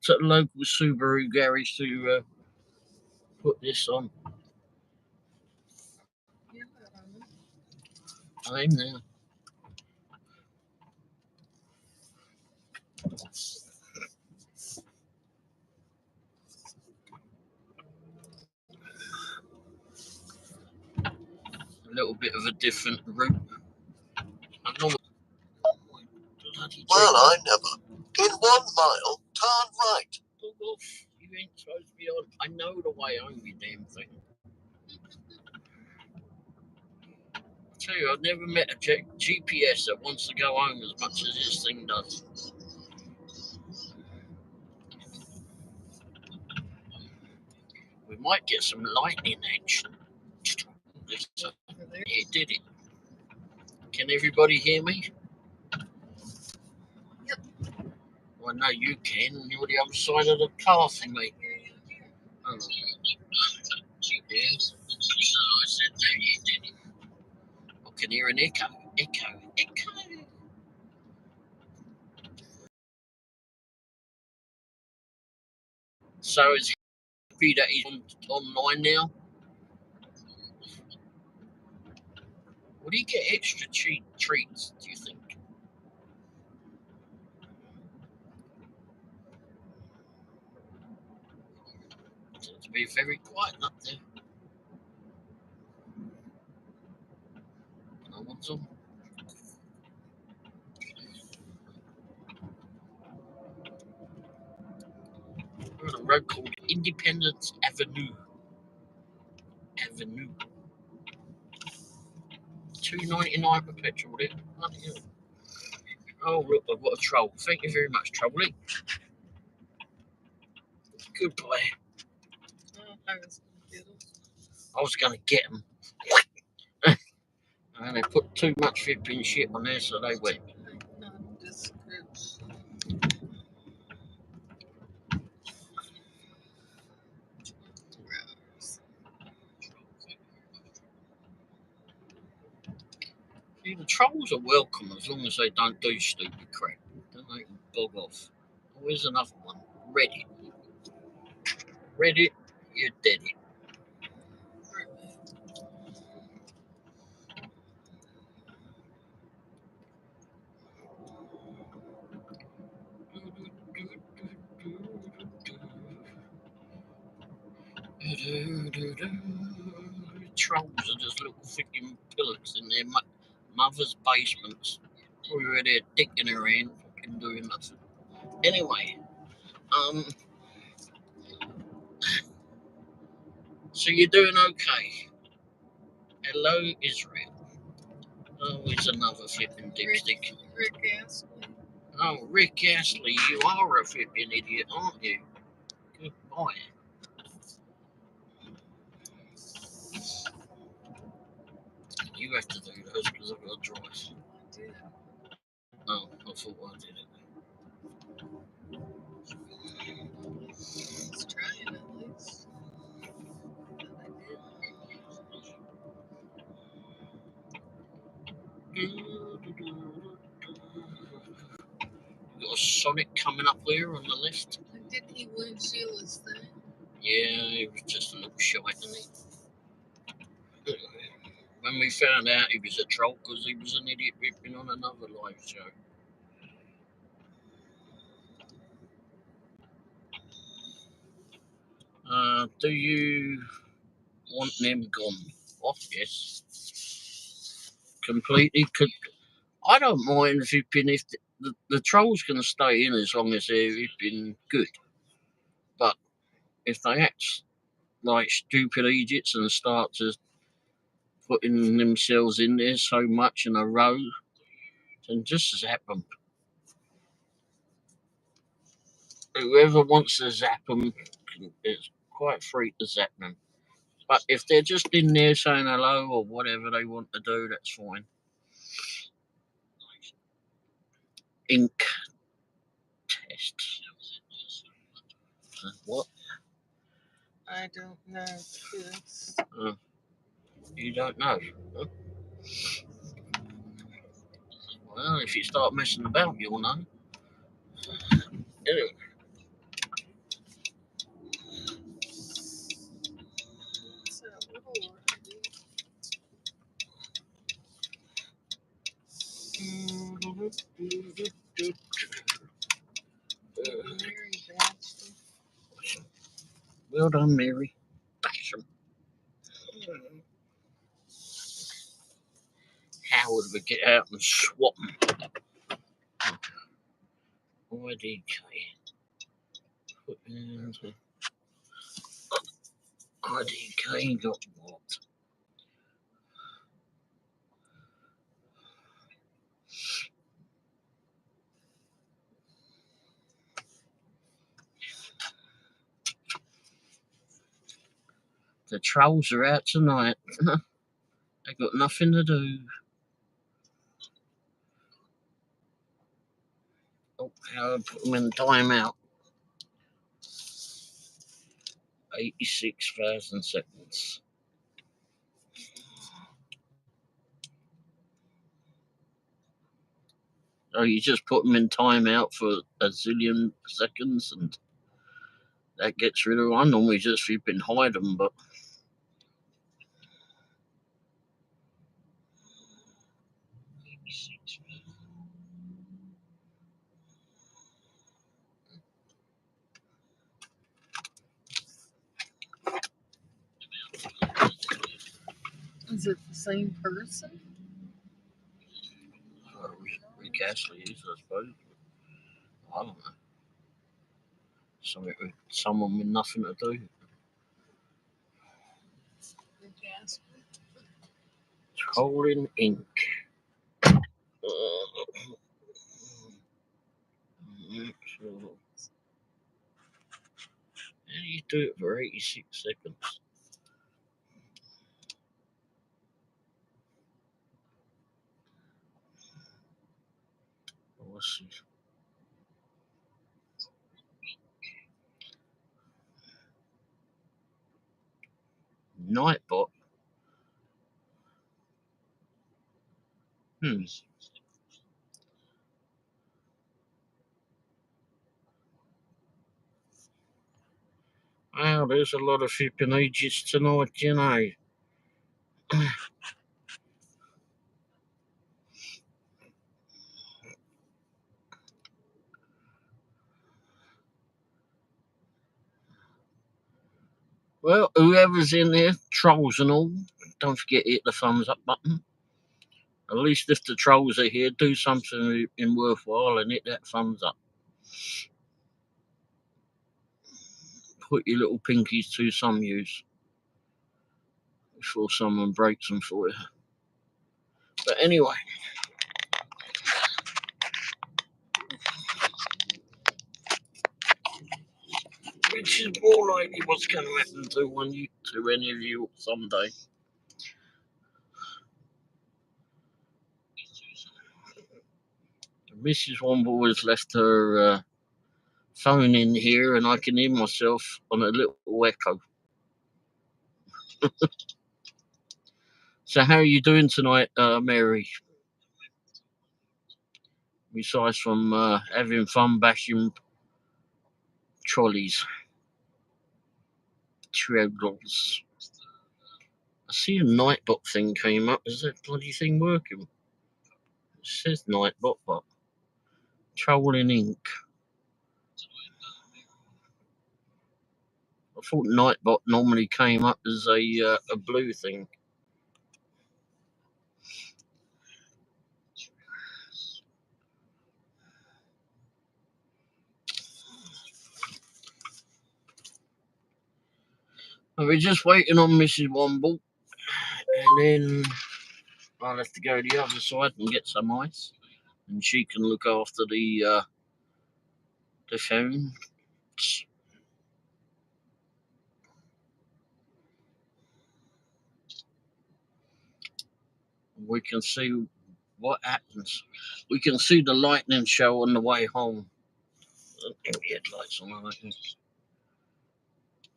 at the local Subaru garage to put this on. I'm now. A little bit of a different route. Well, I never. In 1 mile, turn right. You ain't supposed to be on. I know the way home, you damn thing. I tell you, I've never met a GPS that wants to go home as much as this thing does. We might get some lightning action. It did it. Can everybody hear me? Yep. Well, no, you can. You're the other side of the car thing, mate. Oh. Yeah. So I said, no, you did it. I can hear an echo. Echo. So it's happy that he's online now. Would he get extra treats, do you think? To be very quiet up there. No one's on. We're on a road called Independence Avenue. $2.99 for petrol there. Oh look, I've got a troll. Thank you very much, Trolly. Good boy. I was going to get them. And they put too much flipping shit on there, so they went. See, the trolls are welcome as long as they don't do stupid crap. Don't they bog off. Oh, here's another one. Reddit, you're dead. Trolls are just little freaking pillars in their mother's basements. We were there dicking around, fucking doing nothing. Anyway, so you're doing okay? Hello, Israel. Oh, it's another flipping dipstick. Rick Astley. Oh, Rick Astley, you are a flipping idiot, aren't you? Goodbye. You have to do those because I've got to drive. Oh, I thought I did it. Let's try it at least. Got a Sonic coming up there on the left. Didn't he win Sheila's thing? Yeah, he was just a little shite, wasn't he? When we found out he was a troll because he was an idiot ripping on another live show. Do you want them gone? What? Yes. Completely. I don't mind if the trolls can stay in as long as they've been good. But if they act like stupid idiots and start to putting themselves in there so much in a row, then just zap them. Whoever wants to zap them, it's quite free to zap them. But if they're just in there saying hello or whatever they want to do, that's fine. Ink test. What? I don't know. Yes. You don't know? Huh? Well, if you start messing about, you'll know. Anyway. Well done, Mary. Bash 'em. Howard would get out and swap them. IDK. IDK got what? The trolls are out tonight. They got nothing to do. Oh, Howard put them in timeout. 86,000 seconds. Oh, you just put them in timeout for a zillion seconds and that gets rid of them. I normally just flip and hide them, but Is it the same person? Rick Astley is, I suppose. I don't know. Someone with nothing to do. Trolling ink. How do you do it for 86 seconds? Let's see. Nightbot. Wow, there's a lot of flipping ages tonight, you know. Well, whoever's in there, trolls and all, don't forget to hit the thumbs up button. At least if the trolls are here, do something in worthwhile and hit that thumbs up. Put your little pinkies to some use before someone breaks them for you. But anyway, which is more likely what's going to happen to any of you someday. Mrs. Womble has left her phone in here, and I can hear myself on a little echo. So, how are you doing tonight, Mary? Besides from having fun bashing trolleys. Trolls. I see a Nightbot thing came up. Is that bloody thing working? It says Nightbot, but Trolling Ink. I thought Nightbot normally came up as a blue thing. We're just waiting on Mrs. Womble, and then I'll have to go to the other side and get some ice, and she can look after the phone. We can see what happens. We can see the lightning show on the way home. Headlights on, I think.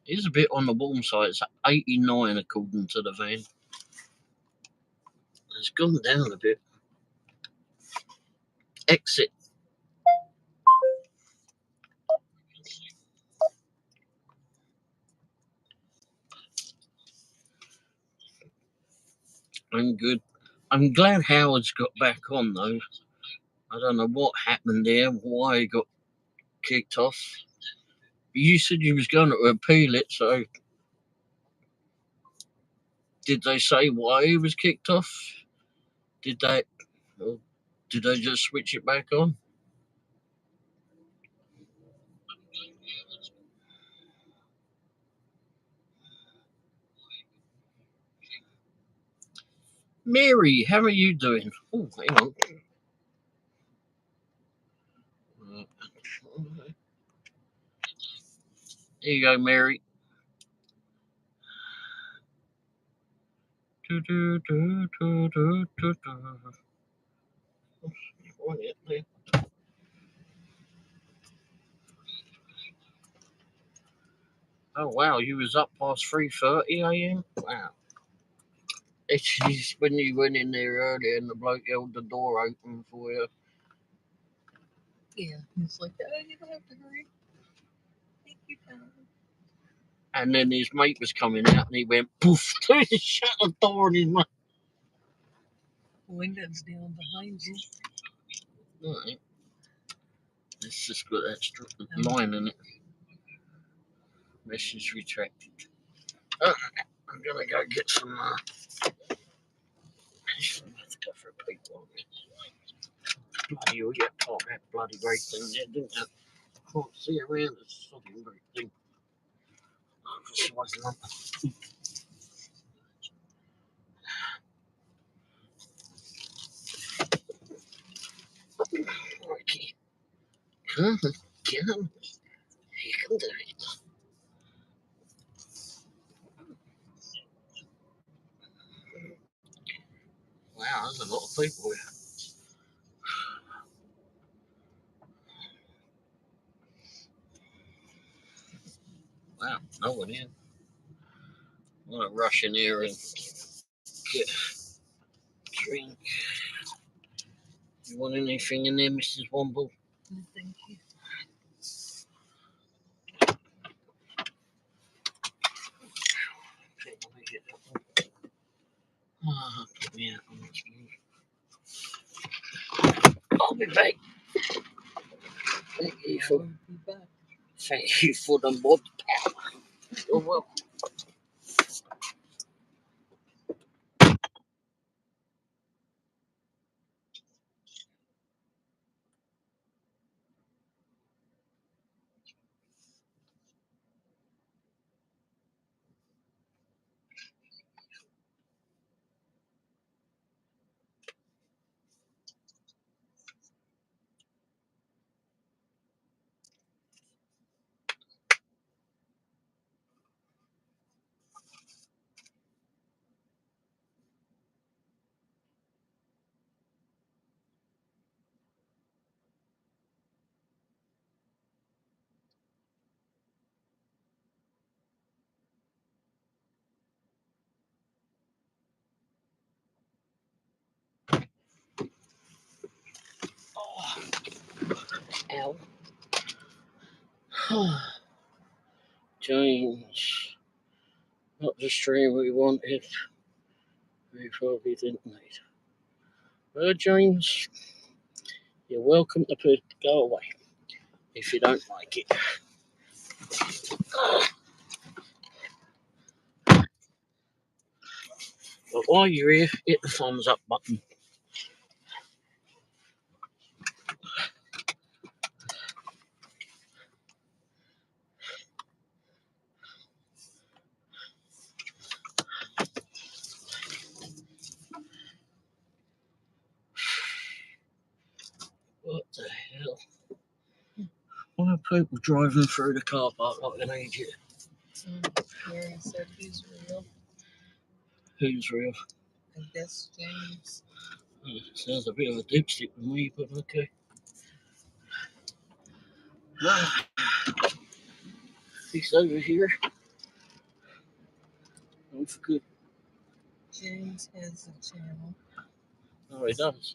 It is a bit on the warm side. It's 89 according to the van. It's gone down a bit. Exit. I'm good. I'm glad Howard's got back on though. I don't know what happened there, why he got kicked off. You said you was going to appeal it, so did they say why he was kicked off? Did they just switch it back on? Mary, how are you doing? Oh, hang on. There you go, Mary. Oh wow, you was up past 3:30 a.m. Wow. It's just when you went in there earlier and the bloke held the door open for you. Yeah, he's like, oh, you don't have to hurry. Take your time. And then his mate was coming out and he went poof, shut the door in his mouth. Window's down behind you. Right. It's just got that line in it. Message retracted. I'm gonna go get some. Go for a people. Bloody hell, yeah, oh, that bloody great thing there, didn't you? Can't see around this fucking great thing. It wasn't on. Okay. Come, you can do it. Wow, there's a lot of people here. Wow, no one in. I'm gonna rush in here and get a drink. You want anything in there, Mrs. Womble? No, thank you. Yeah, I'll be back. Thank you for, thank you for the mod power. You're welcome. Oh. Ow. James. Not the stream we wanted. We probably didn't need. Well, James, you're welcome to go away if you don't like it. But while you're here, hit the thumbs up button. What the hell? Why are people driving through the car park like an idiot? Gary said he's real. Who's real? I guess James. Sounds a bit of a dipstick with me, but okay. He's over here. Oh, for good. James has a channel. Oh, he does.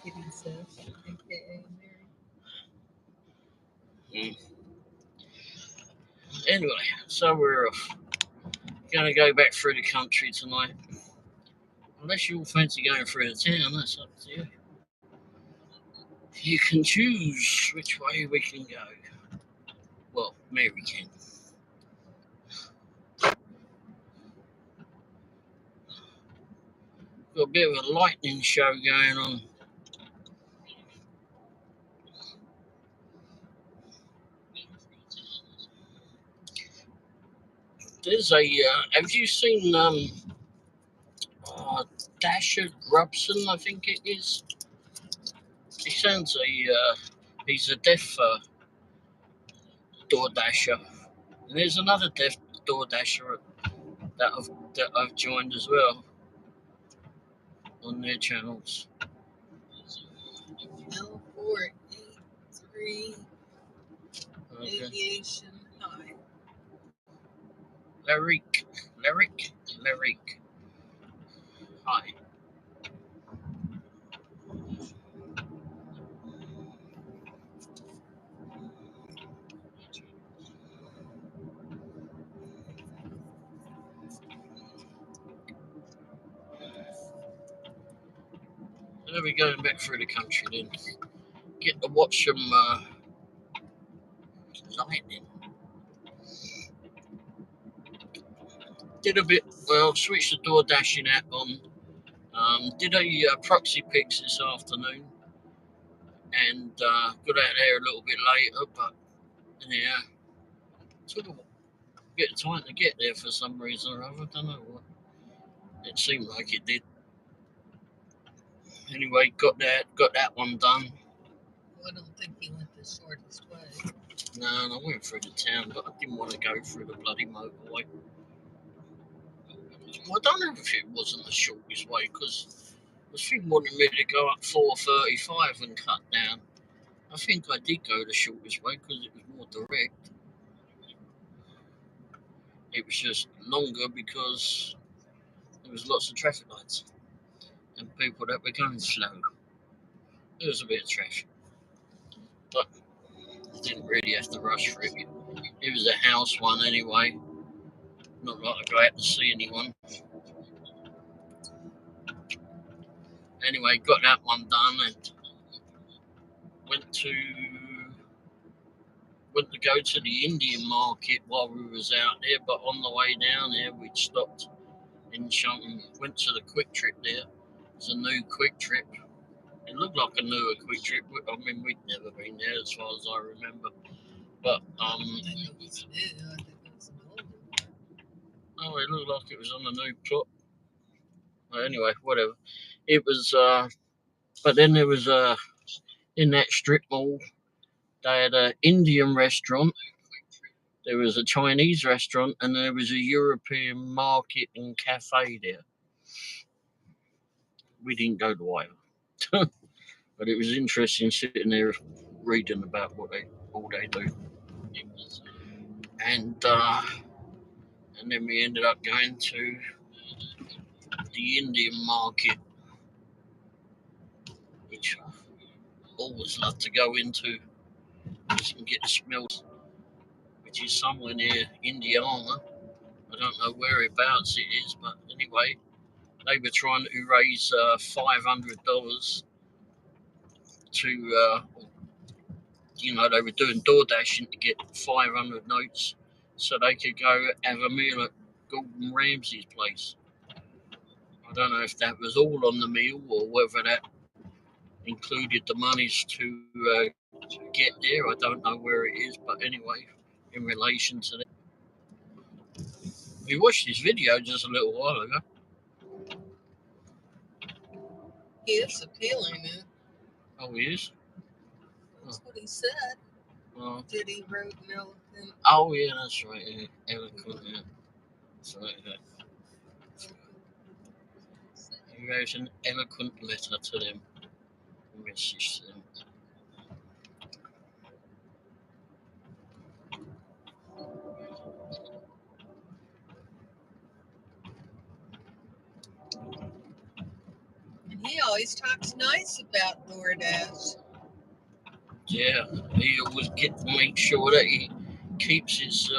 Kitty says, aka Mary. Anyway, so we're going to go back through the country tonight. Unless you all fancy going through the town, that's up to you. You can choose which way we can go. Well, Mary can. Got a bit of a lightning show going on. There's a. Have you seen Dasher Robson? I think it is. He sounds he's a deaf Doordasher. And there's another deaf Doordasher that I've joined as well on their channels. L483 Okay. Aviation High. Lyric. Hi. There we go, back through the country then. Get to watch some lightning. Did a bit, well, switched the door dashing app on. Did a proxy picks this afternoon and got out there a little bit later, but yeah, took a bit of time to get there for some reason or other. I don't know what. It seemed like it did. Anyway, got that one done. I don't think he went the shortest way. No, I went through the town, but I didn't want to go through the bloody motorway. Well, I don't know if it wasn't the shortest way because the thing wanted me to go up 435 and cut down. I think I did go the shortest way because it was more direct. It was just longer because there was lots of traffic lights and people that were going slow. There was a bit of traffic, but I didn't really have to rush for it. It was a house one anyway. Not like I go out to see anyone. Anyway, got that one done and went to go to the Indian market while we was out there. But on the way down there, we stopped in Shunton. Went to the Quick Trip there. It's a new Quick Trip. It looked like a newer Quick Trip. I mean, we'd never been there as far as I remember. But I think it was new. I think it was an old one. oh, it looked like it was on a new plot. Well, anyway, whatever. It was. But then there was in that strip mall, they had an Indian restaurant. There was a Chinese restaurant, and there was a European market and cafe there. We didn't go to either, but it was interesting sitting there reading about what all they do. And then we ended up going to the Indian market, which I always love to go into because you can get the smells, which is somewhere near Indiana. I don't know whereabouts it is, but anyway, they were trying to raise $500 to, they were doing Doordashing to get 500 notes so they could go have a meal at Gordon Ramsay's place. I don't know if that was all on the meal or whether that included the monies to get there. I don't know where it is, but anyway, in relation to that. We watched this video just a little while ago. He is appealing it. Oh, he is? That's what he said. Oh. Did he wrote an elephant? Oh, yeah, that's right. Yeah. Eloquent, yeah. That's right. Yeah. He wrote an eloquent letter to them. A message to them. And he always talks nice about Doordash. Yeah, he always make sure that he keeps his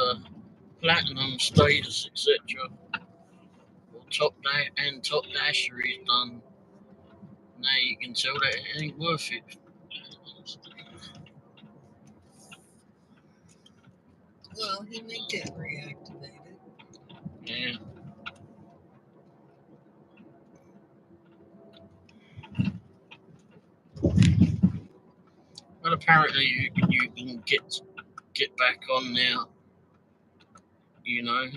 platinum status, etc. Well, top dasher he's done. Now you can tell that it ain't worth it. Well, he may get reactivated. Yeah. But apparently you can get back on now. You know.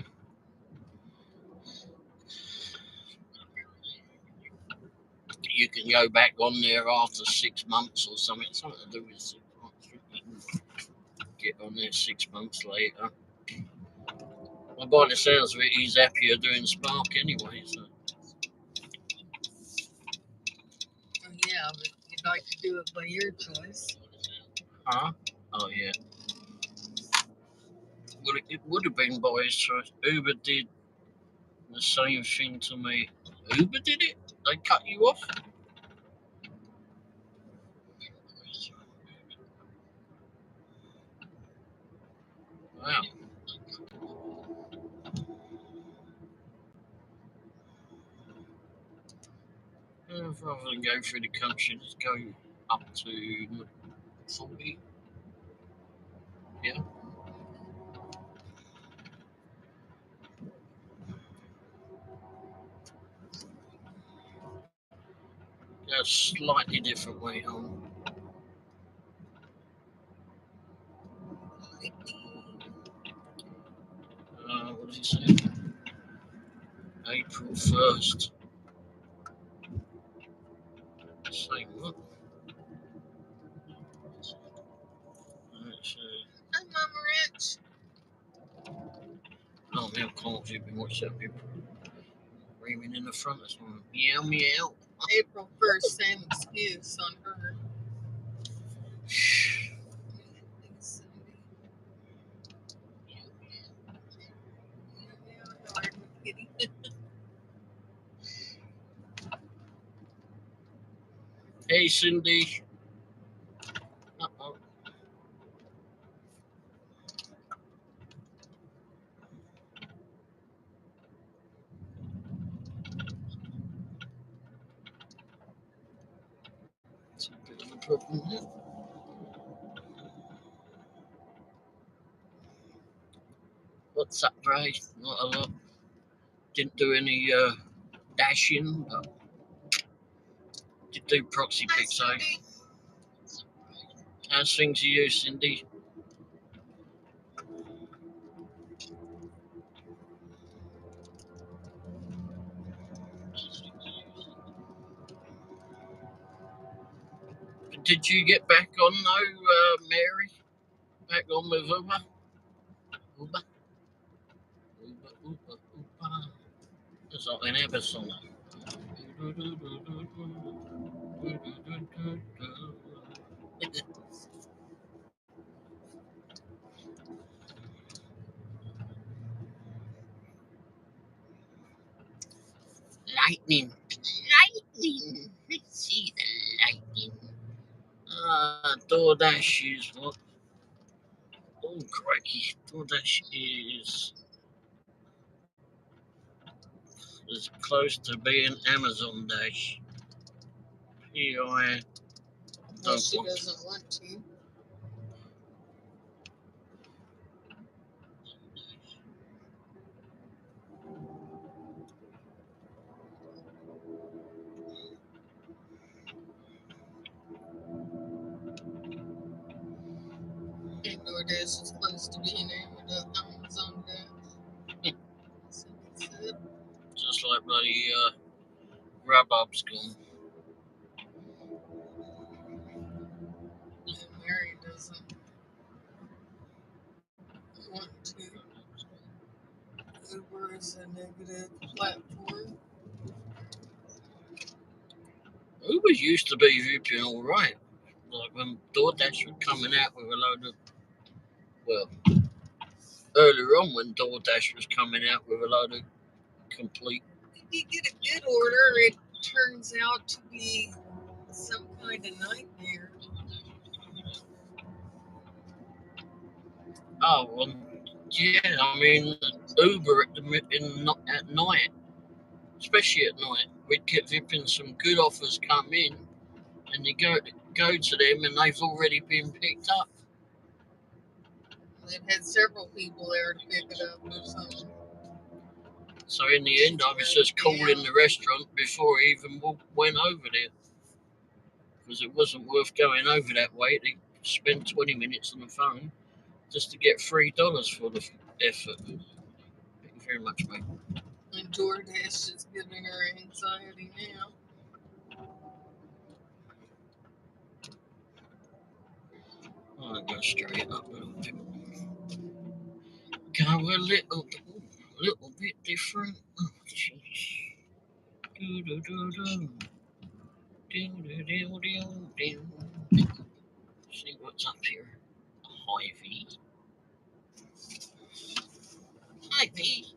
You can go back on there after 6 months or something. Something to do with 6 months. You can get on there 6 months later. Well, by the sounds of it, he's happier doing Spark anyway. So. Yeah, but you'd like to do it by your choice. Huh? Oh yeah. Well, it would have been by his choice. Uber did the same thing to me. Uber did it? They cut you off? Wow. Rather than go through the country, just go up to 40. Yeah. A slightly different way home. What does he say? April 1st. Say what? Hi, Mama Rich. Oh, now calls you've been watching people screaming in the front of someone. Meow, meow. April 1st, same excuse on her. Hey, Cindy. Uh-oh. It's a bit of a problem here. What's up, Ray? Not a lot. Didn't do any dashing, but did do proxy pics, though. How's things to you, Cindy? Did you get back on, though, Mary? Back on with Uber? Uber? Uber, Uber, Uber. It's like an episode. Lightning. Lightning. Let's see the lightning. Doordash is what? Oh, crikey. Doordash is as close to being Amazon Dash. PI. Well, she doesn't want to. And Doordash is close to being Amazon Dash. So that's it. Just like bloody Grubhub's gone. And Mary doesn't want to. Uber is a negative platform. Uber used to be VPN alright. Like when DoorDash was coming out with a load of, well, earlier on when DoorDash was coming out with a load of complete. If you get a good order, it turns out to be some kind of nightmare. Oh, well, yeah, I mean, Uber at night, especially at night, we'd get vipping some good offers come in, and you go to them and they've already been picked up. It had several people there to pick it up or something. So in the end, I was just calling the restaurant before I even went over there. Because it wasn't worth going over that way to spend 20 minutes on the phone just to get $3 for the effort. Thank you very much, mate. And Doordash is giving her anxiety now. I'll go straight up a little bit. Go a little bit different. Oh, jeez. See what's up here. Ivy. Ivy.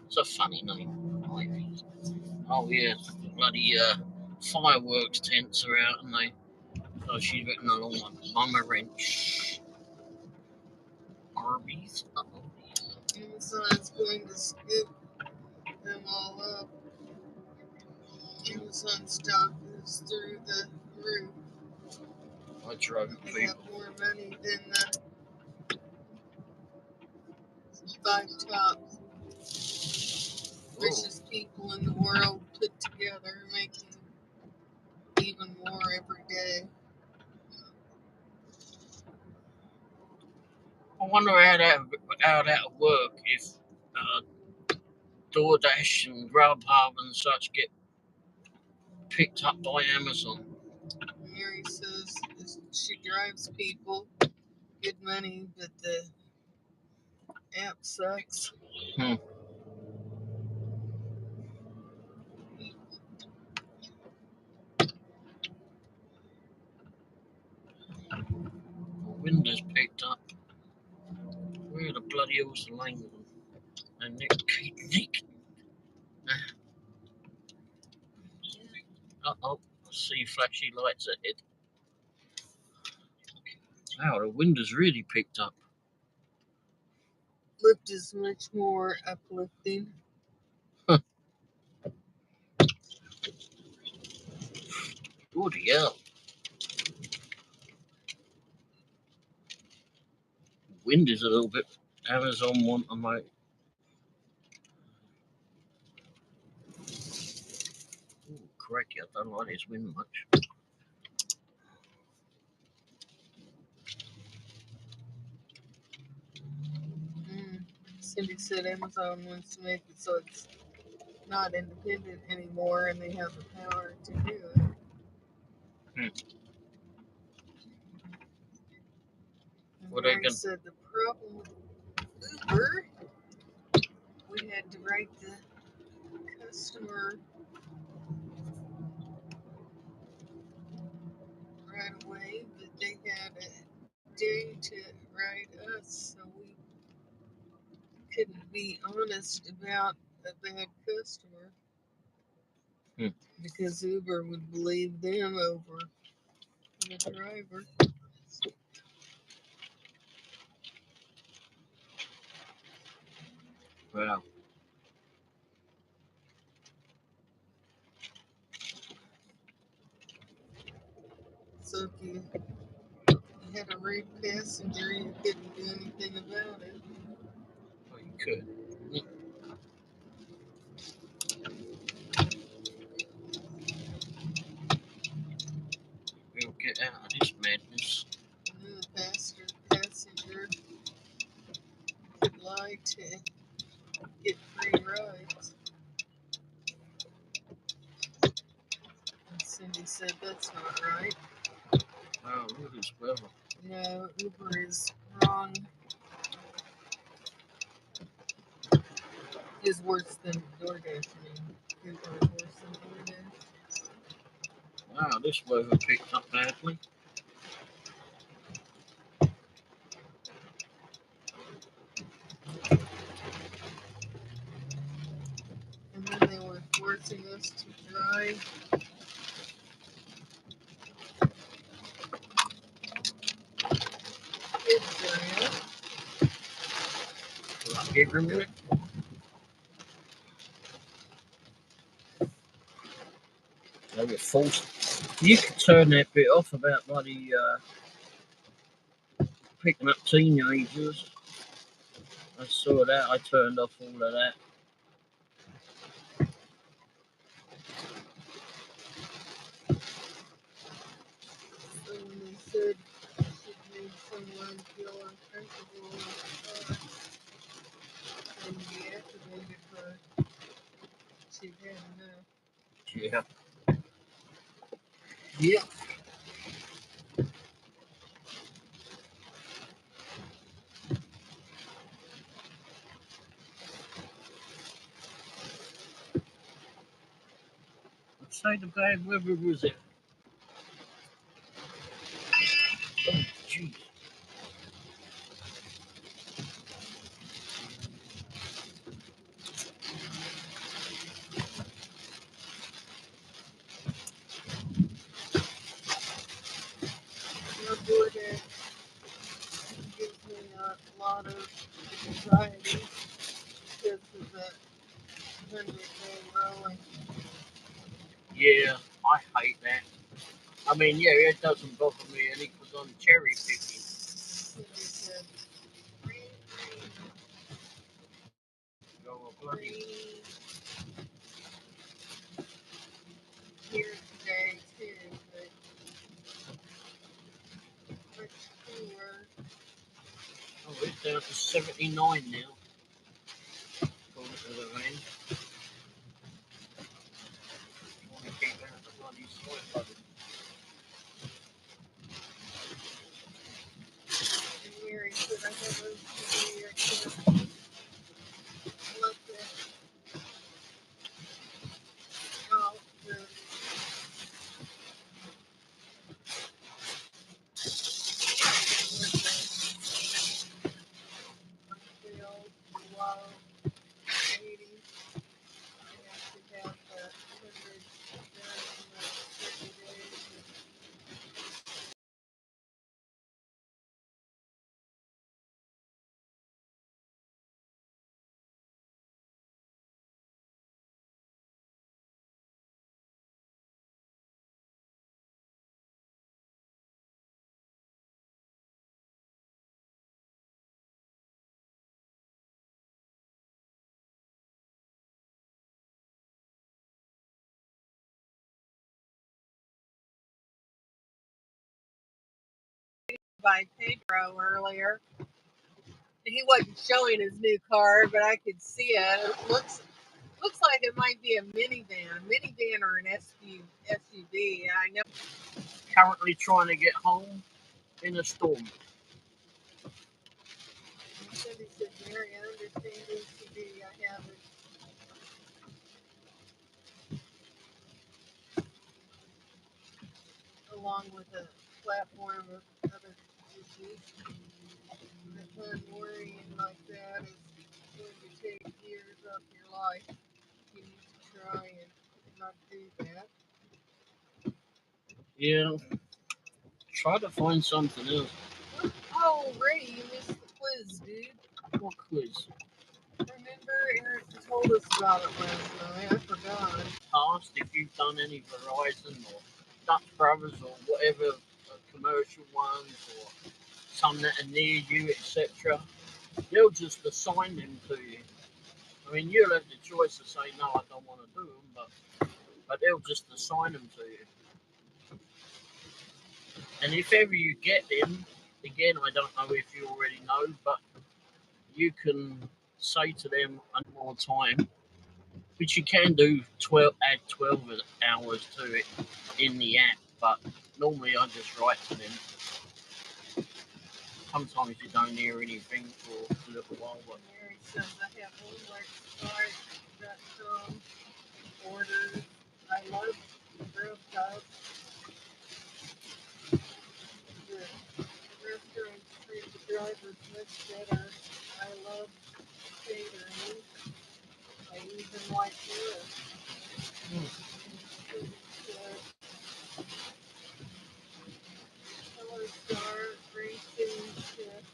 It's a funny name, Ivy. Oh yeah, bloody fireworks tents are out, and they. Oh, she's written a long one. Mama wrench. Arby's. Uh-oh. Amazon's going to scoop them all up. Amazon stock is through the roof. I drove They people. have more money than the 5 top richest people in the world put together, making even more every day. I wonder how that would work if Doordash and Grubhub and such get picked up by Amazon. Mary says she drives people good money, but the app sucks. Windows picked up. Where the bloody hell's the lane? And Nick. Uh-oh. I see flashy lights ahead. Wow, the windows really picked up. Lyft is much more uplifting. Bloody hell. Windows a little bit. Amazon want to make. Oh, crikey, I don't like this wind much. Cindy said Amazon wants to make it so it's not independent anymore and they have the power to do it. What are they Mary gonna- said the problem with Uber, we had to write the customer right away, but they had a day to write us, so we couldn't be honest about a bad customer because Uber would believe them over the driver. Wow. So if you had a rude passenger, you couldn't do anything about it. Oh, you could. We'll get out of this madness. And then the passenger could lie to get free rides. And Cindy said that's not right. Wow, look at this weather. No, Uber is wrong. Is worse than DoorDash. Uber is worse than DoorDash. Wow, this weather picked up badly. And then they were forcing us to drive. They were forced. You could turn that bit off about bloody picking up teenagers. I saw that. I turned off all of that. So when they said it made someone feel uncomfortable and deactivated her, she had enough. Yeah. Yeah. I'd say the bad weather was it. Oh, jeez. Now Doordash gives me a lot of anxiety because of that 100-day rolling. Yeah, I hate that. I mean, yeah, it doesn't bother me any because I'm cherry picking. And they said, rain, rain, Oh, bloody. rain here today too, but much cooler. Oh, it's down to 79 now. According to the rain. Want to keep out the bloody soil bubble. And Mary said, I have a severe cancer. Let that out. Feel low, 80. I have to have 100 done in like 30 days. By Pedro earlier. He wasn't showing his new car, but I could see it. It looks like it might be a minivan or an SUV. I know. Currently trying to get home in a storm. He said, Mary, I understand SUV. I have it. Along with a platform of other issues. That worrying like that is going to take years of your life. You need to try and not do that. Yeah, try to find something else. Oh, Ray, you missed the quiz, dude. What quiz? Remember, Eric told us about it last night. I forgot. Asked if you've done any Verizon or Dutch Brothers or whatever commercial ones or some that are near you, etc. They'll just assign them to you. I mean, you'll have the choice to say no, I don't want to do them, but they'll just assign them to you. And if ever you get them, again, I don't know if you already know, but you can say to them one more time, which you can do 12, add 12 hours to it in the app, but normally I just write to them. Sometimes you don't hear anything for a little while, but Mary says I have homeworksite.com orders. I love Grub Cups. The restaurant treat the drivers much better. I love catering. I even like this. Color Star Racing Shift.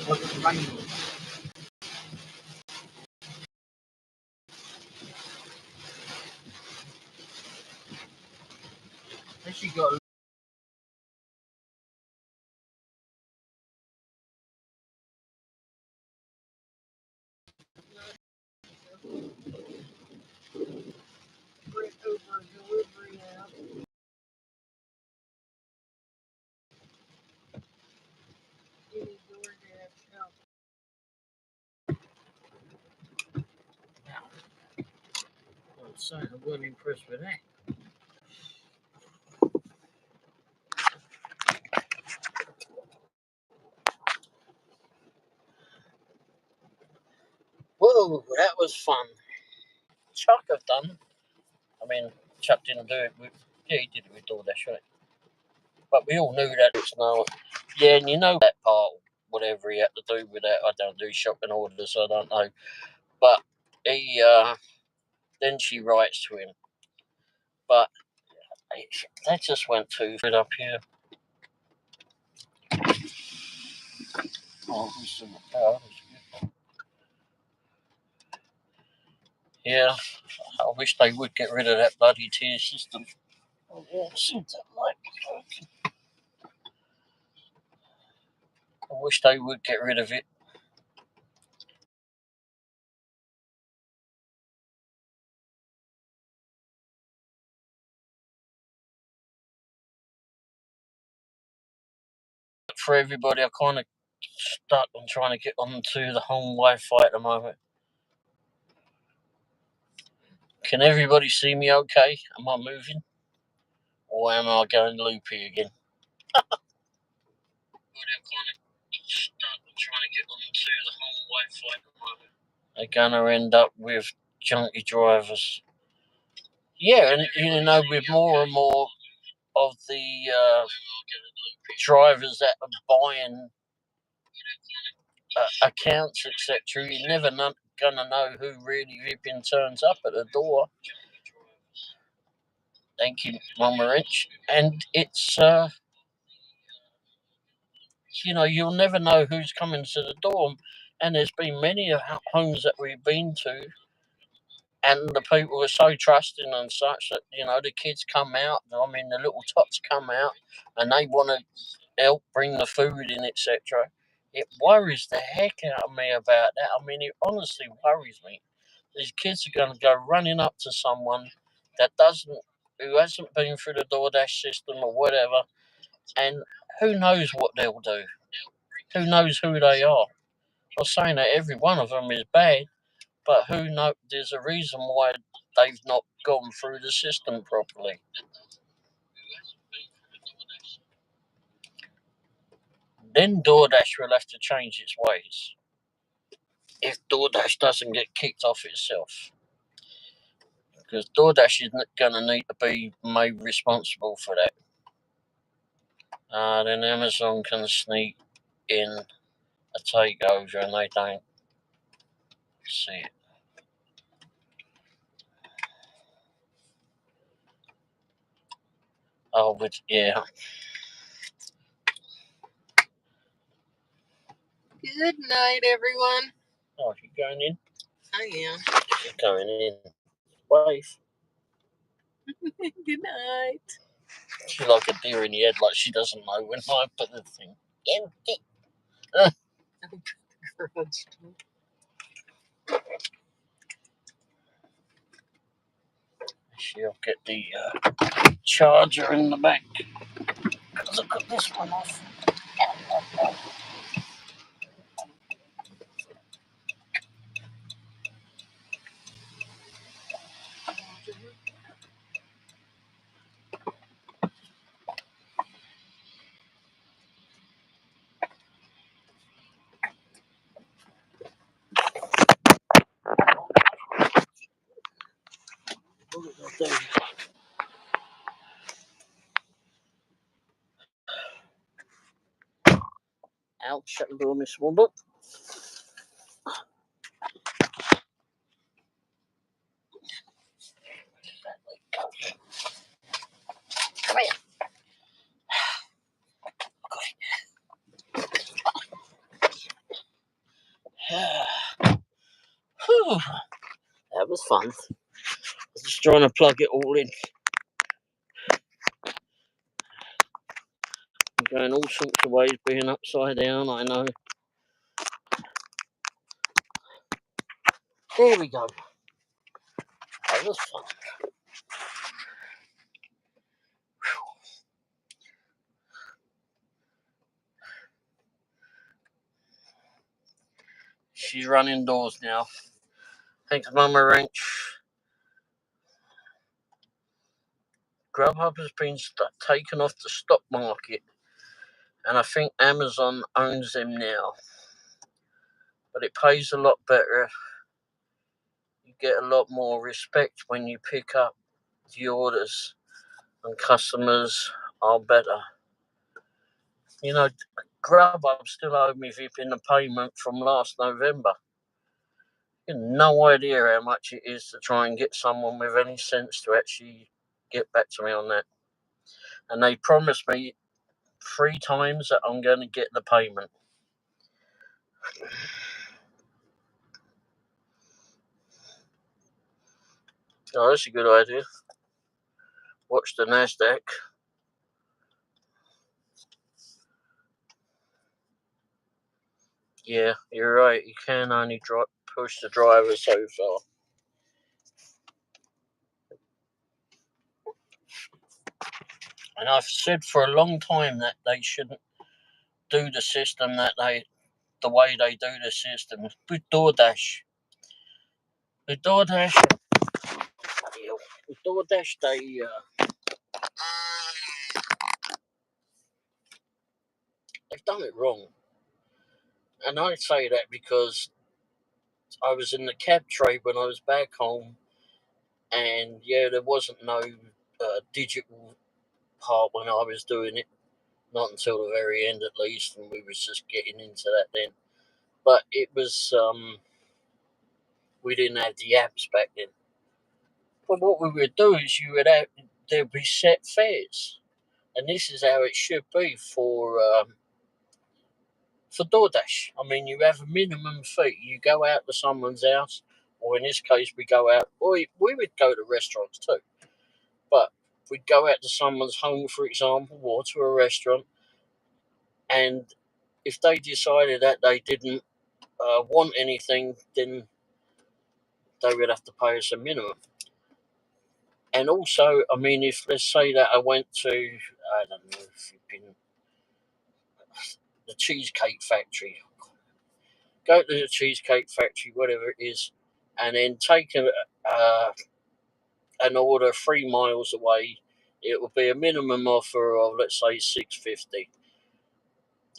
Like it's raining. Then she got a Print over a delivery app. Any Doordash out. so I wasn't impressed with that. Whoa, that was fun. Chuck have done. I mean, Chuck didn't do it with. Yeah, he did it with Doordash, right? But we all knew that it's no. Yeah, and you know that part, whatever he had to do with that. I don't do shopping orders, so I don't know. But he, then she writes to him. But that just went too good up here. Oh, yeah, I wish they would get rid of that bloody tier system. Oh, yeah, I wish they would get rid of it. For everybody, I kind of stuck on trying to get onto the home Wi-Fi at the moment. Can everybody see me okay? Am I moving? Or am I going loopy again? I'm kind of stuck on trying to get onto the home Wi-Fi at the moment. They're going to end up with junky drivers. Yeah, and you know, with more and more of the drivers that are buying accounts, etc., you're never gonna know who really ripping turns up at the door. Thank you, Mama Rich. And it's you know, you'll never know who's coming to the door. And there's been many homes that we've been to, and the people are so trusting and such that, you know, the kids come out. I mean, the little tots come out, and they want to help bring the food in, etc. It worries the heck out of me about that. I mean, it honestly worries me. These kids are going to go running up to someone who hasn't been through the Doordash system or whatever, and who knows what they'll do? Who knows who they are? I'm not saying that every one of them is bad, but who knows? There's a reason why they've not gone through the system properly. Then Doordash will have to change its ways if Doordash doesn't get kicked off itself. Because Doordash is going to need to be made responsible for that. Then Amazon can sneak in a takeover and they don't see it. Oh, but yeah. Good night, everyone. Oh, you're going in? I am. You're going in. Wave. Good night. She's like a deer in the headlight. She doesn't know when I put the thing empty. She'll get the charger in the back. Because I got this one off. Out, shut the door, Miss Womble. Come here. Whew, that was fun. Just trying to plug it all in. I'm going all sorts of ways, being upside down, I know. There we go. That was fun. She's running doors now. Thanks, Mama Wrench. Grubhub has been taken off the stock market, and I think Amazon owns them now. But it pays a lot better. You get a lot more respect when you pick up the orders, and customers are better. You know, Grubhub still owed me in the payment from last November. You have no idea how much it is to try and get someone with any sense to actually get back to me on that. And they promised me 3 times that I'm going to get the payment. Oh, that's a good idea. Watch the NASDAQ. Yeah, you're right. You can only push the driver so far. And I've said for a long time that they shouldn't do the system the way they do the system with Doordash. With Doordash, they've done it wrong. And I say that because I was in the cab trade when I was back home, and yeah, there wasn't no digital part when I was doing it, not until the very end at least, and we was just getting into that then. But it was, we didn't have the apps back then. But what we would do is there'd be set fares, and this is how it should be for Doordash. I mean, you have a minimum fee. You go out to someone's house, or in this case, we go out. We would go to restaurants too, but we'd go out to someone's home, for example, or to a restaurant, and if they decided that they didn't want anything, then they would have to pay us a minimum. And also, I mean, if let's say that I went to, I don't know if you've been, the Cheesecake Factory, go to the Cheesecake Factory, whatever it is, and then take an order 3 miles away, it will be a minimum offer of, let's say, $6.50.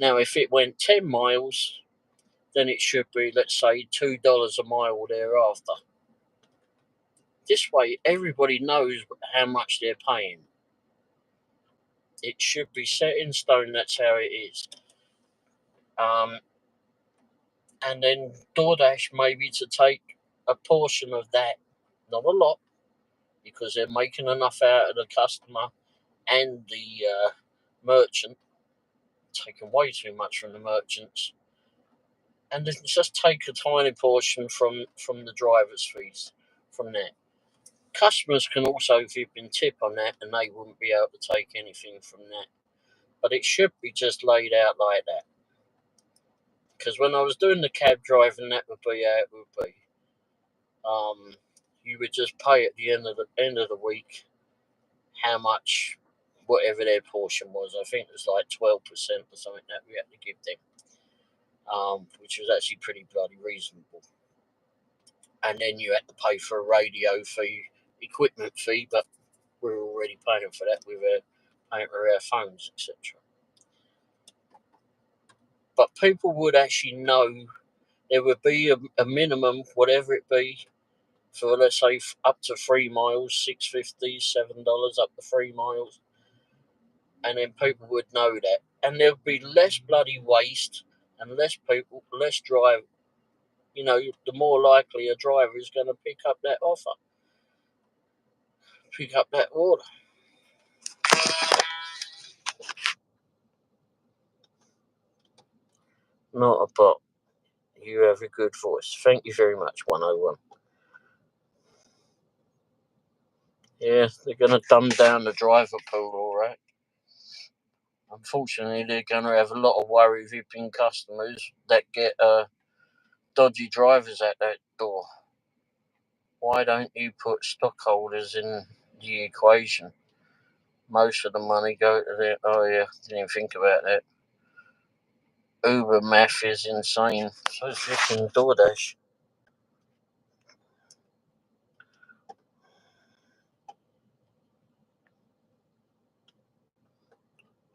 Now, if it went 10 miles, then it should be, let's say, $2 a mile thereafter. This way, everybody knows how much they're paying. It should be set in stone, that's how it is. And then Doordash maybe to take a portion of that, not a lot, because they're making enough out of the customer and the merchant, taking way too much from the merchants, and then just take a tiny portion from the driver's fees from that. Customers can also been tip on that, and they wouldn't be able to take anything from that. But it should be just laid out like that. Because when I was doing the cab driving, that would be how it would be. You would just pay at the end of the week how much, whatever their portion was. I think it was like 12% or something that we had to give them, which was actually pretty bloody reasonable. And then you had to pay for a radio fee, equipment fee, but we were already paying for that with paying for our phones, etc. But people would actually know there would be a minimum, whatever it be, for let's say up to 3 miles, $6.50, $7 up to 3 miles, and then people would know that, and there'd be less bloody waste and less drive. You know, the more likely a driver is going to pick up that offer, pick up that order. Not a bot. You have a good voice. Thank you very much, 101. Yeah, they're going to dumb down the driver pool, all right. Unfortunately, they're going to have a lot of worry vipping customers that get dodgy drivers at that door. Why don't you put stockholders in the equation? Most of the money go to the... Oh, yeah, didn't even think about that. Uber math is insane. So is flipping Doordash.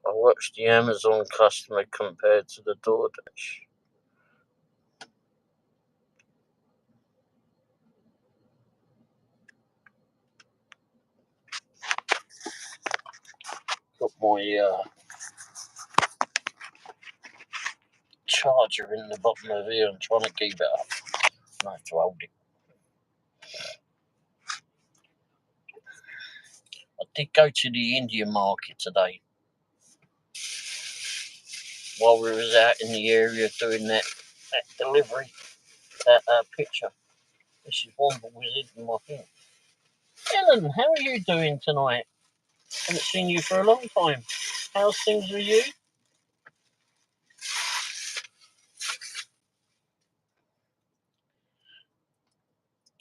I watched the Amazon customer compared to the Doordash. Got my charger in the bottom of here and trying to keep it up. I have to hold it. I did go to the Indian market today while we was out in the area doing that delivery, that picture. This is Womble was in my thing. Ellen, how are you doing tonight? Haven't seen you for a long time. How's things with you?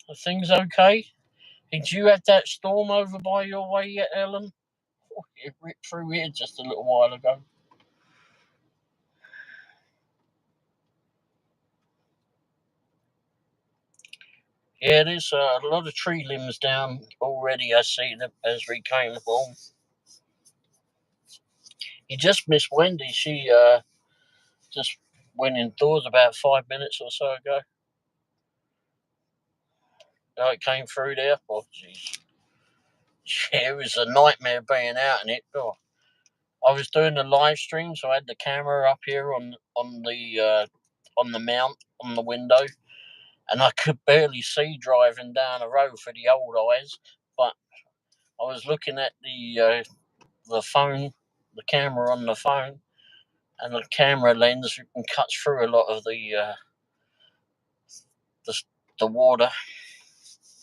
Are things okay? Did you have that storm over by your way yet, Ellen? Oh, it ripped through here just a little while ago. Yeah, there's a lot of tree limbs down already. I see them as we came home. You just missed Wendy. She just went indoors about 5 minutes or so ago. Oh, it came through there. Oh, jeez. Yeah, it was a nightmare being out in it. Oh, I was doing the live stream, so I had the camera up here on the mount on the window, and I could barely see driving down the road for the old eyes. But I was looking at the phone, the camera on the phone, and the camera lens cuts through a lot of the water,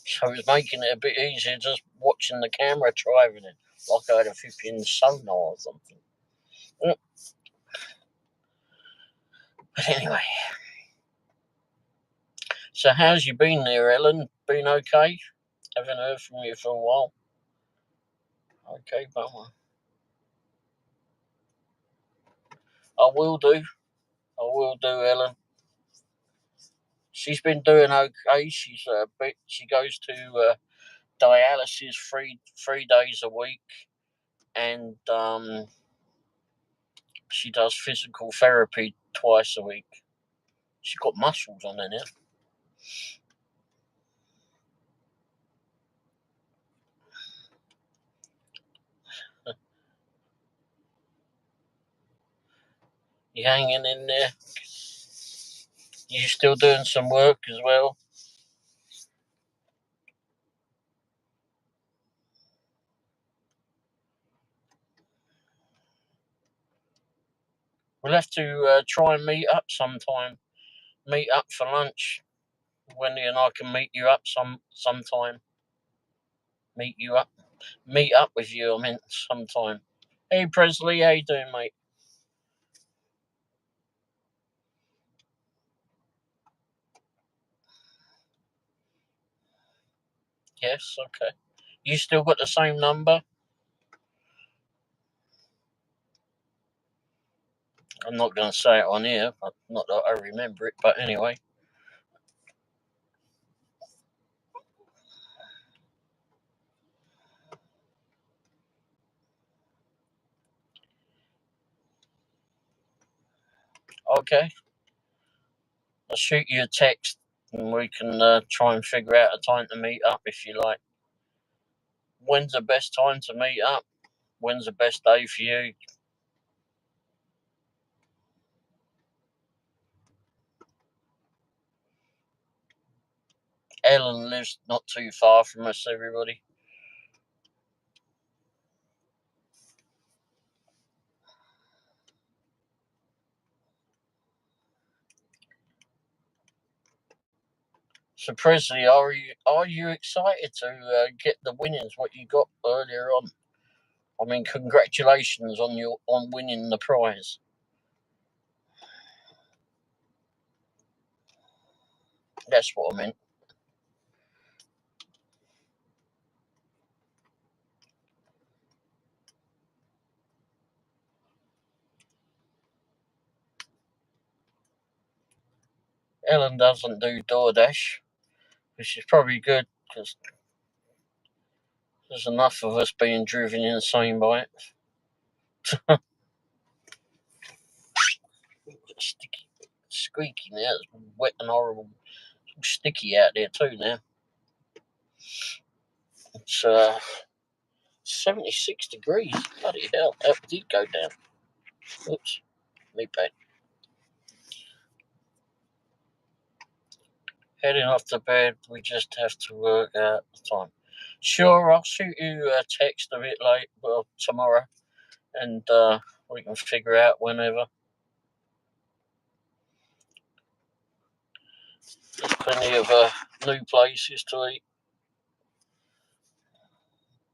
so it was making it a bit easier just watching the camera driving it, like I had a flipping sonar or something. But anyway, so how's you been there, Ellen? Been okay? Haven't heard from you for a while. Okay, bummer. I will do, Ellen. She's been doing okay. She goes to dialysis three days a week, and she does physical therapy twice a week. She's got muscles on her now. You hanging in there? You still doing some work as well? We'll have to try and meet up sometime. Meet up for lunch. Wendy and I can meet you up sometime. Meet up with you. I mean, sometime. Hey Presley, how you doing, mate? Yes, okay. You still got the same number? I'm not going to say it on here, but not that I remember it. But anyway. Okay. I'll shoot you a text and we can try and figure out a time to meet up if you like. When's the best time to meet up? When's the best day for you? Ellen lives not too far from us, everybody. So, Presley, are you excited to get the winnings? What you got earlier on? I mean, congratulations on winning the prize. That's what I meant. Ellen doesn't do Doordash, which is probably good because there's enough of us being driven insane by it. Sticky, squeaky now. It's wet and horrible. It's sticky out there too now. It's 76 degrees. Bloody hell, that did go down. Oops, me bad. Heading off to bed, we just have to work out the time. Sure, I'll shoot you a text a bit late, well, tomorrow, and we can figure out whenever. There's plenty of new places to eat.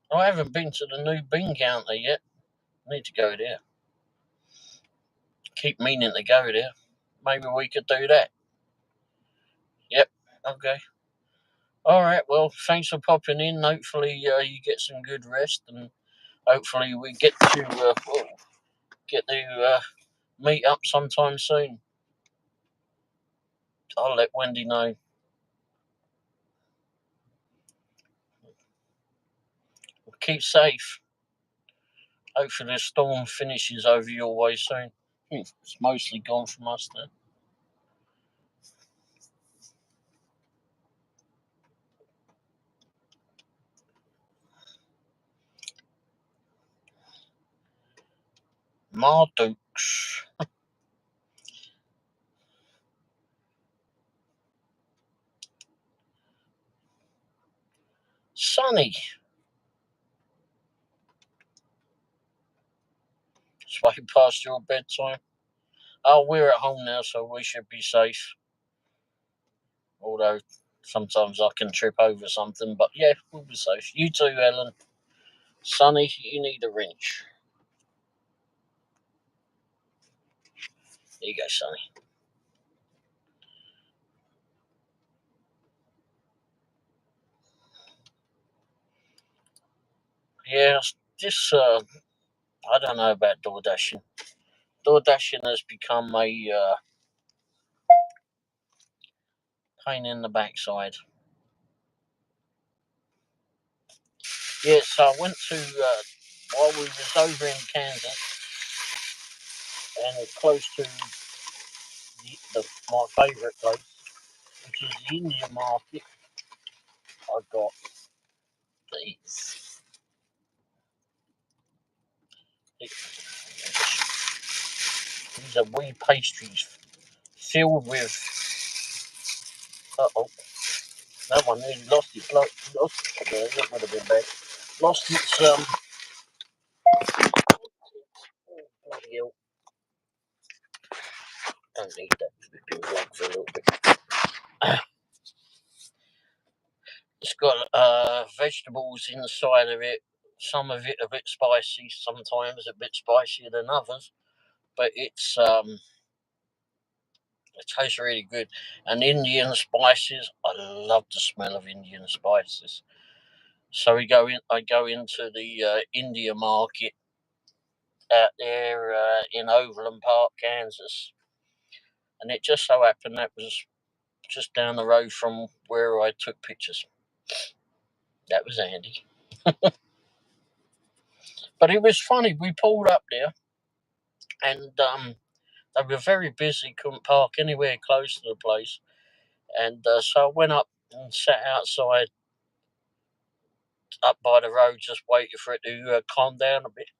I haven't been to the new bean counter yet. Need to go there. Keep meaning to go there. Maybe we could do that. Yep, okay. Alright, well, thanks for popping in. Hopefully you get some good rest, and hopefully we get to meet up sometime soon. I'll let Wendy know. Keep safe. Hopefully the storm finishes over your way soon. It's mostly gone from us now. Mardukes. Sunny. It's way past your bedtime. Oh, we're at home now, so we should be safe. Although sometimes I can trip over something, but yeah, we'll be safe. You too, Ellen. Sunny, you need a wrench. There you go, Sunny. Yeah, this, I don't know about Doordashing. Doordashing has become a pain in the backside. Yeah, so I went to, while we was over in Kansas, and close to my favourite place, which is the Indian market, I got these. These are wee pastries filled with. That one nearly lost its. That would have been bad. Lost its. Oh, bloody hell. Don't need that. It's been black for a little bit. It's got vegetables inside of it. Some of it a bit spicy. Sometimes a bit spicier than others. But it's it tastes really good. And Indian spices, I love the smell of Indian spices. So I go into the India market out there in Overland Park, Kansas, and it just so happened that was just down the road from where I took pictures. That was handy. But it was funny. We pulled up there, and they were very busy. Couldn't park anywhere close to the place, and so I went up and sat outside up by the road, just waiting for it to calm down a bit.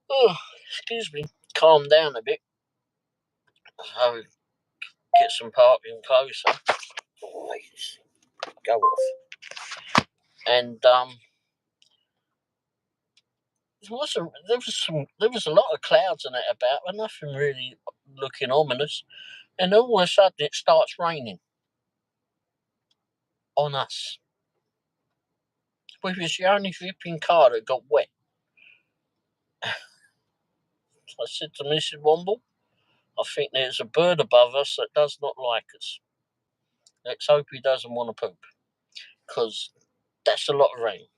Oh, excuse me, calm down a bit. So get some parking closer. Oh, go off. And there was a lot of clouds in it about, but nothing really looking ominous. And all of a sudden it starts raining. on us. We was the only flipping car that got wet. I said to Mrs. Womble, I think there's a bird above us that does not like us. Let's hope he doesn't want to poop, because that's a lot of rain.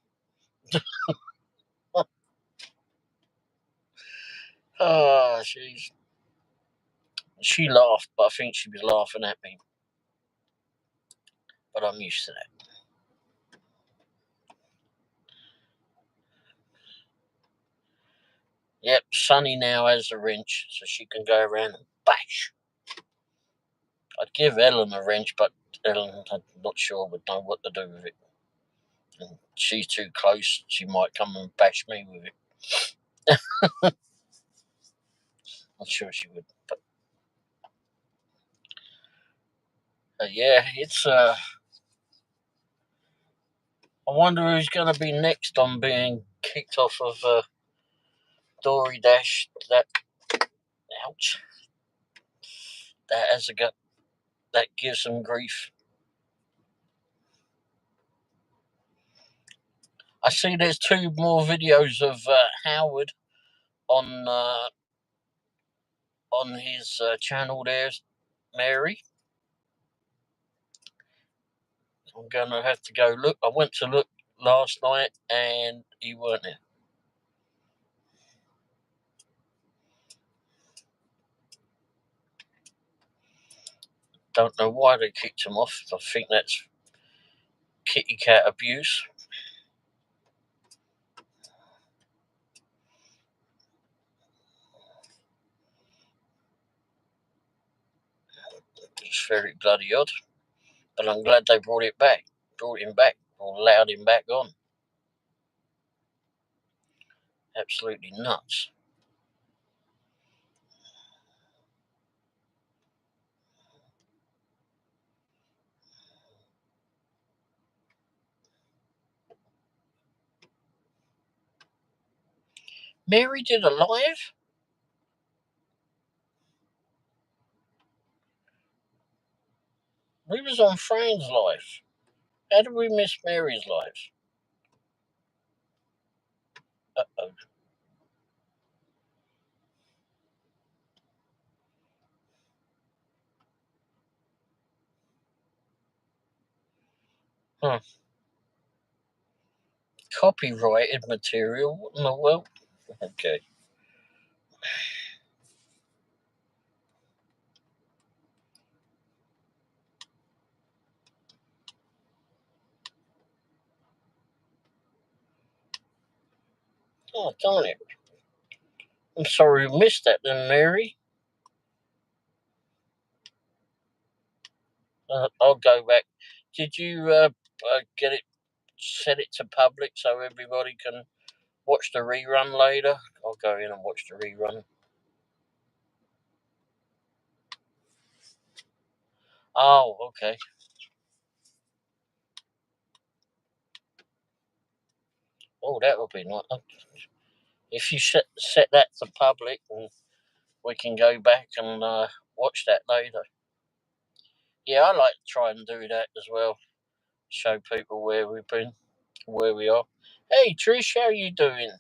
Oh, she laughed, but I think she was laughing at me. But I'm used to that. Yep, Sunny now has a wrench, so she can go around and bash. I'd give Ellen a wrench, but Ellen, I'm not sure, would know what to do with it. And she's too close, she might come and bash me with it. I'm sure she would. But yeah, it's I wonder who's going to be next on being kicked off of Doordash. Ouch. That gives them grief. I see there's 2 more videos of Howard on his channel. There's Mary. I'm going to have to go look. I went to look last night and he weren't there. Don't know why they kicked him off. I think that's kitty cat abuse. It's very bloody odd. But I'm glad they brought him back, or allowed him back on. Absolutely nuts. Mary did a live? We was on Fran's live. How did we miss Mary's live? Uh-oh. Copyrighted material? What in the world? Okay. Oh, darn it. I'm sorry we missed that then, Mary. I'll go back. Did you get it, set it to public so everybody can watch the rerun later? I'll go in and watch the rerun. Oh, okay. Oh, that would be nice. If you set that to public, and we can go back and watch that later. Yeah, I like to try and do that as well. Show people where we've been, where we are. Hey, Trish, how are you doing?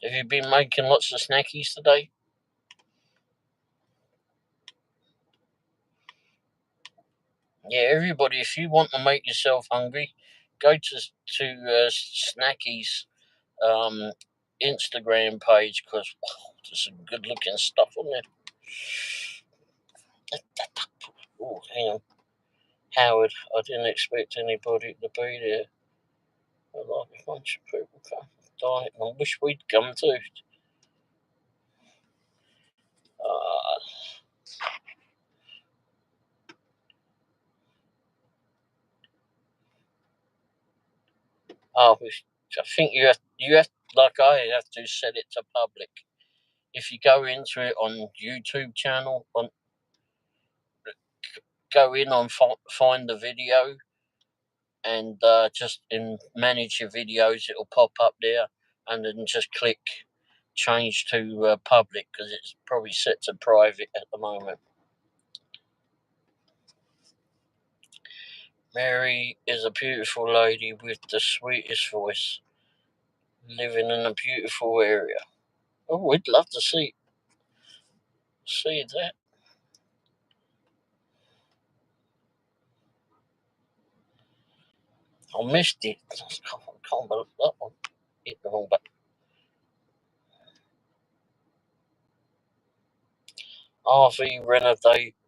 Have you been making lots of snackies today? Yeah, everybody, if you want to make yourself hungry, go to Snacky's Instagram page, because there's some good looking stuff on there. Oh, hang on. Howard, I didn't expect anybody to be there. I like a bunch of people come. Darn it, I wish we'd come too. I think you have, like I have to set it to public. If you go into it on YouTube channel, go in on find the video, and just in manage your videos, it'll pop up there, and then just click change to public, because it's probably set to private at the moment. Mary is a beautiful lady with the sweetest voice, living in a beautiful area. Oh, we'd love to see that. I missed it. I can't believe that one. Hit the wrong button. RV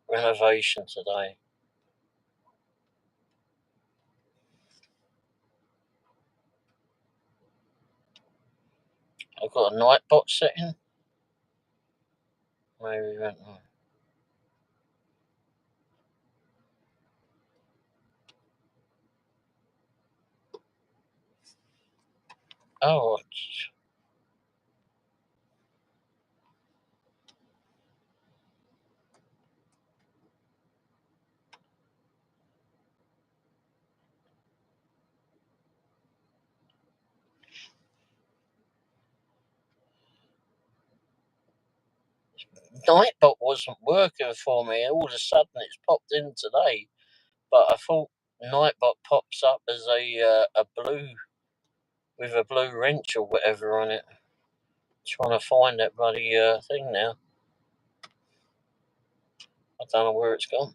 renovation today. I've got a Nightbot setting. Maybe we went on. Oh, Nightbot wasn't working for me. All of a sudden, it's popped in today. But I thought Nightbot pops up as a blue with a blue wrench or whatever on it. Trying to find that bloody thing now. I don't know where it's gone.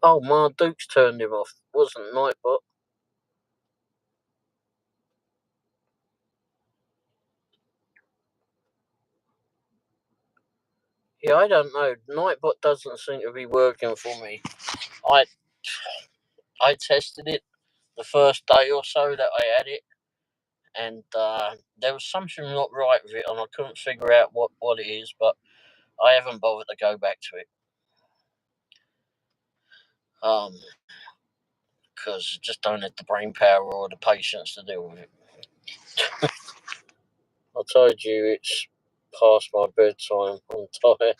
Oh, Marduke's turned him off. Wasn't Nightbot. Yeah, I don't know. Nightbot doesn't seem to be working for me. I tested it the first day or so that I had it, and there was something not right with it, and I couldn't figure out what it is, but I haven't bothered to go back to it. Because I just don't have the brain power or the patience to deal with it. I told you it's past my bedtime. I'm tired.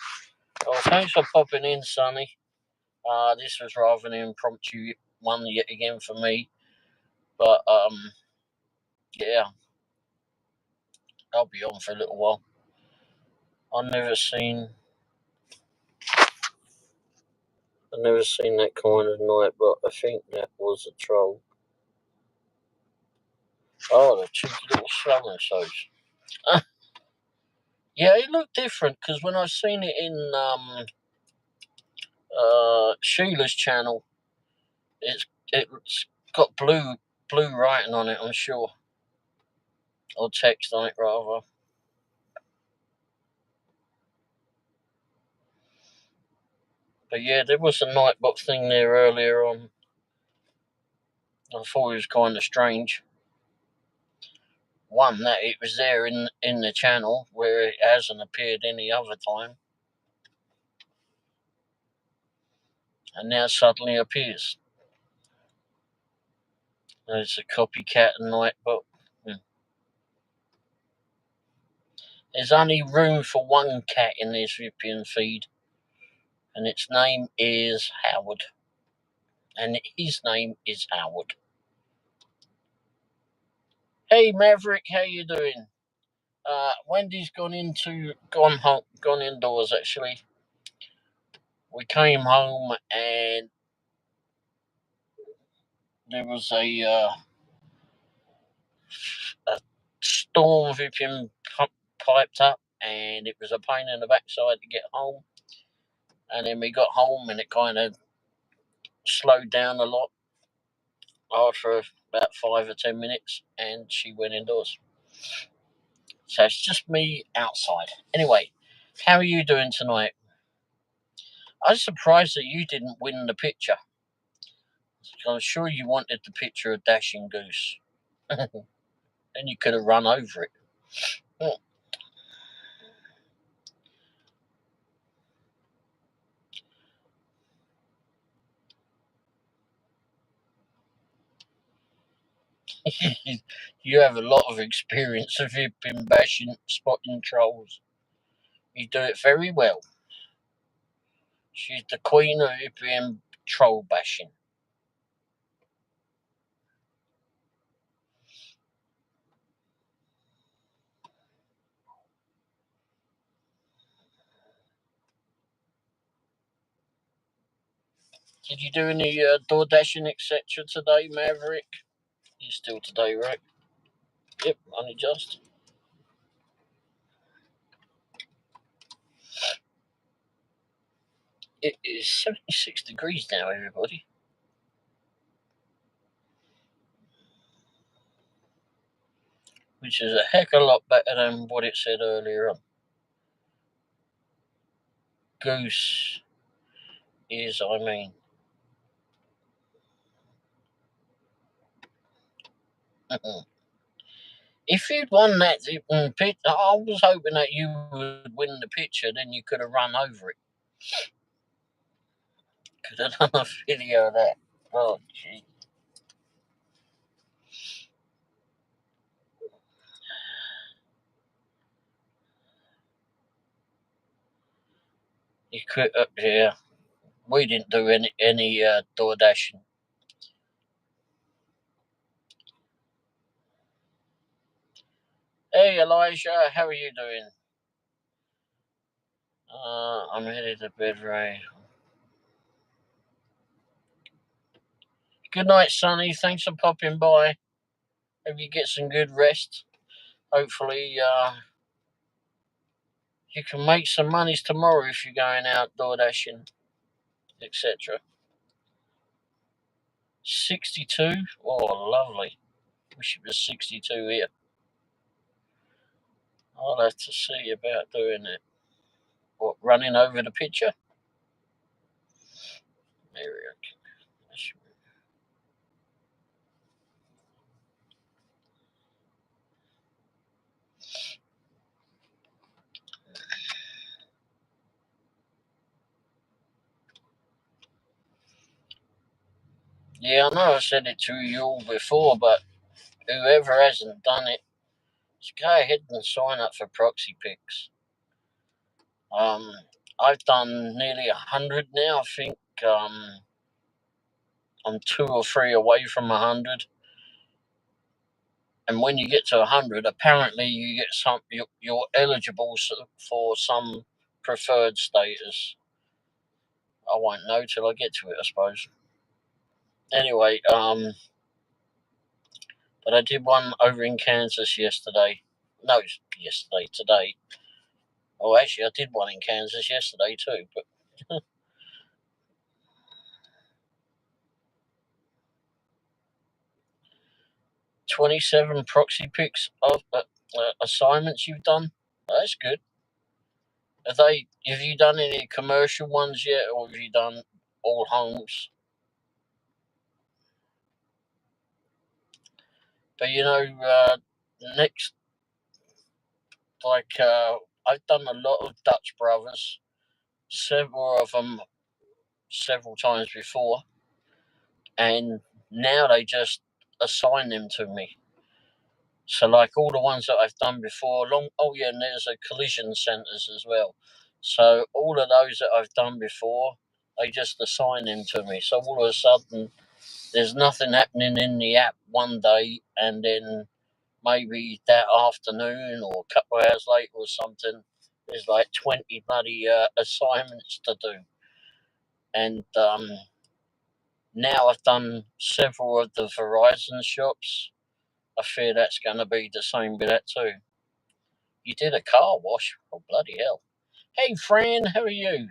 Oh, thanks for popping in, Sonny. This was rather an impromptu one yet again for me, but yeah, I'll be on for a little while. I've never seen that kind of night, but I think that was a troll. Oh, the cheeky little slow and shows. Yeah, it looked different because when I seen it in Sheila's channel, it's got blue writing on it, I'm sure, or text on it rather. But yeah, there was a Nightbot thing there earlier on. I thought it was kind of strange. One, that it was there in the channel where it hasn't appeared any other time, and now suddenly appears. There's a copycat Nightbot. There's only room for one cat in this Ripian feed, and its name is Howard. And his name is Howard. Hey Maverick, how you doing? Wendy's gone indoors actually. We came home and there was a storm Vipian piped up, and it was a pain in the backside to get home. And then we got home and it kind of slowed down a lot after about 5 or 10 minutes, and she went indoors. So it's just me outside. Anyway, how are you doing tonight? I was surprised that you didn't win the picture. I'm sure you wanted the picture of Dashing Goose. And you could have run over it. You have a lot of experience of been spotting trolls. You do it very well. She's the queen of European troll bashing. Did you do any Doordashing, etc. today, Maverick? You still today, right? Yep, only just. It is 76 degrees now, everybody. Which is a heck of a lot better than what it said earlier on. Goose is, I mean. If you'd won that pitch, I was hoping that you would win the picture, then you could have run over it. Could have done a video of that. Oh, gee. You could, yeah. We didn't do any door dashing. Hey, Elijah, how are you doing? I'm headed to bed, Ray. Good night, Sonny. Thanks for popping by. Hope you get some good rest. Hopefully, you can make some monies tomorrow if you're going out door dashing, etc. 62? Oh, lovely. Wish it was 62 here. I'll have to see about doing it. What, running over the picture? There we go. Yeah, I know I said it to you all before, but whoever hasn't done it, just go ahead and sign up for proxy picks. I've done nearly 100 now. I think I'm 2 or 3 away from 100. And when you get to 100, apparently you get you're eligible for some preferred status. I won't know till I get to it, I suppose. Anyway, but I did one over in Kansas yesterday. No, today. Oh, actually, I did one in Kansas yesterday too. But 27 proxy picks of assignments you've done. That's good. Have you done any commercial ones yet, or have you done all homes? But next, I've done a lot of Dutch brothers, several of them, several times before, and now they just assign them to me. So, like all the ones that I've done before, and there's a collision centres as well. So, all of those that I've done before, they just assign them to me. So, all of a sudden, there's nothing happening in the app one day, and then maybe that afternoon or a couple of hours later or something, there's like 20 bloody assignments to do. And now I've done several of the Verizon shops. I fear that's going to be the same with that too. You did a car wash? Oh, bloody hell. Hey, Fran, how are you?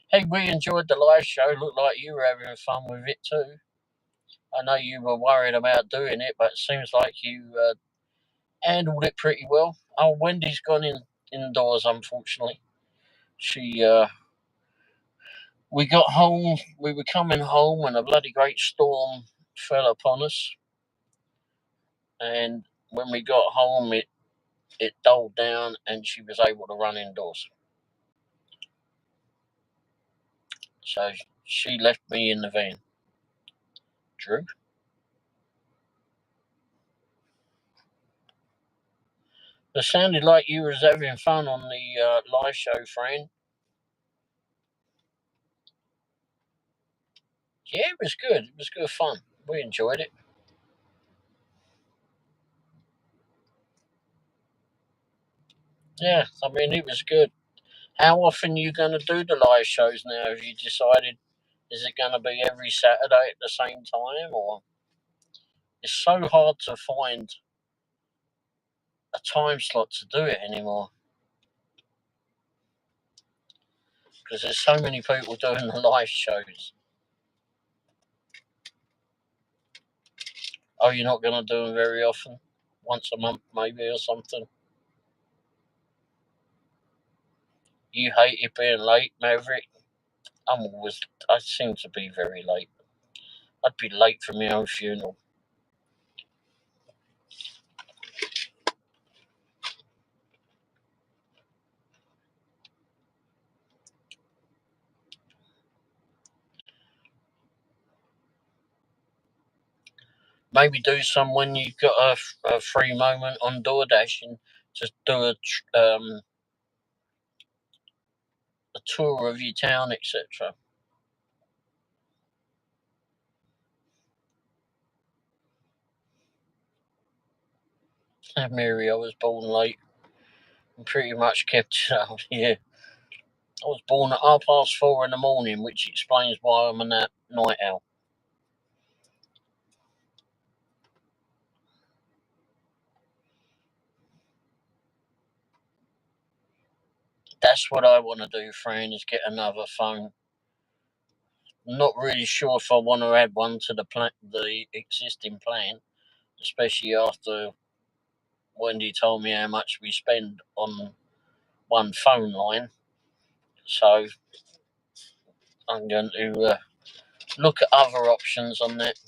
Hey, we enjoyed the live show. Looked like you were having fun with it too. I know you were worried about doing it, but it seems like you handled it pretty well. Oh, Wendy's gone indoors, unfortunately. She, we got home, we were coming home, and a bloody great storm fell upon us. And when we got home, it dulled down, and she was able to run indoors. So she left me in the van. Drew? It sounded like you was having fun on the live show, Fran. Yeah, it was good. It was good fun. We enjoyed it. Yeah, it was good. How often are you going to do the live shows now? Have you decided Is it going to be every Saturday at the same time, or it's so hard to find a time slot to do it anymore? Because there's so many people doing the live shows. Oh, you're not going to do them very often? Once a month maybe or something? You hate it being late, Maverick? I seem to be very late. I'd be late for my own funeral. Maybe do some when you've got a free moment on Doordash and just do a tour of your town, etc. Mary, I was born late and pretty much kept it up. Yeah. I was born at 4:30 in the morning, which explains why I'm a night owl. That's what I want to do, Fran, is get another phone. I'm not really sure if I want to add one to the existing plan, especially after Wendy told me how much we spend on one phone line. So I'm going to look at other options on that.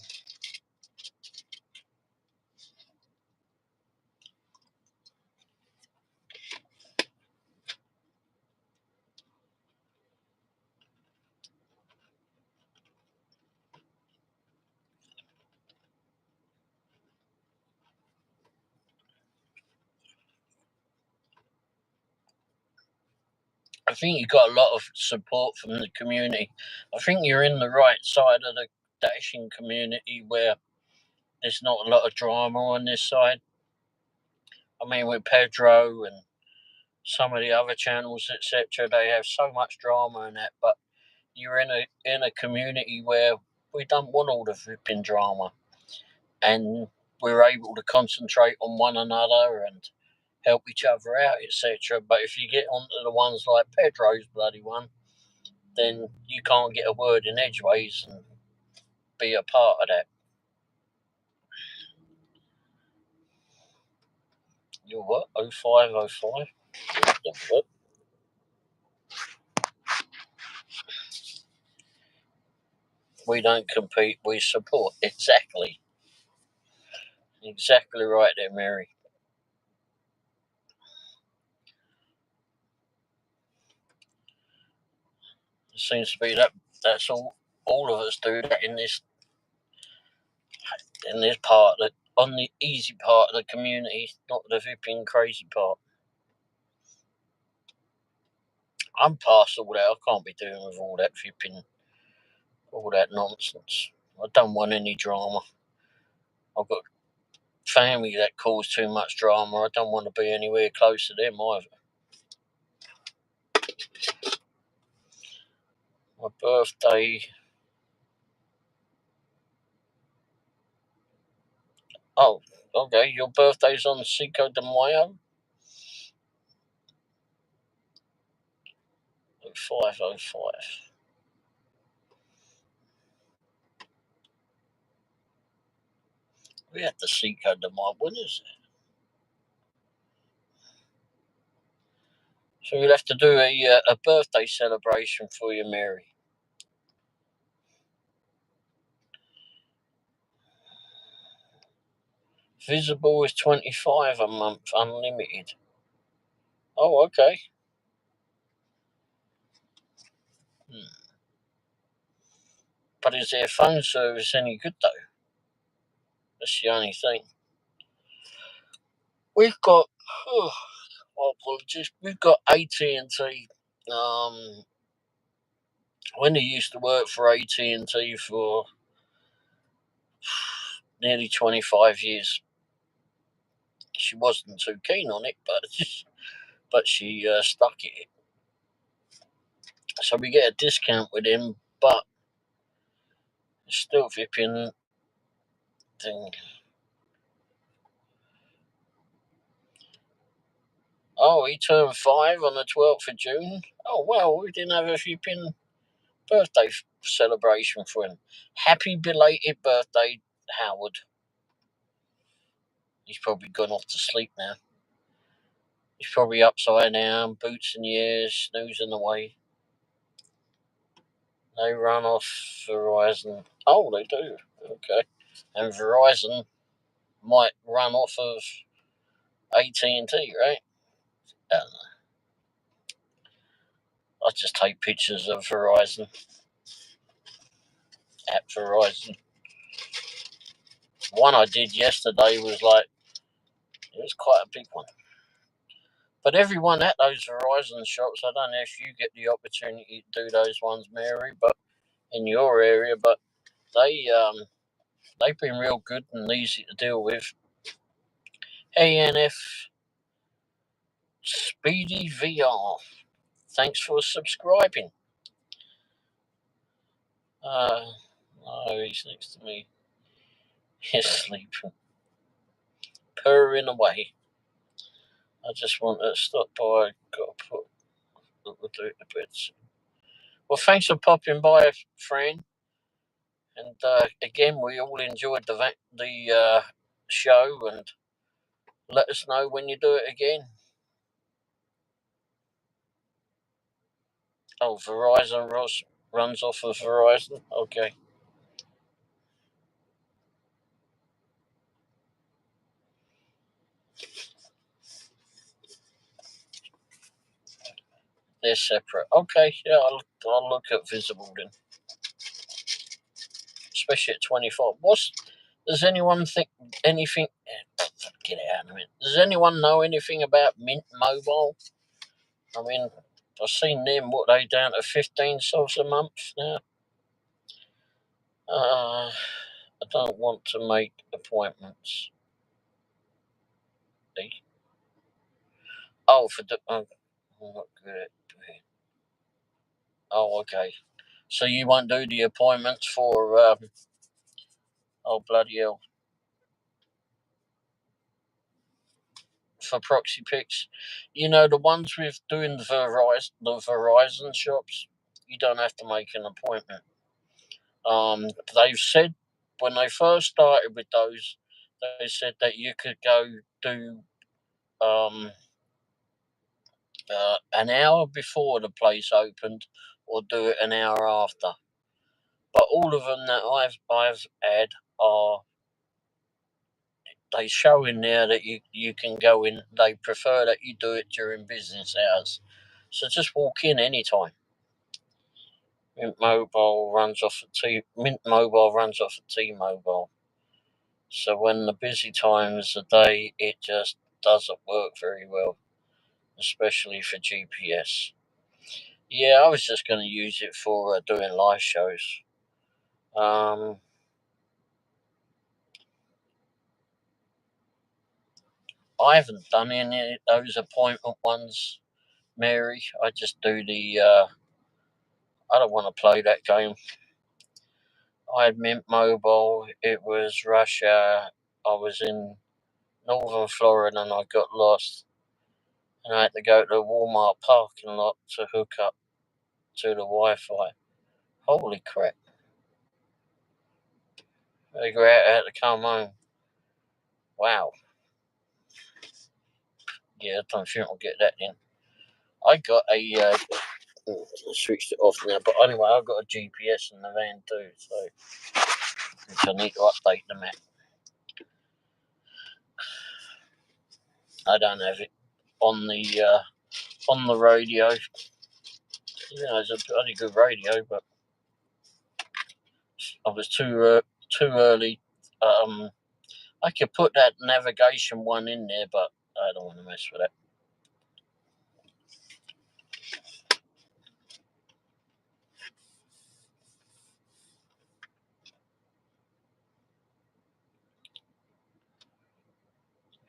I think you got a lot of support from the community. I think you're in the right side of the dashing community where there's not a lot of drama on this side. I mean, with Pedro and some of the other channels, etc., they have so much drama in that. But you're in a community where we don't want all the flipping drama, and we're able to concentrate on one another and help each other out, etc. But if you get onto the ones like Pedro's bloody one, then you can't get a word in edgeways and be a part of that. You're what? 0505? What? We don't compete, we support. Exactly. Exactly right there, Mary. It seems to be that's all of us do that in this part, that on the easy part of the community, not the flipping crazy part. I'm past all that. I can't be doing with all that flipping, all that nonsense. I don't want any drama. I've got family that cause too much drama. I don't want to be anywhere close to them either. My birthday. Oh, okay. Your birthday's on Cinco de Mayo? 0505. We had the Cinco de Mayo. When is it? So we'll have to do a birthday celebration for you, Mary. Visible is 25 a month, unlimited. Oh, okay. But is their phone service any good though? That's the only thing. We've got, apologies, we've got AT&T. Wendy used to work for AT&T for nearly 25 years. She wasn't too keen on it, but she stuck it. So we get a discount with him, but Still vipping thing. Oh, he turned 5 on the 12th of June. Oh, well, we didn't have a vipping birthday celebration for him. Happy belated birthday, Howard. He's probably gone off to sleep now. He's probably upside down, boots in the air, snoozing away. They run off Verizon. Oh, they do. Okay. And Verizon might run off of AT&T, right? I don't know. I just take pictures of Verizon. At Verizon. One I did yesterday was like, it was quite a big one. But everyone at those Verizon shops, I don't know if you get the opportunity to do those ones, Mary, but in your area, but they've been real good and easy to deal with. ANF Speedy VR. Thanks for subscribing. Oh, he's next to me. He's sleeping. Purring away. I just want to stop by. Got to put. We'll do it in a bit. Well, thanks for popping by, Fran. And again, we all enjoyed the show, and let us know when you do it again. Oh, Verizon runs off of Verizon. Okay. They're separate. Okay, yeah, I'll look at Visible then. Especially at 24. Does anyone think anything? Get it out in a minute. Does anyone know anything about Mint Mobile? I mean, I've seen them. What, they down to 15 subs a month now? I don't want to make appointments. Oh, for the. I'm not good at it. Oh, okay. So you won't do the appointments for. Oh, bloody hell. For proxy picks. You know, the ones with doing the Verizon shops, you don't have to make an appointment. They've said when they first started with those, they said that you could go do an hour before the place opened or do it an hour after. But all of them that I've had are, they show in there that you can go in. They prefer that you do it during business hours, so just walk in anytime. Mint Mobile runs off of T-Mobile. So when the busy times of the day, it just doesn't work very well, especially for GPS. Yeah, I was just going to use it for doing live shows. I haven't done any of those appointment ones, Mary. I just do the. I don't want to play that game. I had Mint Mobile. It was Russia. I was in northern Florida and I got lost. And I had to go to the Walmart parking lot to hook up to the Wi-Fi. Holy crap. Figure out how to come home. Wow. Yeah, I don't think I'll get that in. I got a... I switched it off now. But anyway, I've got a GPS in the van too. So I need to update the map. I don't have it on the radio. It's a bloody good radio, but I was too early. I could put that navigation one in there, but I don't want to mess with that.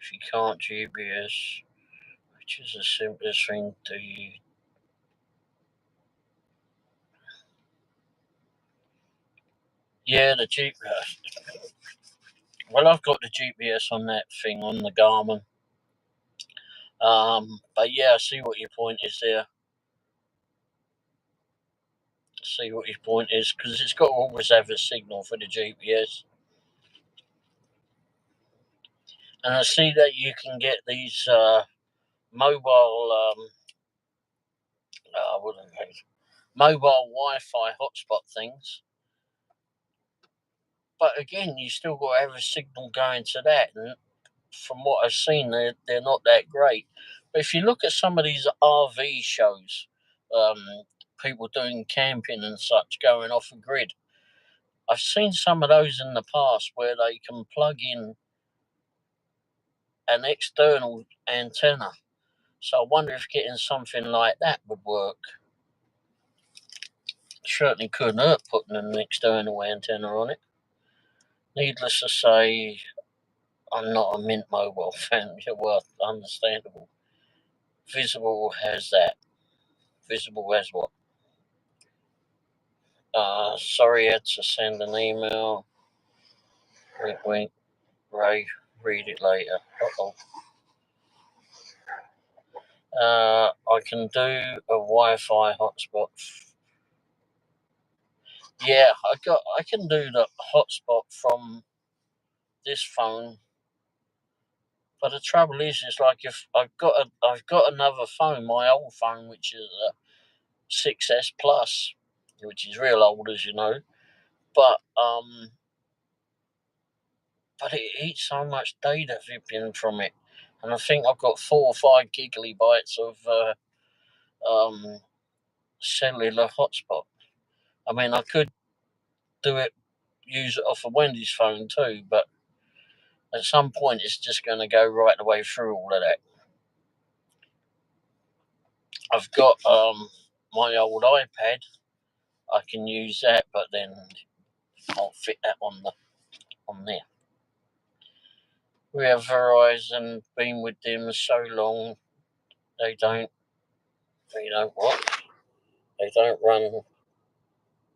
If you can't GPS, which is the simplest thing to use. Yeah, the GPS. Well, I've got the GPS on that thing on the Garmin. But yeah, I see what your point is there. See what your point is, because it's got to always have a signal for the GPS. And I see that you can get these mobile, what are they? Mobile Wi-Fi hotspot things. But again, you still got to have a signal going to that. And from what I've seen, they're not that great. But if you look at some of these RV shows, people doing camping and such going off a grid, I've seen some of those in the past where they can plug in an external antenna. So I wonder if getting something like that would work. Certainly couldn't hurt putting an external antenna on it. Needless to say, I'm not a Mint Mobile fan. Well, understandable. Visible has that. Visible has what? Sorry, I had to send an email. Wink, wink. Ray, read it later. I can do a Wi-Fi hotspot. Yeah, I can do the hotspot from this phone. But the trouble is, it's like if I've got another phone, my old phone, which is a 6S Plus, which is real old, as you know. But it eats so much data vipping from it, and I think I've got 4 or 5 gigabytes of cellular hotspot. I mean, I could use it off of Wendy's phone too, but at some point it's just going to go right the way through all of that. I've got my old iPad. I can use that, but then I'll fit that on there. We have Verizon, been with them so long, they don't what? They don't run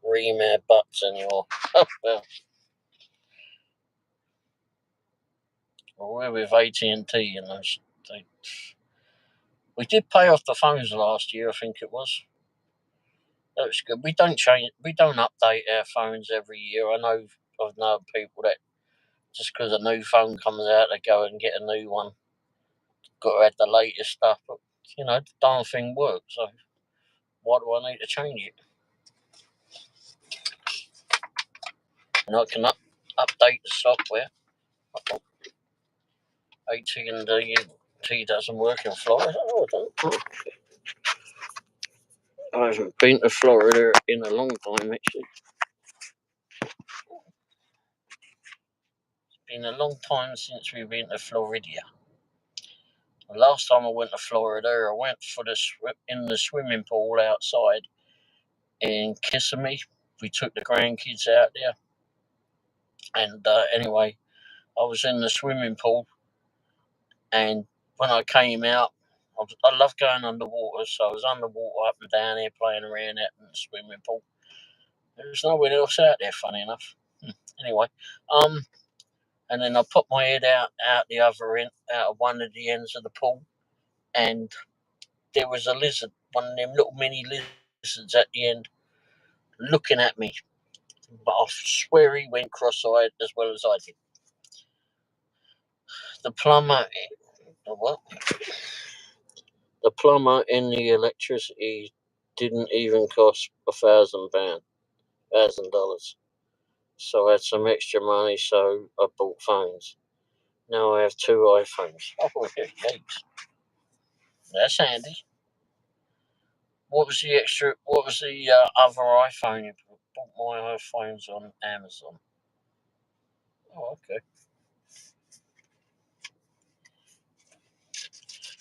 remare butts anymore. Well, we're with AT&T, and we did pay off the phones last year. I think it was. That was good. We don't update our phones every year. I've known people that just because a new phone comes out, they go and get a new one. Got to have the latest stuff, but the darn thing works. So why do I need to change it? And I can update the software. AT&T doesn't work in Florida. Oh, it doesn't. I haven't been to Florida in a long time, actually. It's been a long time since we've been to Florida. The last time I went to Florida, I went in the swimming pool outside in Kissimmee. We took the grandkids out there. And anyway, I was in the swimming pool, and when I came out, I love going underwater, so I was underwater up and down there playing around out in the swimming pool. There was no one else out there, funny enough. Anyway, and then I put my head out the other end, out of one of the ends of the pool, and there was a lizard, one of them little mini lizards at the end, looking at me. But I swear he went cross-eyed as well as I did. The plumber, what? The plumber and the electricity didn't even cost $1,000. So I had some extra money, so I bought phones. Now I have 2 iPhones. Oh, yikes. That's handy. What was the other iPhone you bought? My iPhone's on Amazon. Oh, okay.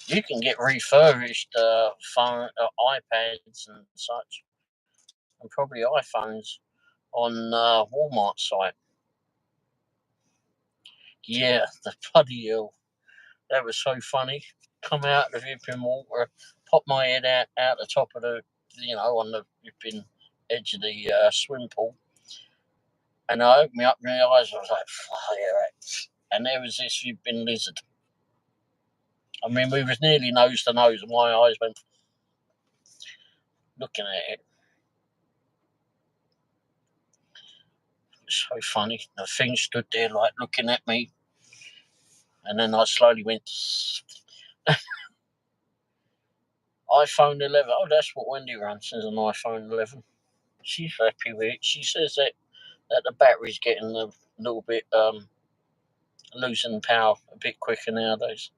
You can get refurbished iPads and such, and probably iPhones on Walmart site. Yeah, the bloody hell. That was so funny. Come out of the vipping water, pop my head out the top of on the vipping edge of the swim pool. And I opened me up my eyes. I was like, fire. And there was this flipping lizard. I mean, we was nearly nose to nose, and my eyes went looking at it. It was so funny. The thing stood there, like, looking at me. And then I slowly went, iPhone 11. Oh, that's what Wendy runs, is an iPhone 11. She's happy with it. She says that the battery's getting a little bit losing power a bit quicker nowadays.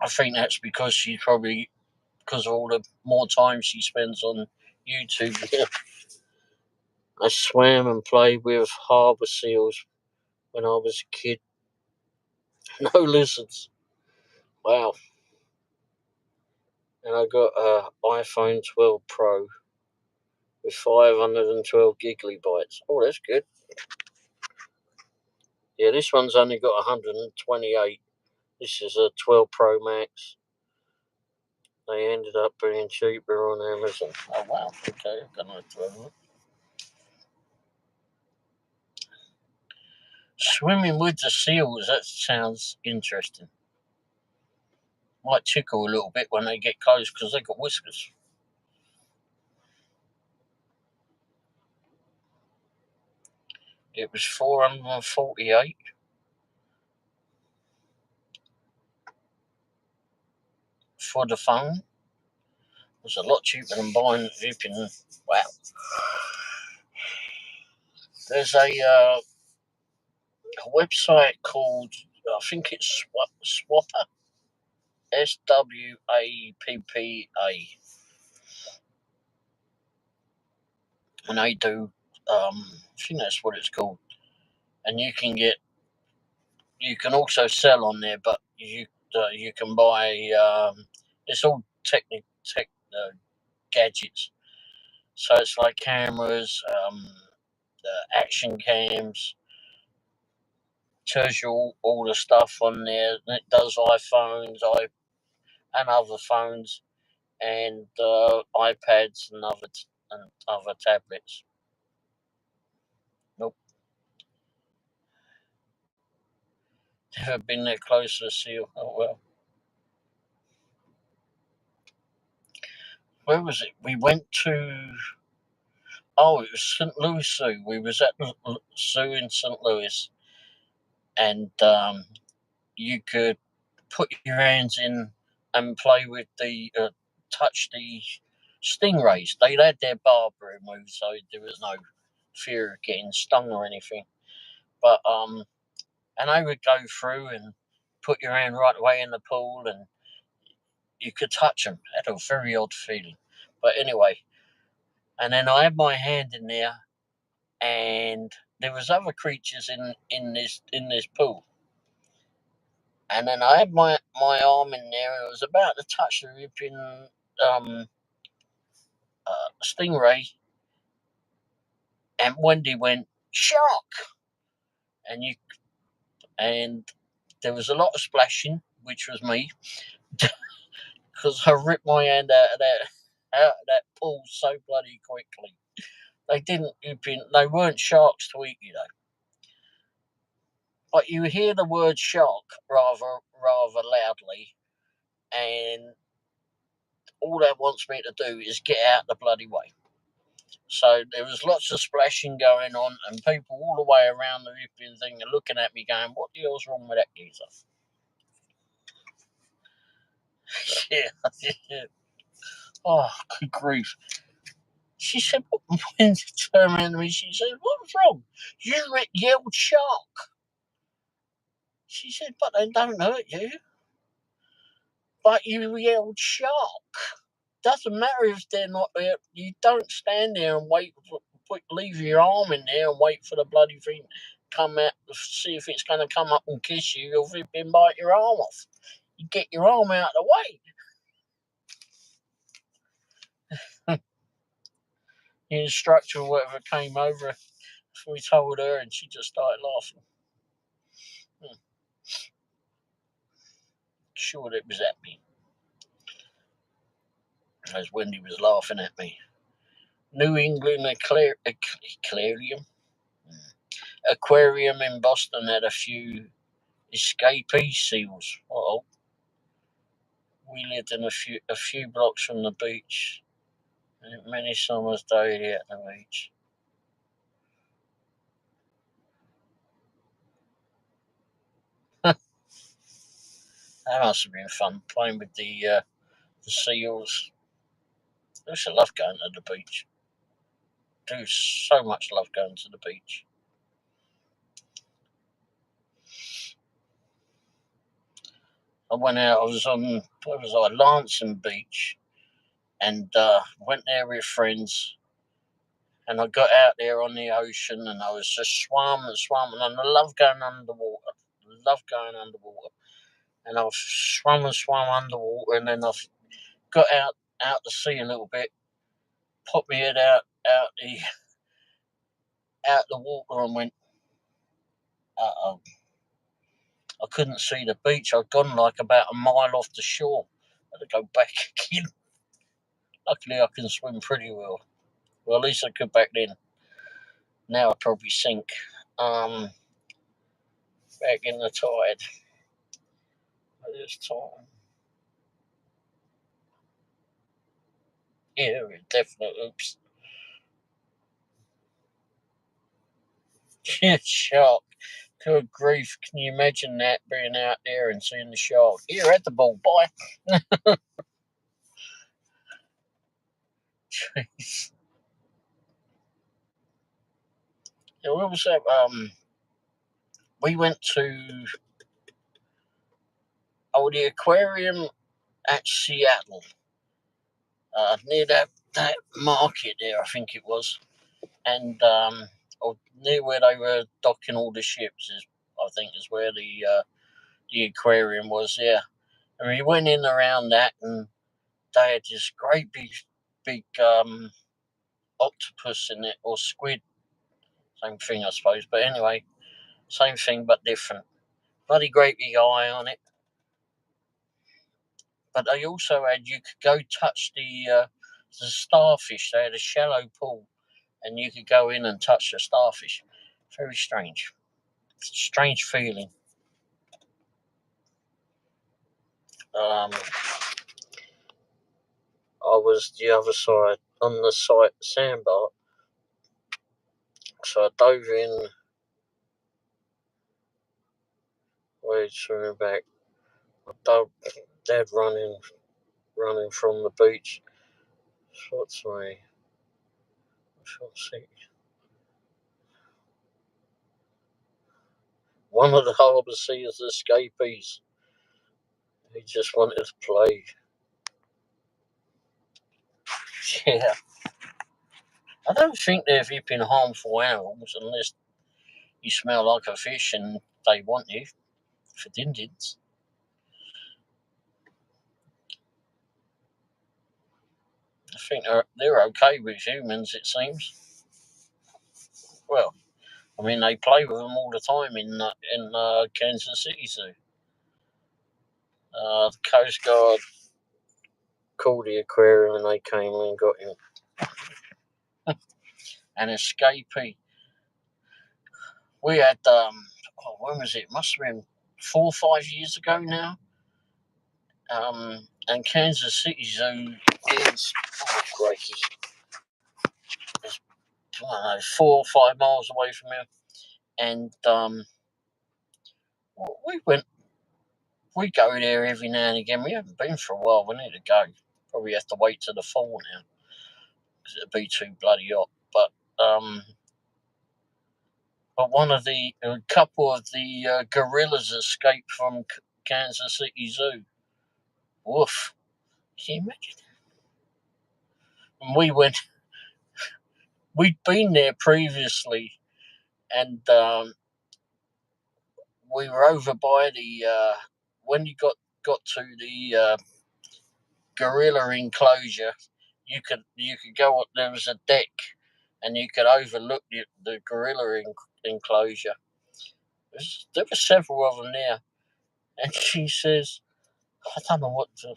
I think that's because because of all the more time she spends on YouTube. Yeah. I swam and played with harbour seals when I was a kid. No lizards. Wow. And I got an iPhone 12 Pro with 512 gigabytes. Oh, that's good. Yeah, this one's only got 128. This is a 12 Pro Max. They ended up being cheaper on Amazon. Oh, wow. Okay, I'm going to have to have a look. Swimming with the seals, that sounds interesting. Might tickle a little bit when they get close because they got whiskers. It was $448 for the phone. It was a lot cheaper than buying flipping. Wow. There's a website called, I think it's Swappa, SWAPPA, and they do. I think that's what it's called. And you can also sell on there, but you can buy. It's all tech gadgets. So it's like cameras, action cams. Tells you all the stuff on there. It does iPhones, and other phones, and iPads and other tablets. Nope, never been that close to a seal. Oh well. Where was it? We went to. Oh, it was St. Louis Zoo. We was at the zoo in St. Louis, and you could put your hands in and play with touch the stingrays. They had their barb removed, so there was no fear of getting stung or anything. But and they would go through and put your hand right away in the pool, and you could touch them. It had a very odd feeling. But anyway, and then I had my hand in there, and there was other creatures in this pool. And then I had my arm in there, and I was about to touch the ripping stingray, and Wendy went shark, and there was a lot of splashing, which was me, because I ripped my hand out of that pool so bloody quickly. They weren't sharks to eat, but you hear the word shark rather loudly, and all that wants me to do is get out the bloody way. So there was lots of splashing going on, and people all the way around the ripping thing are looking at me going, what the hell's wrong with that geezer? Yeah. Oh, good grief. She said, when she turned around to me, she said, what's wrong? You yelled shark. She said, but they don't hurt you. But you yelled shark. Doesn't matter if they're not there. You don't stand there and leave your arm in there and wait for the bloody thing to come out, see if it's going to come up and kiss you or if it bite your arm off. You get your arm out of the way. The instructor or whatever came over. We told her, and she just started laughing. Sure, it was at me. As Wendy was laughing at me. New England Aquarium in Boston had a few escapee seals. Uh-oh. We lived in a few blocks from the beach. Many summers daily at the beach. That must have been fun playing with the seals. I used to love going to the beach. Do so much love going to the beach. I went out. I was on Lancing Beach, and went there with friends. And I got out there on the ocean, and I was just swimming, and I love going underwater. And I swam underwater, and then I got out to sea a little bit, popped my head out the water, and went, uh-oh. I couldn't see the beach. I'd gone like about a mile off the shore. I had to go back again. Luckily, I can swim pretty well. Well, at least I could back then. Now I'd probably sink. Back in the tide. At this time. Yeah, definitely. Oops. Yeah, shark. Good grief. Can you imagine that, being out there and seeing the shark? Here at the ball, bye. Jeez. Yeah, what was that? We went to the aquarium at Seattle. Near that market there, I think it was. And or near where they were docking all the ships, I think is where the aquarium was. Yeah, and we went in around that, and they had this great big octopus in it, or squid, same thing I suppose. But anyway, same thing but different. Bloody great big eye on it. But they also had, you could go touch the starfish. They had a shallow pool, and you could go in and touch the starfish. Very strange. Strange feeling. I was the other side on the sandbar, so I dove in. Wait, swimming back. I dove, Dad running from the beach. What's my? See. One of the harbour seals escapees. He just wanted to play. Yeah. I don't think they're hipping harmful animals unless you smell like a fish and they want you. For Indians. I think they're okay with humans, it seems. Well, I mean, they play with them all the time in Kansas City Zoo. The Coast Guard called the aquarium, and they came and got him. An escapee. We had, when was it? Must have been 4 or 5 years ago now. And Kansas City Zoo is, crikey, it's, I don't know, 4 or 5 miles away from here. And we go there every now and again. We haven't been for a while. We need to go. Probably have to wait till the fall now, because it'd be too bloody hot. But a couple of the gorillas escaped from Kansas City Zoo. Woof! Can you imagine? And we'd been there previously, and we were over by the when you got to the gorilla enclosure, you could go up. There was a deck, and you could overlook the gorilla enclosure. There were several of them there, and she says, I don't know what to.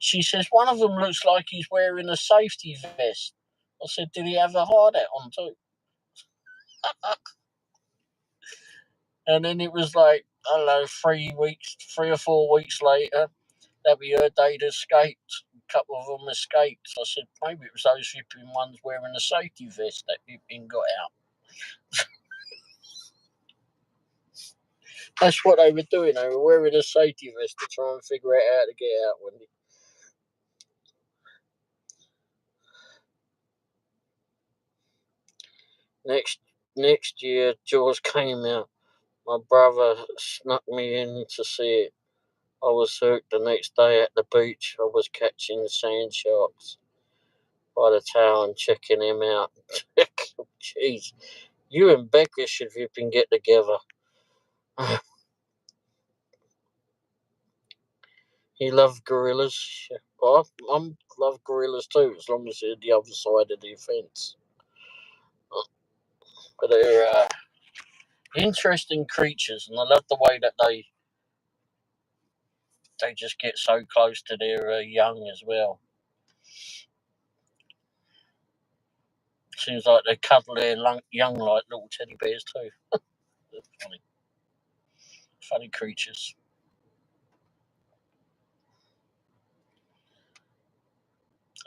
She says one of them looks like he's wearing a safety vest. I said, did he have a hard hat on too? And then it was like, I don't know, 3 or 4 weeks later, that we heard they'd escaped. A couple of them escaped. So I said, maybe it was those flipping ones wearing the safety vest that flipping got out. That's what they were doing. They were wearing a safety vest to try and figure out how to get out. Next year, Jaws came out. My brother snuck me in to see it. I was hooked. The next day at the beach, I was catching sand sharks by the tail and checking him out. Jeez, you and Becca should get together. He loved gorillas. Well, I love gorillas too, as long as they're the other side of the fence. But they're interesting creatures, and I love the way that they just get so close to their young as well. Seems like they cuddle their young like little teddy bears too. Funny creatures.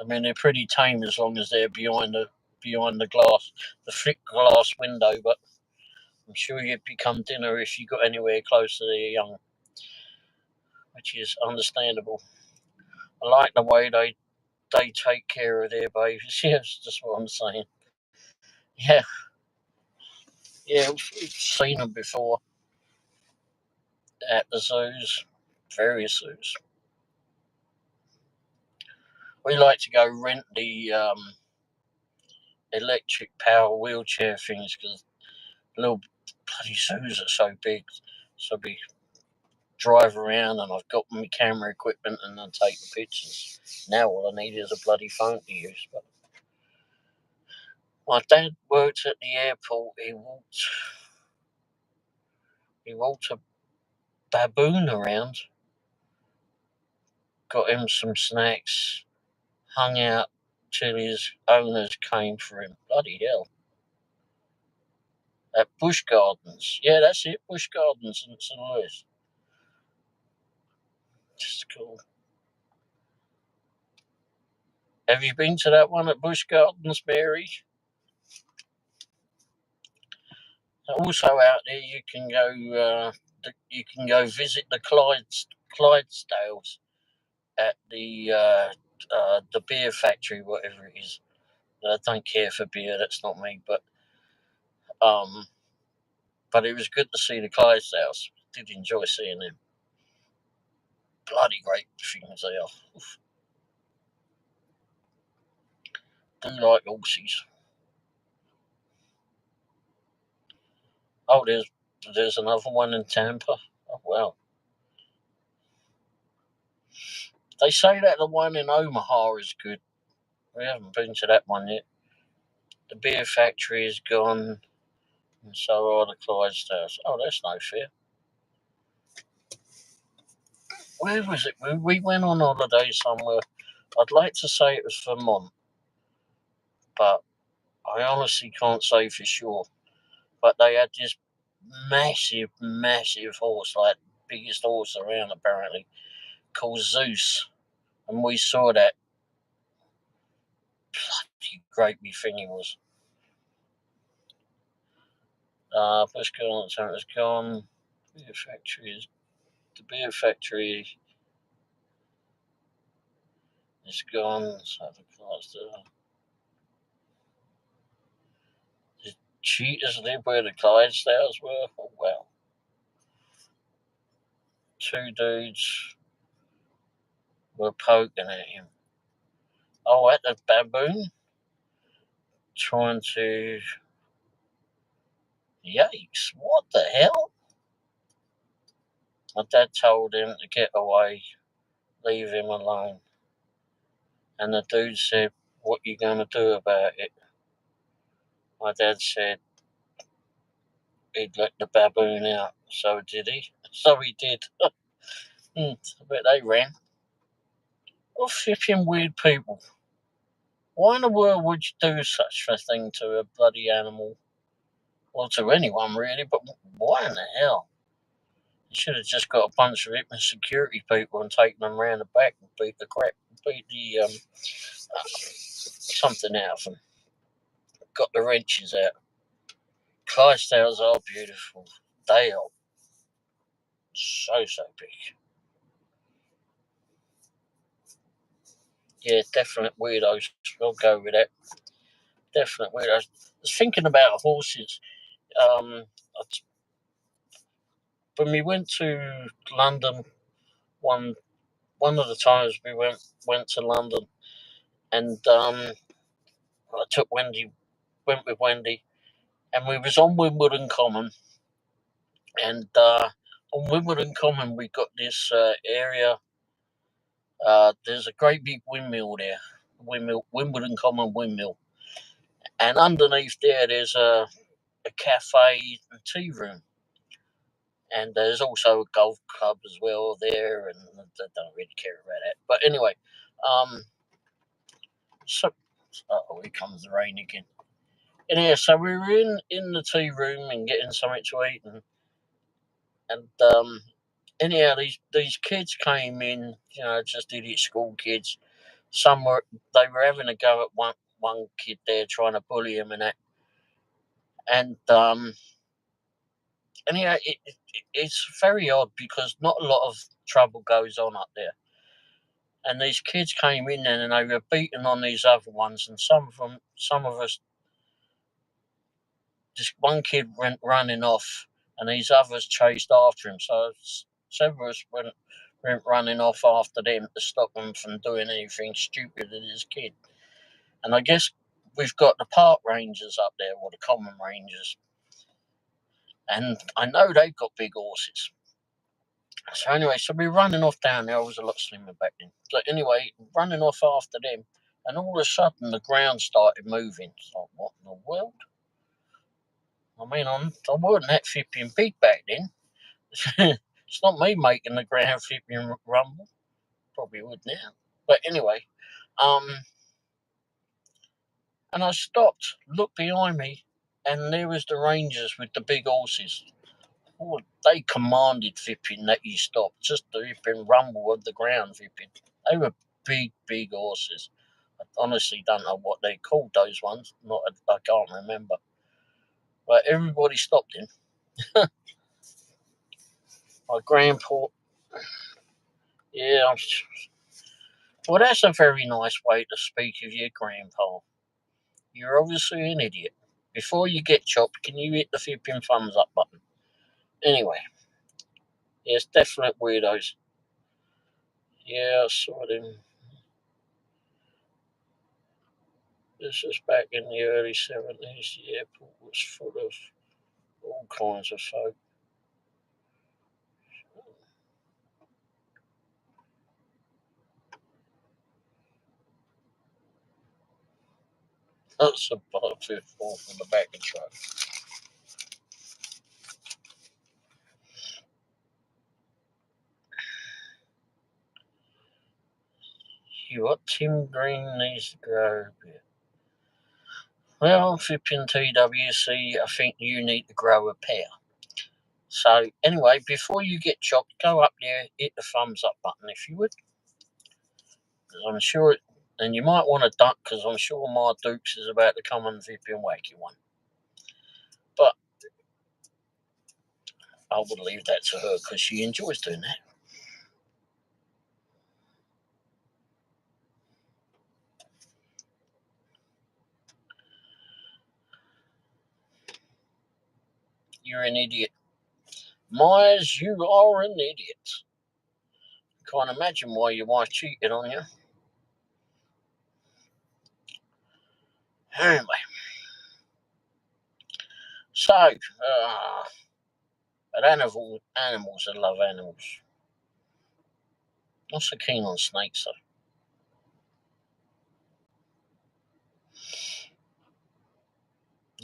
I mean, they're pretty tame as long as they're behind the glass, the thick glass window. But I'm sure you'd become dinner if you got anywhere close to their young, which is understandable. I like the way they take care of their babies. Yeah, that's just what I'm saying. Yeah, we've seen them before at the zoos, various zoos. We like to go rent the electric power wheelchair things because little bloody zoos are so big. So we drive around and I've got my camera equipment and I take the pictures. Now all I need is a bloody phone to use. But my dad worked at the airport. He walked a baboon around, got him some snacks, hung out till his owners came for him. Bloody hell. At Bush Gardens. Yeah, that's it. Bush Gardens in St. Louis. Just cool. Have you been to that one at Bush Gardens, Mary? Also out there, you can go visit the Clydesdales at the beer factory, whatever it is. I don't care for beer. That's not me, but it was good to see the Clydesdales. Did enjoy seeing them. Bloody great things they are. Oof. Do like horses. Oh, there's another one in Tampa. Oh wow. They say that the one in Omaha is good. We haven't been to that one yet. The beer factory is gone, and so are the Clydesdales. Oh, that's no fair. Where was it? We went on holiday somewhere. I'd like to say it was Vermont, but I honestly can't say for sure. But they had this massive, massive horse, like biggest horse around apparently, called Zeus. And we saw that. Bloody great big thing he was. Bush Gardens is gone. The beer factory is gone. So the cheetahs live where the Clydesdales were. Oh wow. 2 dudes were poking at him. Oh, at the baboon, trying to. Yikes! What the hell? My dad told him to get away, leave him alone. And the dude said, "What you gonna do about it?" My dad said he'd let the baboon out. So did he? So he did. I bet they ran. What flipping weird people. Why in the world would you do such a thing to a bloody animal? Or to anyone, really, but why in the hell? You should have just got a bunch of hypno security people and taken them round the back and beat the something out of them. Got the wrenches out. Clydesdales are beautiful. They are so big. Yeah, definite weirdos. I'll go with that. Definite weirdos. I was thinking about horses. When we went to London, one of the times we went to London, and I went with Wendy, and we was on Wimbledon Common, and on Wimbledon Common we got this area. There's a great big windmill there, Wimbledon Common windmill, and underneath there's a cafe and tea room, and there's also a golf club as well there, and I don't really care about that. But anyway, so here comes the rain again. Anyhow, so we were in the tea room and getting something to eat, and anyhow, these kids came in, just idiot school kids. They were having a go at one kid there, trying to bully him and that, and anyhow, it's very odd because not a lot of trouble goes on up there. And these kids came in there and they were beating on these other ones, and some of us, this one kid went running off, and these others chased after him. So several of us went running off after them to stop them from doing anything stupid to this kid. And I guess we've got the park rangers up there, or the common rangers, and I know they've got big horses. So anyway, so we're running off down there. I was a lot slimmer back then. So anyway, running off after them, and all of a sudden the ground started moving. It's like, what in the world? I mean, I wasn't that flipping big back then. It's not me making the ground flipping rumble. Probably would now. But anyway, and I stopped, looked behind me, and there was the rangers with the big horses. Oh, they commanded flipping that you stop, just the flipping rumble of the ground flipping. They were big horses. I honestly don't know what they called those ones. I can't remember. But everybody stopped him. My grandpa. Yeah. Well, that's a very nice way to speak of your grandpa. You're obviously an idiot. Before you get chopped, can you hit the flipping thumbs up button? Anyway. Yes, definite weirdos. Yeah, I saw them. This was back in the early 70s. The airport was full of all kinds of folk. That's a fifth fall from the back of the truck. What Tim Green needs to grow a bit. Well, flipping TWC, I think you need to grow a pair. So, anyway, before you get chopped, go up there, hit the thumbs up button if you would. Because I'm sure, and you might want to duck because I'm sure my Dukes is about to come and flipping whack you one. But I would leave that to her because she enjoys doing that. You're an idiot. Myers, you are an idiot. Can't imagine why your wife cheated on you. Anyway. So, but animals, I love animals. Not so keen on snakes, though.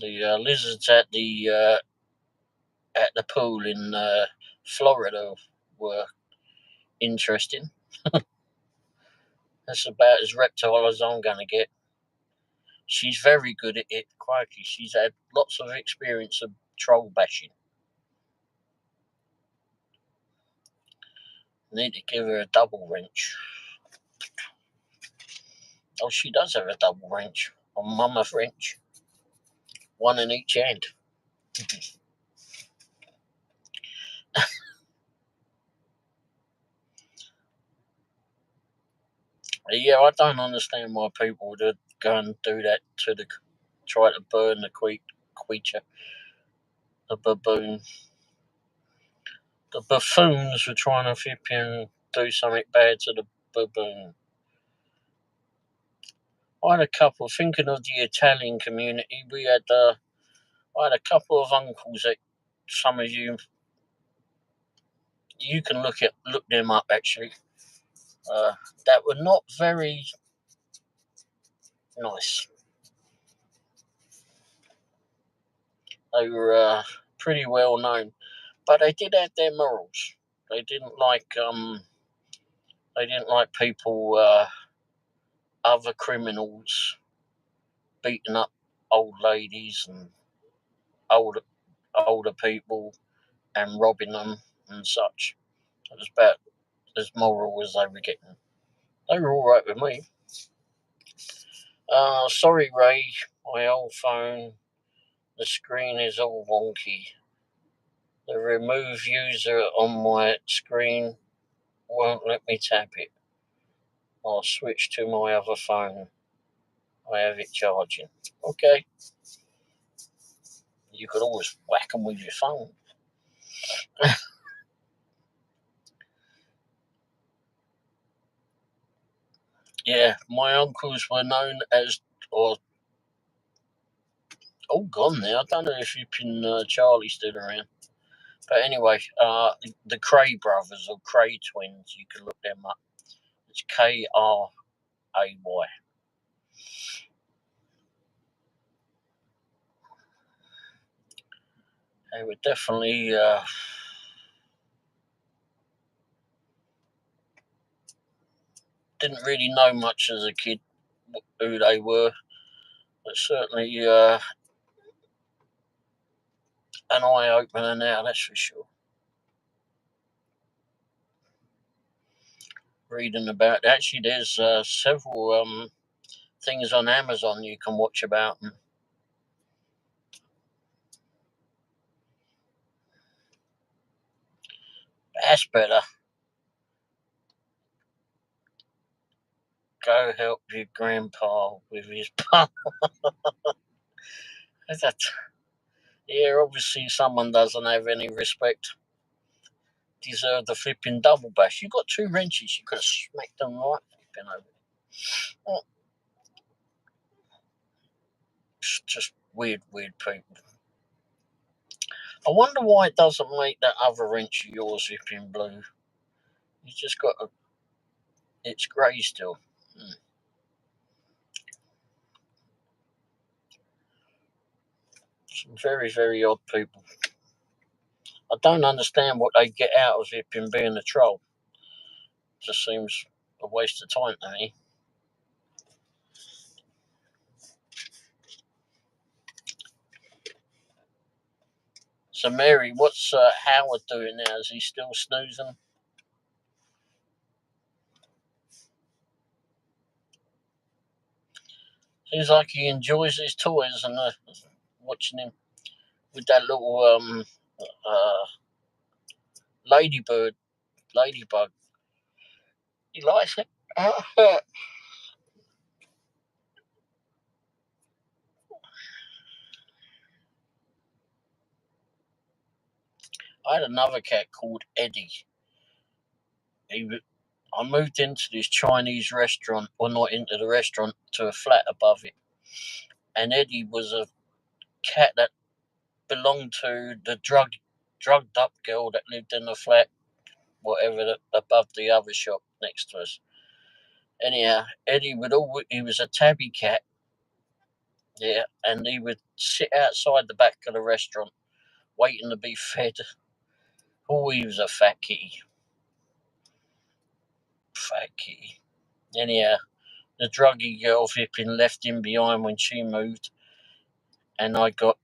The lizards at the pool in Florida were interesting. That's about as reptile as I'm going to get. She's very good at it. Crikey, she's had lots of experience of troll bashing. Need to give her a double wrench. Oh, she does have a double wrench. A mama wrench. One in each hand. Yeah, I don't understand why people would go and do that to try to burn the creature, the baboon. The buffoons were trying to flip and do something bad to the baboon. I had a couple, thinking of the Italian community, I had a couple of uncles that some of you can look them up actually, that were not very nice. They were pretty well known, but they did have their morals. They didn't like people, other criminals beating up old ladies and older people and robbing them and such. It was about as moral as they were getting. They were all right with me. Sorry, Ray, my old phone. The screen is all wonky. The remove user on my screen won't let me tap it. I'll switch to my other phone. I have it charging. Okay. You could always whack them with your phone. Yeah, my uncles were known as, or all gone now. I don't know if Charlie still around. But anyway, the Cray brothers or Cray twins, you can look them up. It's Kray. They were definitely didn't really know much as a kid who they were, but certainly an eye opener now, that's for sure. Reading about actually, there's several things on Amazon you can watch about them. That's better. Go help your grandpa with his pump. Yeah, obviously someone doesn't have any respect. Deserve the flipping double bash. You got two wrenches, you could have smacked them right flipping over. Oh, just weird people. I wonder why it doesn't make that other wrench of yours flipping blue. You just got it's grey still. Some very, very odd people. I don't understand what they get out of it in being a troll. Just seems a waste of time to me. So, Mary, what's Howard doing now? Is he still snoozing? Seems like he enjoys his toys and watching him with that little ladybug. He likes it. I had another cat called Eddie. I moved into this Chinese restaurant, or not into the restaurant, to a flat above it. And Eddie was a cat that belonged to the drugged up girl that lived in the flat, whatever, above the other shop next to us. Anyhow, Eddie he was a tabby cat, yeah, and he would sit outside the back of the restaurant waiting to be fed. Oh, he was a fat kitty. Anyhow, The druggy girl flipping left him behind when she moved, and I got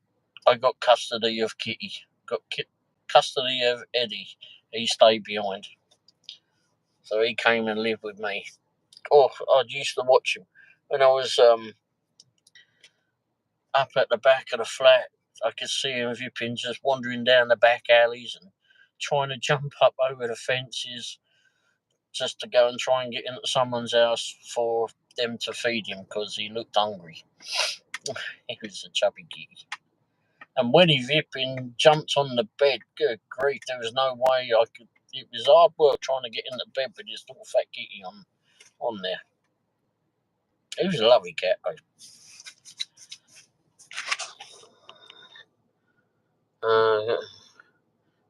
custody of Kitty. Got custody of Eddie. He stayed behind, so he came and lived with me. Oh, I used to watch him when I was up at the back of the flat. I could see him flipping just wandering down the back alleys and trying to jump up over the fences just to go and try and get into someone's house for them to feed him because he looked hungry. He was a chubby kitty. And when he flipping jumped on the bed, good grief, there was no way I could. It was hard work trying to get into bed with this little fat kitty on there. He was a lovely cat, though.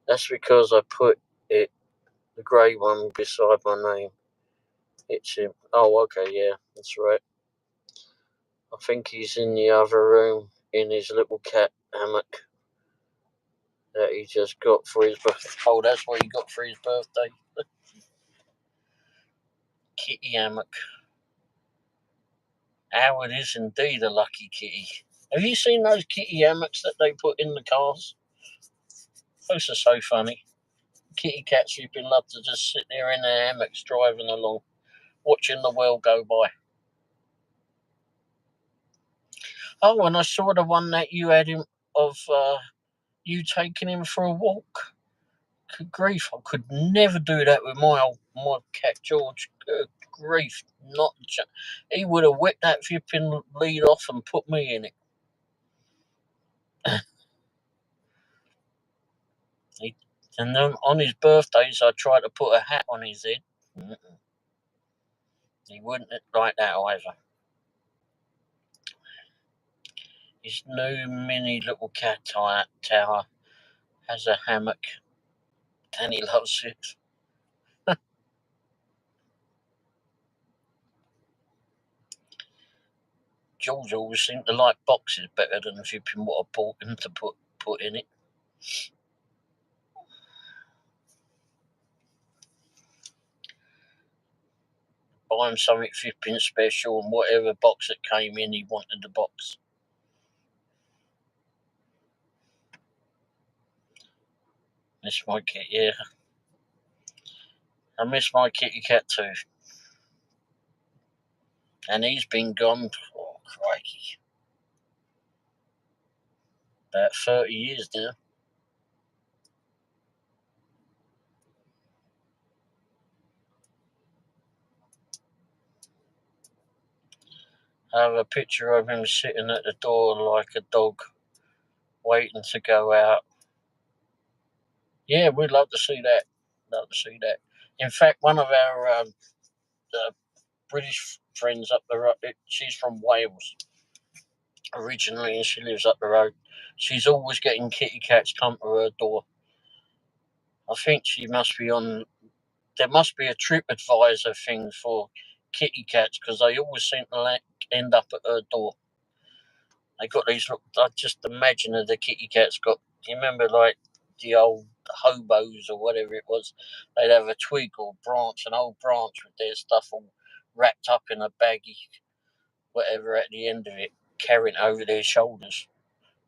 That's because I put the grey one beside my name. It's him. Oh, okay, yeah, that's right. I think he's in the other room in his little cat hammock that he just got for his birthday. Oh, that's what he got for his birthday. Kitty hammock. Howard is indeed a lucky kitty. Have you seen those kitty hammocks that they put in the cars? Those are so funny. Kitty cats who've been love to just sit there in their hammocks driving along, watching the world go by. Oh, and I saw the one that you had him of you taking him for a walk. Good grief, I could never do that with my cat George. Good grief, he would have whipped that flipping lead off and put me in it. And then on his birthdays, I tried to put a hat on his head. He wouldn't like that either. His new mini little cat tower has a hammock, and he loves it. George always seemed to like boxes better than flipping what I bought him to put in it. Buy him something flipping special, and whatever box that came in, he wanted the box. Miss my cat, yeah. I miss my kitty cat too. And he's been gone, oh crikey, about 30 years now. I have a picture of him sitting at the door like a dog, waiting to go out. Yeah, we'd love to see that. Love to see that. In fact, one of our British friends up the road, she's from Wales originally, and she lives up the road. She's always getting kitty cats come to her door. I think she must be on. There must be a TripAdvisor thing for kitty cats because they always seem to end up at her door. They got these. I just imagine that the kitty cats got. Do you remember like the old hobos or whatever it was? They'd have a twig or branch, an old branch with their stuff all wrapped up in a baggy, whatever at the end of it, carrying it over their shoulders.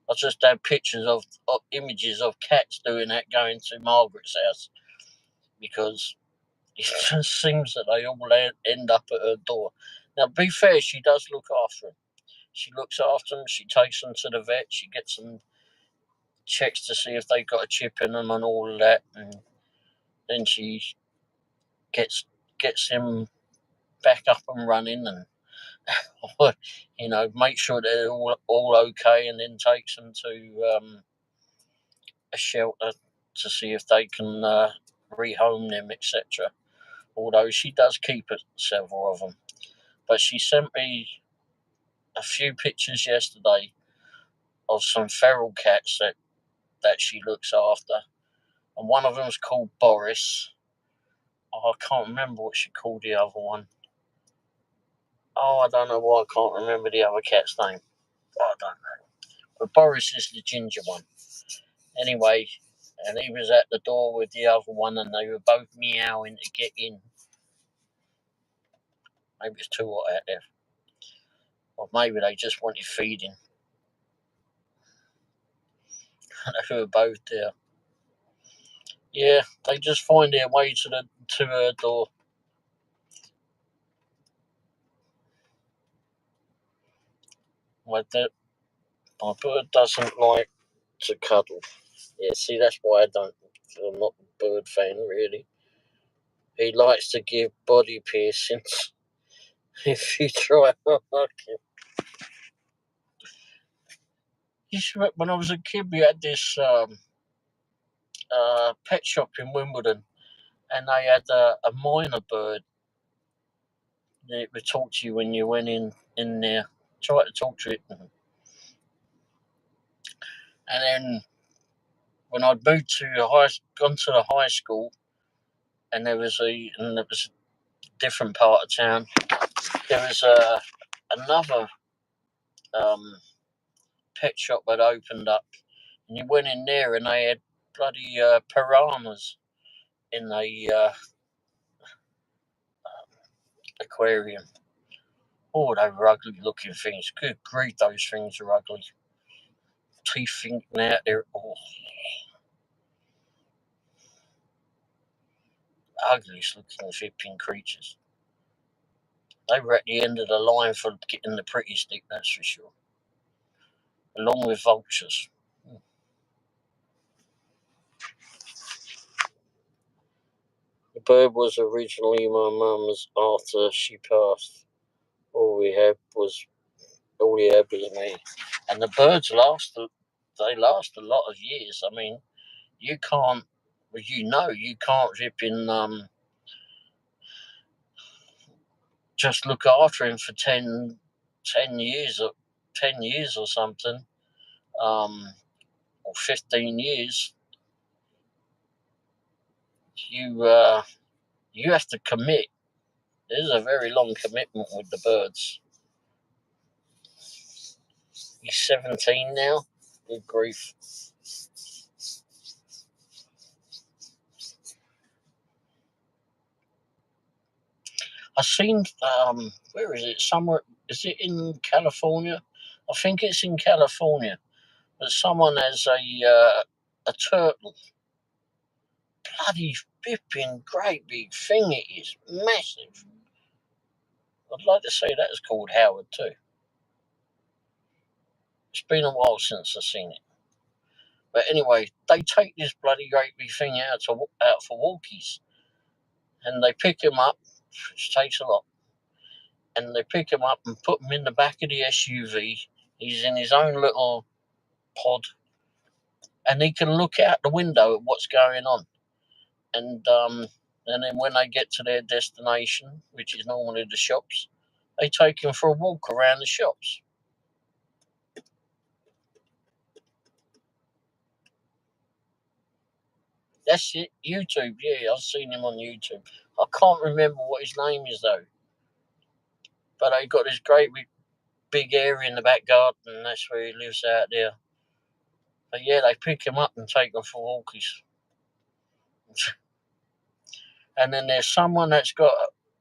I just had pictures of images of cats doing that going to Margaret's house because it just seems that they all end up at her door. Now, be fair, she does look after them. She looks after them. She takes them to the vet. She gets them checks to see if they've got a chip in them and all of that, and then she gets him back up and running, and make sure they're all okay, and then takes them to a shelter to see if they can rehome them, etc. Although she does keep several of them, but she sent me a few pictures yesterday of some feral cats that she looks after, and one of them's called Boris. Oh, I can't remember what she called the other one. Oh, I don't know why I can't remember the other cat's name. I don't know. But Boris is the ginger one. Anyway, and he was at the door with the other one, and they were both meowing to get in. Maybe it's too hot out there. Or maybe they just wanted feeding. They were both there. Yeah, they just find their way to her door. My bird doesn't like to cuddle. Yeah, see, that's why I'm not a bird fan, really. He likes to give body piercings if you try to like him. When I was a kid, we had this pet shop in Wimbledon, and they had a myna bird. It would talk to you when you went in there. Try to talk to it. And then when I'd gone to the high school, and there was a different part of town, there was another pet shop that opened up, and you went in there, and they had bloody piranhas in the aquarium. Oh, they were ugly looking things. Good grief, those things are ugly. Teeth thinking out there. Oh, ugliest looking flipping creatures. They were at the end of the line for getting the pretty stick, that's for sure. Along with vultures. The bird was originally my mum's. After she passed, all he had was me. And the birds last a lot of years. I mean, you can't, well, you can't just look after him for 10 years or something, or 15 years. You have to commit. There's a very long commitment with the birds. He's 17 now. Good grief. I've seen, where is it? Somewhere, is it in California? I think it's in California. But someone has a turtle. Bloody flipping great big thing it is. Massive. I'd like to say that is called Howard too. It's been a while since I've seen it. But anyway, they take this bloody great big thing out for walkies. And they pick him up, which takes a lot. And they pick him up and put him in the back of the SUV. He's in his own little pod. And he can look out the window at what's going on. And then when they get to their destination, which is normally the shops, they take him for a walk around the shops. That's it. YouTube, yeah, I've seen him on YouTube. I can't remember what his name is though. But they got this great big area in the back garden, and that's where he lives out there. But yeah, they pick him up and take him for walkies. And then there's someone that's got,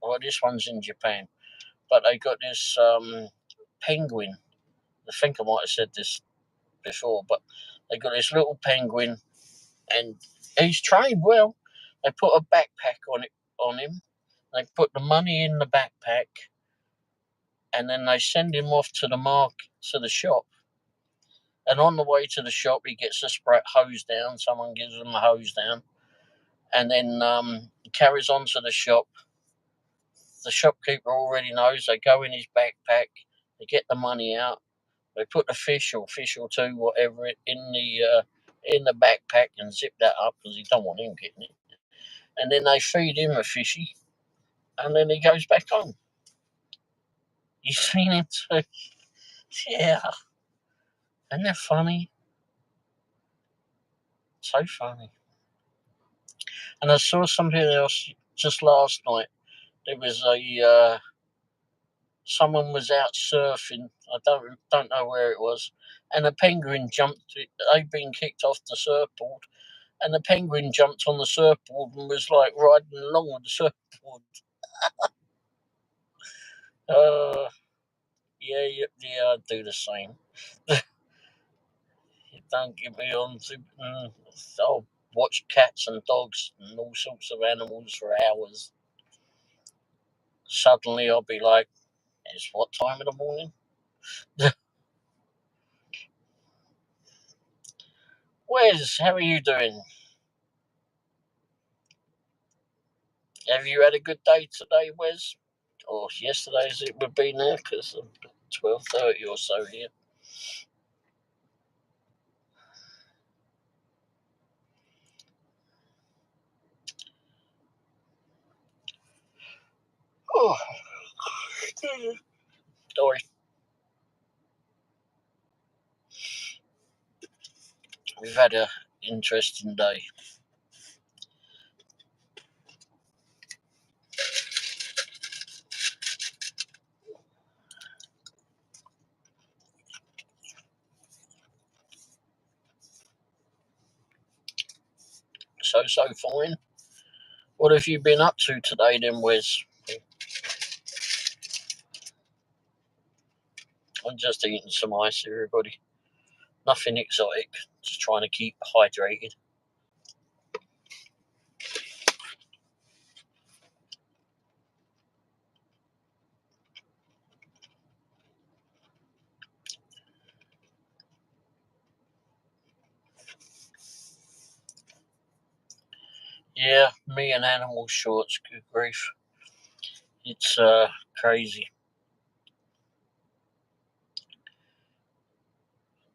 well, this one's in Japan, but they got this penguin. I think I might have said this before, but they got this little penguin, and he's trained well. They put a backpack on him. They put the money in the backpack, and then they send him off to the shop. And on the way to the shop, he gets a hose down. Someone gives him a hose down, and then he carries on to the shop. The shopkeeper already knows. They go in his backpack. They get the money out. They put the fish or two, whatever, in the backpack and zip that up because he don't want him getting it. And then they feed him a fishy, and then he goes back home. You've seen it too? Yeah. Isn't that funny? So funny. And I saw something else just last night. There was someone was out surfing. I don't know where it was, and a penguin jumped. They'd been kicked off the surfboard, and the penguin jumped on the surfboard and was like riding along with the surfboard. Yeah, I do the same. Don't get me on to. I'll watch cats and dogs and all sorts of animals for hours. Suddenly, I'll be like, "It's what time in the morning?" Wes, how are you doing? Have you had a good day today, Wes? Or yesterday, as it would be now, because 12:30 or so here. Oh, sorry. We've had an interesting day. So fine. What have you been up to today then, Wes? I'm just eating some ice, everybody. Nothing exotic. Just trying to keep hydrated. Yeah, me and animal shorts, good grief. It's crazy.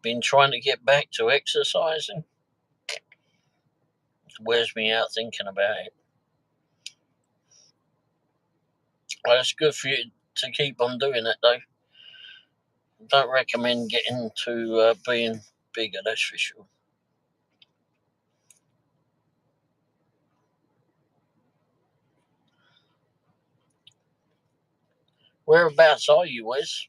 Been trying to get back to exercising. It wears me out thinking about it. Well, it's good for you to keep on doing it, though. Don't recommend getting to being bigger, that's for sure. Whereabouts are you, Wes?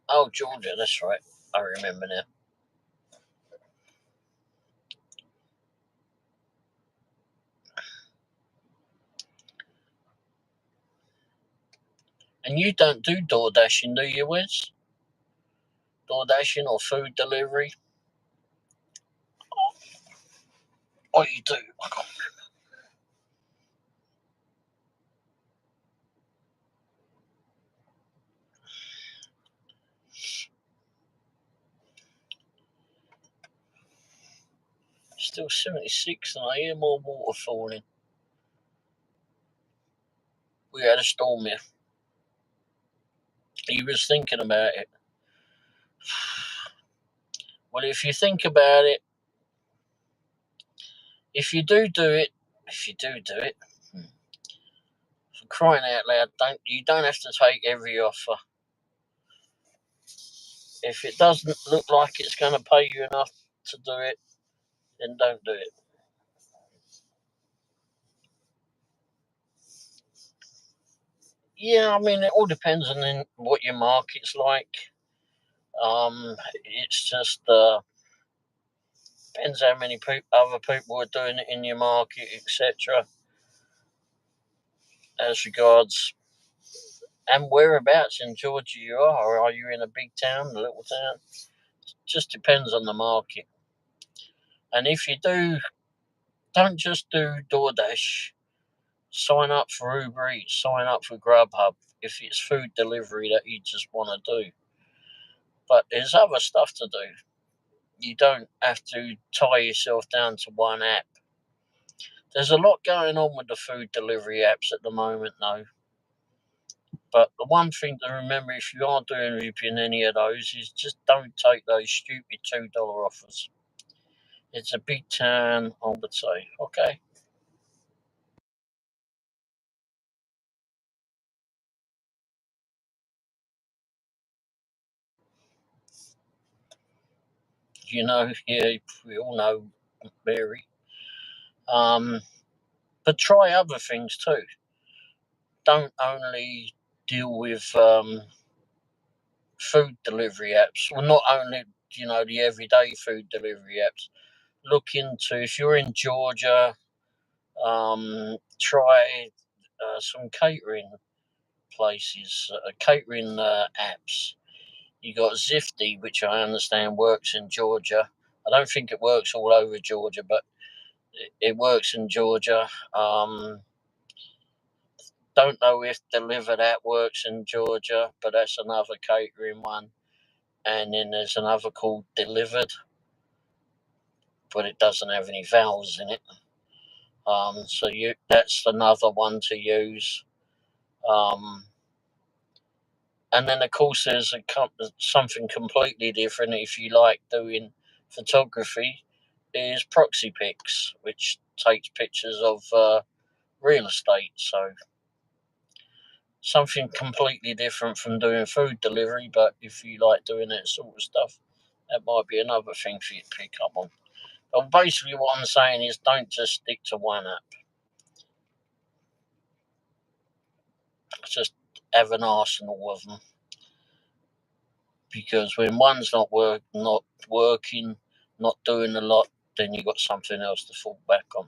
Oh, Georgia, that's right. I remember now. And you don't do Doordashing, do you, Wes? Doordashing or food delivery? Oh, you do. Still 76, and I hear more water falling. We had a storm here. He was thinking about it. Well, if you think about it, if you do it, for crying out loud, you don't have to take every offer. If it doesn't look like it's going to pay you enough to do it, then don't do it. Yeah, I mean, it all depends on what your market's like. It's just depends how many other people are doing it in your market, etc. As regards and whereabouts in Georgia you are. Are you in a big town, a little town? It just depends on the market. And if you do, don't just do DoorDash. Sign up for Uber Eats. Sign up for Grubhub if it's food delivery that you just want to do. But there's other stuff to do. You don't have to tie yourself down to one app. There's a lot going on with the food delivery apps at the moment, though. But the one thing to remember if you are doing in any of those is just don't take those stupid $2 offers. It's a big town, I would say. Okay. you know, yeah, we all know Mary. But try other things too. Don't only deal with food delivery apps. Well, not only, the everyday food delivery apps. Look into, if you're in Georgia, try some catering places, catering apps. You got Zifty, which I understand works in Georgia. I don't think it works all over Georgia, but it works in Georgia. Don't know if Deliver That works in Georgia, but that's another catering one. And then there's another called Delivered, but it doesn't have any vowels in it. So that's another one to use. And then of course there's something completely different if you like doing photography, is Proxy Pics, which takes pictures of real estate. So something completely different from doing food delivery, but if you like doing that sort of stuff, that might be another thing for you to pick up on. But basically what I'm saying is don't just stick to one app. Just have an arsenal of them. Because when one's not working, not doing a lot, then you've got something else to fall back on.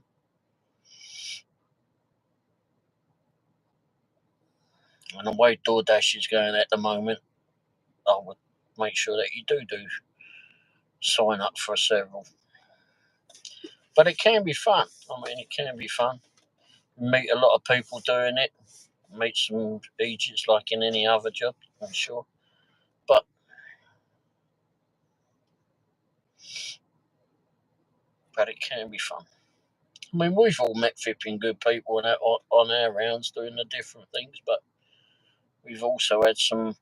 And the way Doordash is going at the moment, I would make sure that you do sign up for several. But it can be fun. I mean, it can be fun. Meet a lot of people doing it. Meet some agents like in any other job, I'm sure. But it can be fun. I mean, we've all met flipping good people on our rounds doing the different things, but we've also had some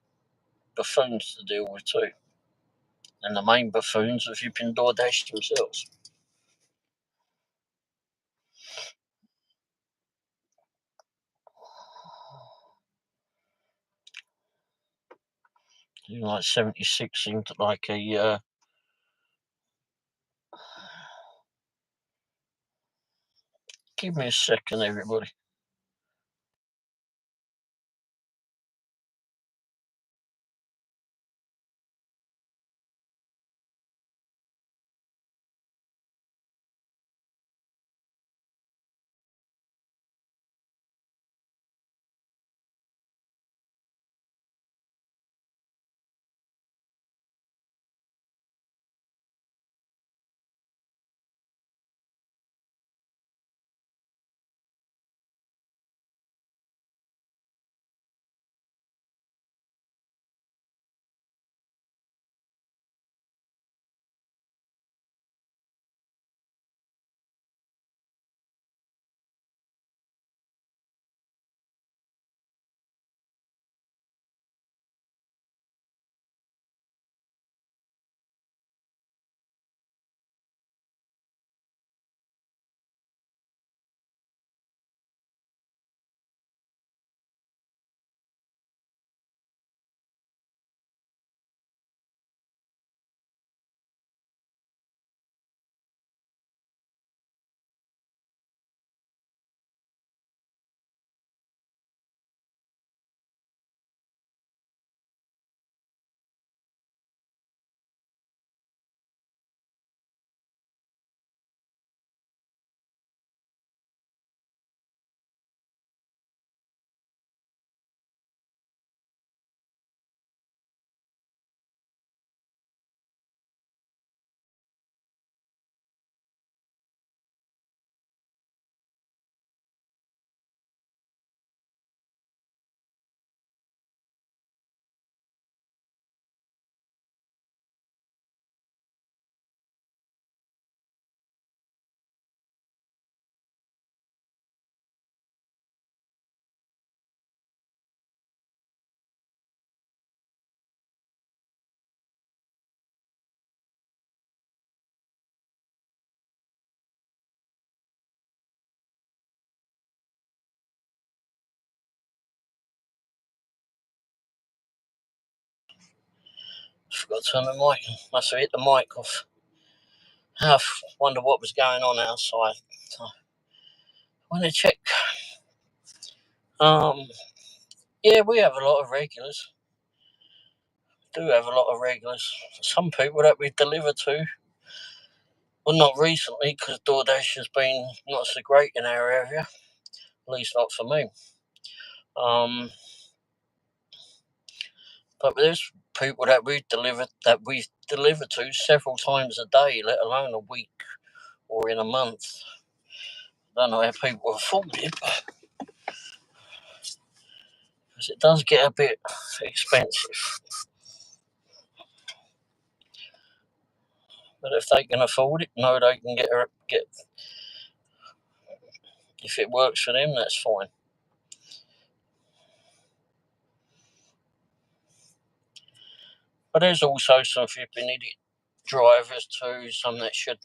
buffoons to deal with too. And the main buffoons have been Doordash themselves. Like 76 seemed like a give me a second, everybody. Forgot to turn the mic. Must have hit the mic off. I wonder what was going on outside. So I went to check. Yeah, we have a lot of regulars. Do have a lot of regulars. Some people that we deliver to, well, not recently because Doordash has been not so great in our area, at least not for me. But there's people that we deliver to several times a day, let alone a week or in a month. I don't know how people afford it, because it does get a bit expensive. But if they can afford it, no, they can get. If it works for them, that's fine. But there's also some flipping idiot drivers too, some that should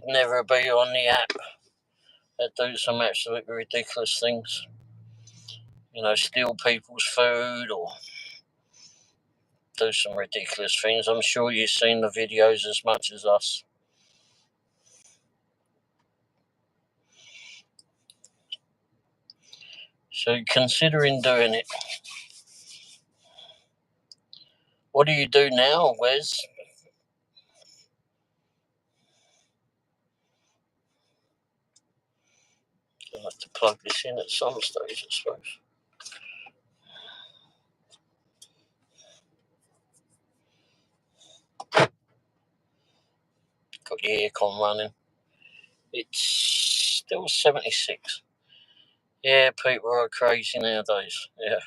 never be on the app, that do some absolutely ridiculous things. Steal people's food or do some ridiculous things. I'm sure you've seen the videos as much as us. So considering doing it. What do you do now, Wes? I'll have to plug this in at some stage, I suppose. Got the aircon running. It's still 76. Yeah, people are crazy nowadays. Yeah,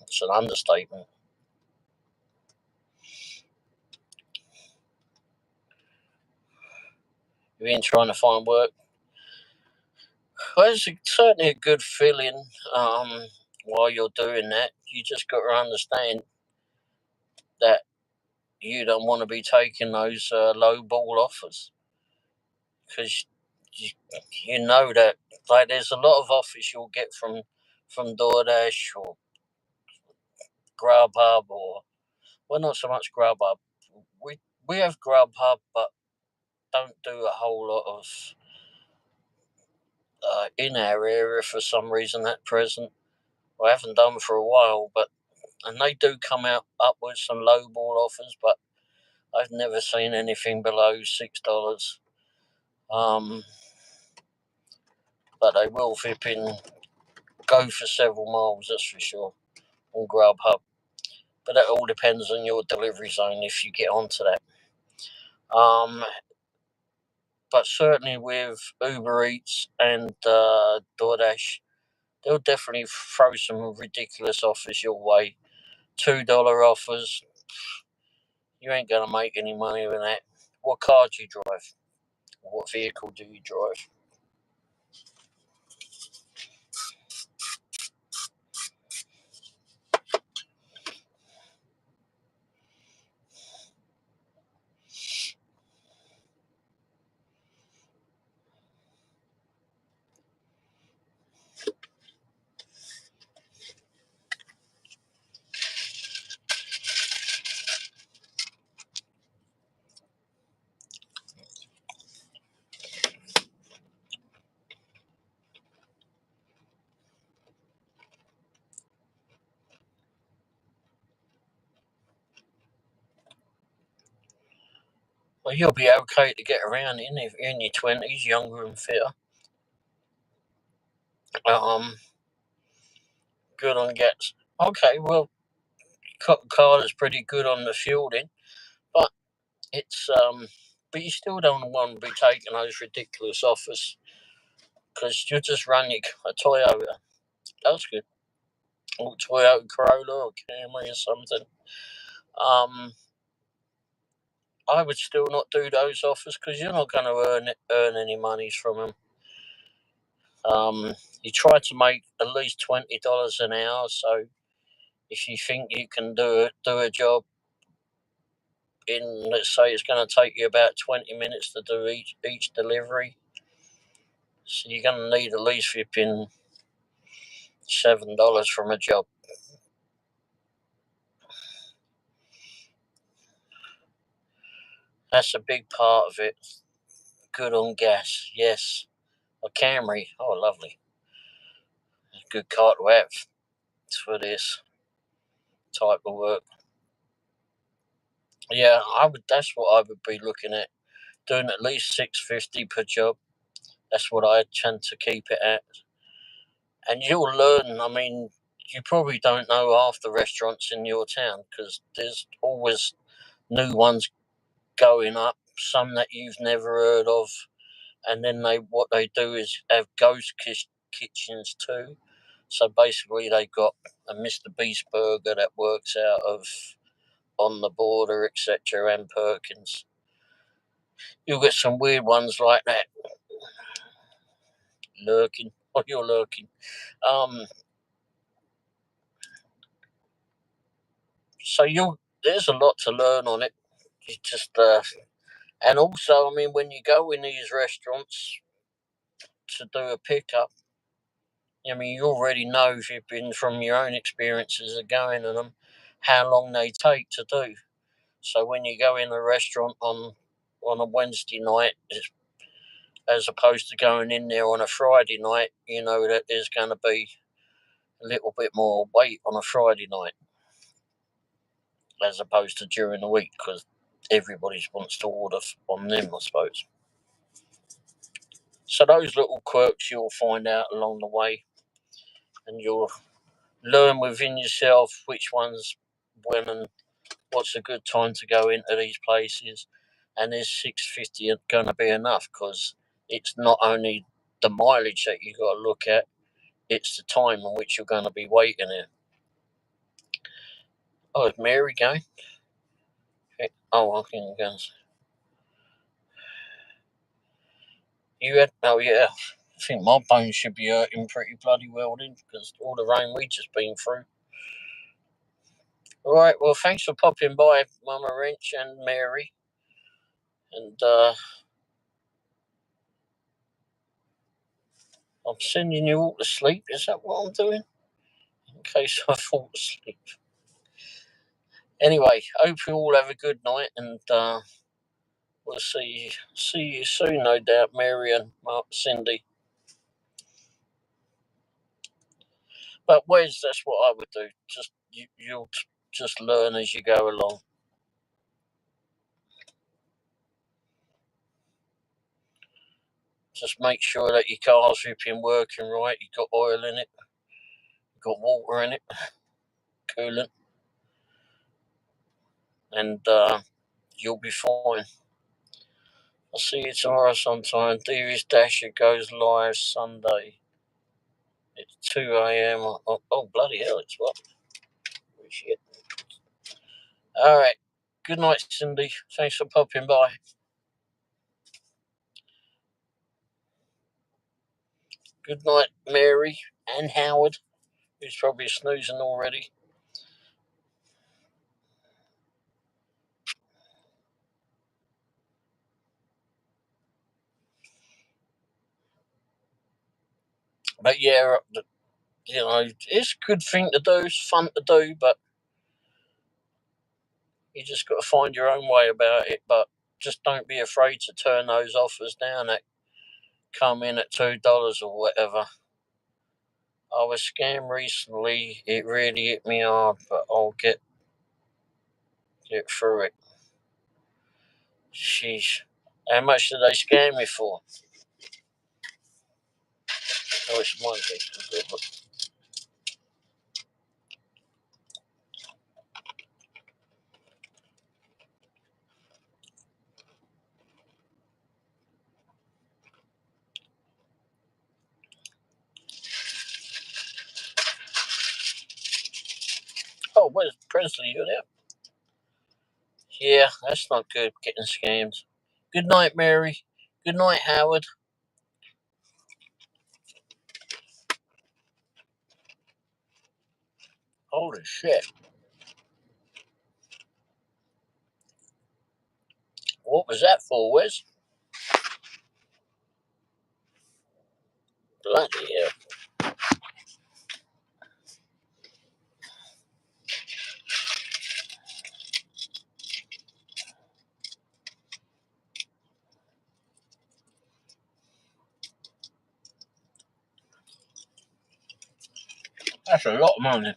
it's an understatement. You've been trying to find work. Well, it's certainly a good feeling while you're doing that. You just got to understand that you don't want to be taking those low ball offers, because you know that there's a lot of offers you'll get from DoorDash or Grubhub, or well, not so much Grubhub. We have Grubhub, but don't do a whole lot of in our area for some reason at present. I haven't done for a while, and they do come out up with some low ball offers, but I've never seen anything below $6. But they will go for several miles, that's for sure, on Grubhub. But that all depends on your delivery zone if you get onto that. But certainly with Uber Eats and DoorDash, they'll definitely throw some ridiculous offers your way. $2 offers. You ain't going to make any money with that. What car do you drive? What vehicle do you drive? Well, you'll be okay to get around in if you're in your 20s, younger and fitter. Good on gas. Okay, well, Coca-Cola's pretty good on the fueling, but but you still don't want to be taking those ridiculous offers, because you just run a Toyota. That's good. Or Toyota Corolla or Camry or something. I would still not do those offers, because you're not going to earn any monies from them. You try to make at least $20 an hour. So if you think you can do a job in, let's say it's going to take you about 20 minutes to do each delivery, so you're going to need at least $7 from a job. That's a big part of it. Good on gas, yes. A Camry, oh lovely. Good car to have for this type of work. Yeah, that's what I would be looking at. Doing at least $650 per job. That's what I tend to keep it at. And you'll learn. I mean, you probably don't know half the restaurants in your town because there's always new ones going up. Some that you've never heard of, and then what they do is have ghost kitchens too. So basically, they got a Mr. Beast burger that works out of On the Border, etc., and Perkins. You'll get some weird ones like that lurking. Oh, you're lurking. So there's a lot to learn on it. You just and also, I mean, when you go in these restaurants to do a pickup, I mean, you already know if you've been from your own experiences of going to them, how long they take to do. So when you go in a restaurant on a Wednesday night, as opposed to going in there on a Friday night, you know that there's going to be a little bit more wait on a Friday night as opposed to during the week because everybody wants to order on them, I suppose. So those little quirks you'll find out along the way, and you'll learn within yourself which ones when and what's a good time to go into these places. And is $650 going to be enough? Because it's not only the mileage that you got to look at, it's the time in which you're going to be waiting here. Oh, is Mary going? Oh, I can go. Oh yeah. I think my bones should be hurting pretty bloody well then because all the rain we just been through. All right, well, thanks for popping by, Mama Wrench and Mary. And I'm sending you all to sleep. Is that what I'm doing? In case I fall asleep. Anyway, hope you all have a good night, and we'll see you soon, no doubt, Mary and Cindy. But Wes, that's what I would do. Just you'll just learn as you go along. Just make sure that your car's ripping working right. You've got oil in it, you've got water in it, coolant, and you'll be fine. I'll see you tomorrow sometime. Dearest Dasher goes live Sunday. It's 2 a.m. Oh, bloody hell, it's what? Oh, shit. All right. Good night, Cindy. Thanks for popping by. Good night, Mary and Howard, who's probably snoozing already. But yeah, you know, it's a good thing to do. It's fun to do, but you just got to find your own way about it. But just don't be afraid to turn those offers down that come in at $2 or whatever. I was scammed recently. It really hit me hard, but I'll get through it. Sheesh. How much did they scam me for? Oh, it's one thing. Oh, where's Presley? You there? Yeah, that's not good, getting scammed. Good night, Mary. Good night, Howard. Holy shit. What was that for, Wes? Bloody hell. That's a lot of money.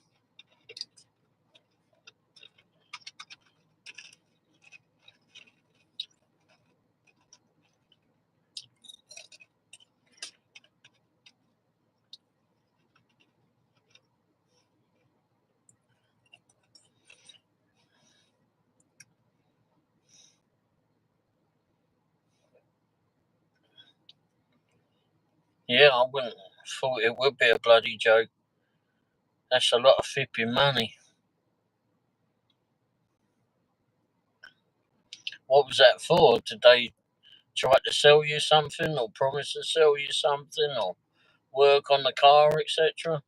Yeah, I wouldn't have thought it would be a bloody joke. That's a lot of flipping money. What was that for? Did they try to sell you something, or promise to sell you something, or work on the car, etc.?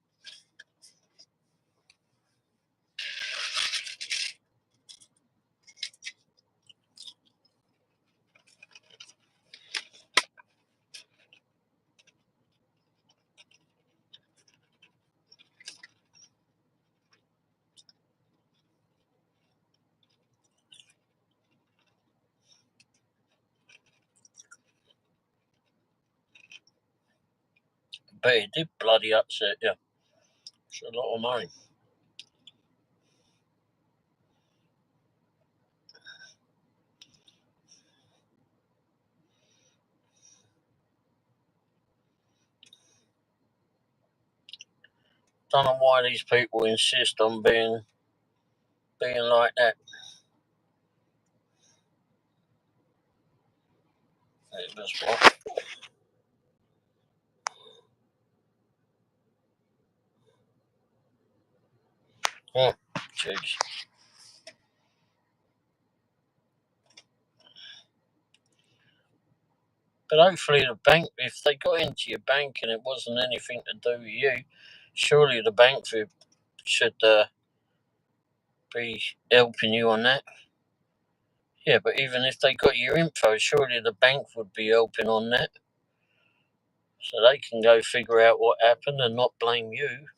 But it did bloody upset you. It's a lot of money. Don't know why these people insist on being like that. It was what? Oh, jeez. But hopefully the bank, if they got into your bank and it wasn't anything to do with you, surely the bank should be helping you on that. Yeah, but even if they got your info, surely the bank would be helping on that. So they can go figure out what happened and not blame you.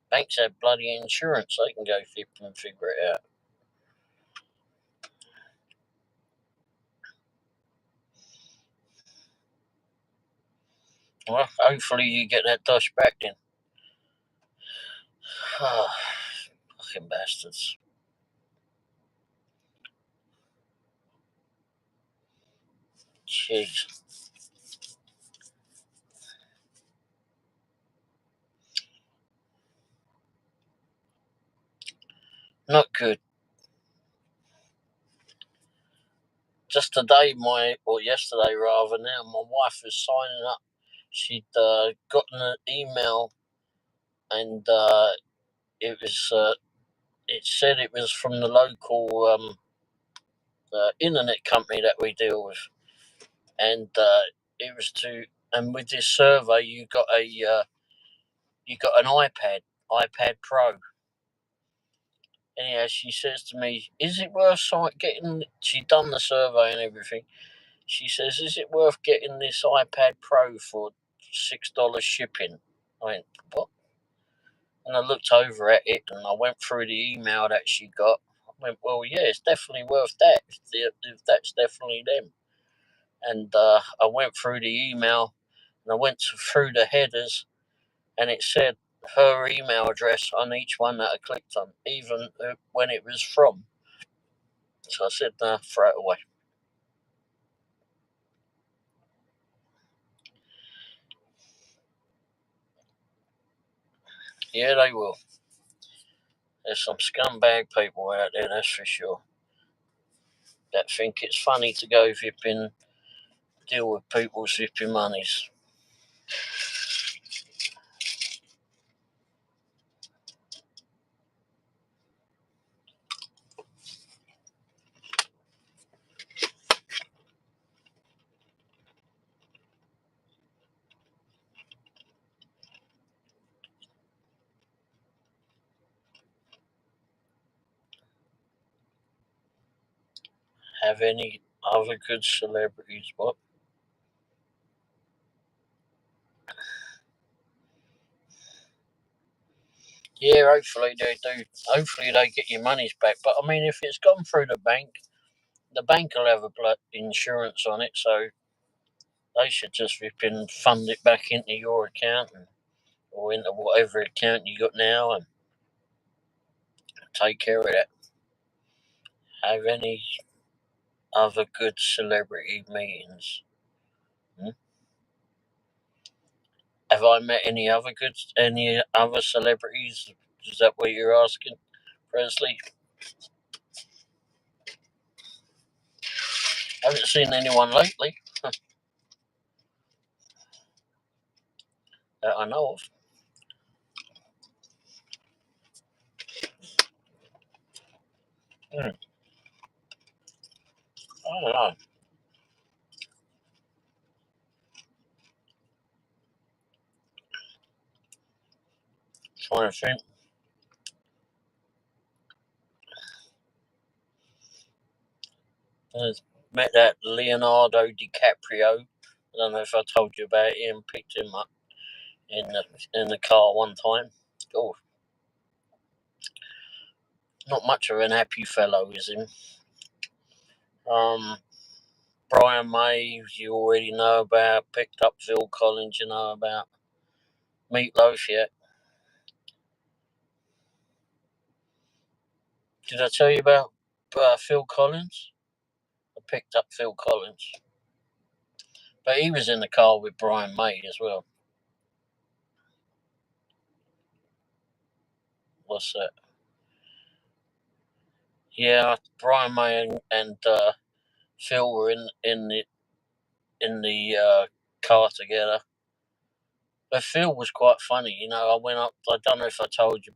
Banks have bloody insurance, they can go flip and figure it out. Well, hopefully you get that Dosh back then. Fucking bastards. Jeez. Not good. Just today, yesterday rather now, my wife was signing up. She'd gotten an email and it said it was from the local internet company that we deal with. And it was and with this survey, you got an iPad Pro. Anyhow, she says to me, "Is it worth getting?" She'd done the survey and everything. She says, "Is it worth getting this iPad Pro for $6 shipping?" I went, "What?" And I looked over at it and I went through the email that she got. I went, "Well, yeah, it's definitely worth that. If that's definitely them." And I went through the email and I went through the headers, and it said her email address on each one that I clicked on, even when it was from. So I said, "Nah, throw it away." Yeah, they will. There's some scumbag people out there, that's for sure, that think it's funny to go deal with people's zipping monies. Have any other good celebrities? What? Yeah, hopefully they do. Hopefully they get your monies back. But I mean, if it's gone through the bank will have a insurance on it. So They should just rip and fund it back into your account or into whatever account you got now and take care of that. Have any other good celebrity meetings? Have I met any other celebrities? Is that what you're asking, Presley? Haven't seen anyone lately that I know of. I don't know. Trying to think. I met that Leonardo DiCaprio. I don't know if I told you about him. Picked him up in the car one time. Oh, not much of an happy fellow, is him. Brian May, you already know about. Picked up Phil Collins, you know about. Meatloaf, yeah. Did I tell you about Phil Collins? I picked up Phil Collins. But he was in the car with Brian May as well. What's that? Yeah, Brian May and Phil were in the car together. But Phil was quite funny, you know. I went up. I don't know if I told you,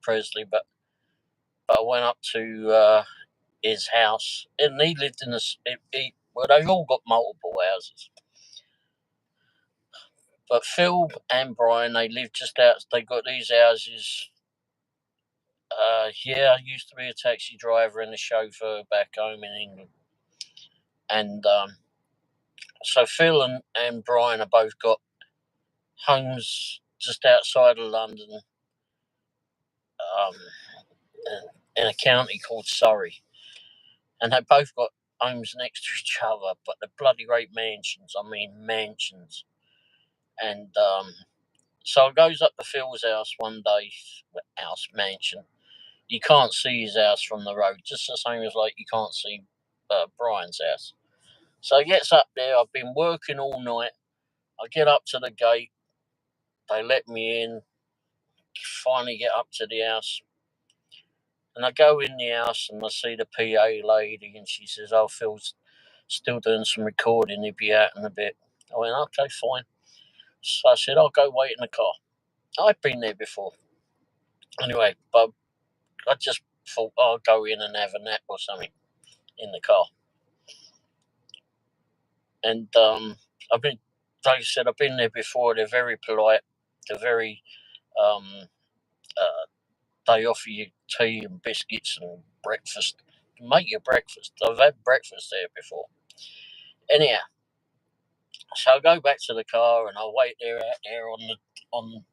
Presley, but I went up to his house, and he lived in well, they've all got multiple houses. But Phil and Brian, they live just out. They got these houses. Yeah, I used to be a taxi driver and a chauffeur back home in England, and so Phil and Brian have both got homes just outside of London, in a county called Surrey, and they both got homes next to each other, but they're bloody great mansions. I mean, mansions. And so I goes up to Phil's house one day, mansion. You can't see his house from the road, just the same as like you can't see Brian's house. So he gets up there. I've been working all night. I get up to the gate. They let me in. Finally get up to the house. And I go in the house and I see the PA lady and she says, "Oh, Phil's still doing some recording. He'll be out in a bit." I went, "Okay, fine." So I said, "I'll go wait in the car." I'd been there before. Anyway, but I just thought I'll go in and have a nap or something in the car. And like I said, I've been there before. They're very polite. They're very, they offer you tea and biscuits and breakfast. Make your breakfast. I've had breakfast there before. Anyhow, so I go back to the car and I wait there out there on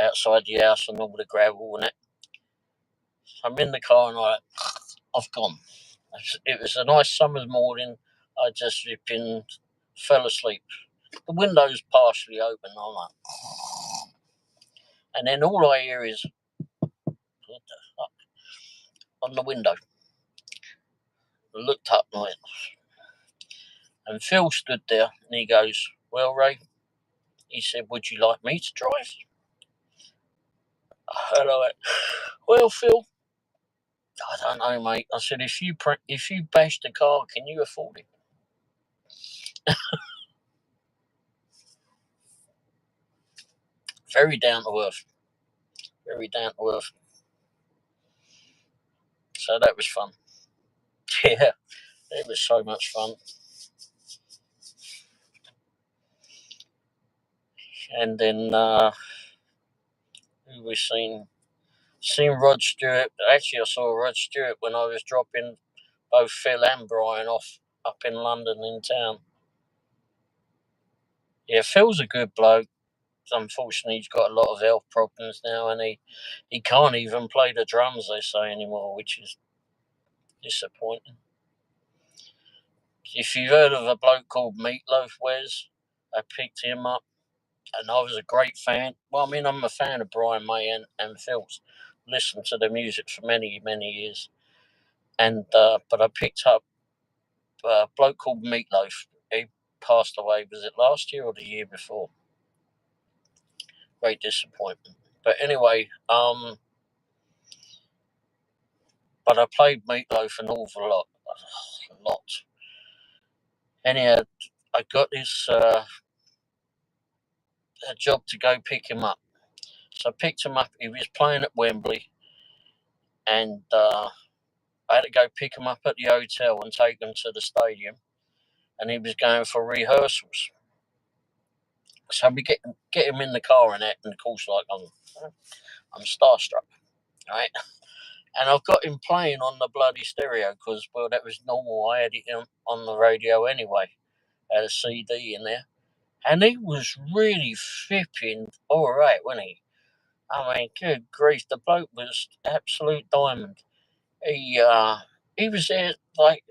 outside the house and all the gravel and that. I'm in the car and I've gone. It was a nice summer's morning. I just fell asleep. The window's partially open. I'm like, and then all I hear is, what the fuck, on the window. I looked up and Phil stood there and he goes, "Well, Ray," he said, "would you like me to drive?" And I went, "Well, Phil, I don't know, mate." I said, if you bash the car, can you afford it?" Very down to earth. Very down to earth. So that was fun. Yeah, it was so much fun. And then who we seen Rod Stewart. Actually, I saw Rod Stewart when I was dropping both Phil and Brian off up in London in town. Yeah, Phil's a good bloke. Unfortunately, he's got a lot of health problems now, and he can't even play the drums, they say, anymore, which is disappointing. If you've heard of a bloke called Meatloaf, Wes, I picked him up, and I was a great fan. Well, I mean, I'm a fan of Brian May and Phil's. Listened to their music for many, many years. And but I picked up a bloke called Meatloaf. He passed away. Was it last year or the year before? Great disappointment. But anyway, but I played Meatloaf an awful lot, a lot. Anyhow, I got this a job to go pick him up. So I picked him up. He was playing at Wembley, and I had to go pick him up at the hotel and take him to the stadium. And he was going for rehearsals. So we get him in the car and that, and of course, like I'm starstruck, right? And I've got him playing on the bloody stereo because, well, that was normal. I had it on the radio anyway. I had a CD in there. And he was really flipping all right, wasn't he? I mean, good grief, the bloke was absolute diamond. He was there like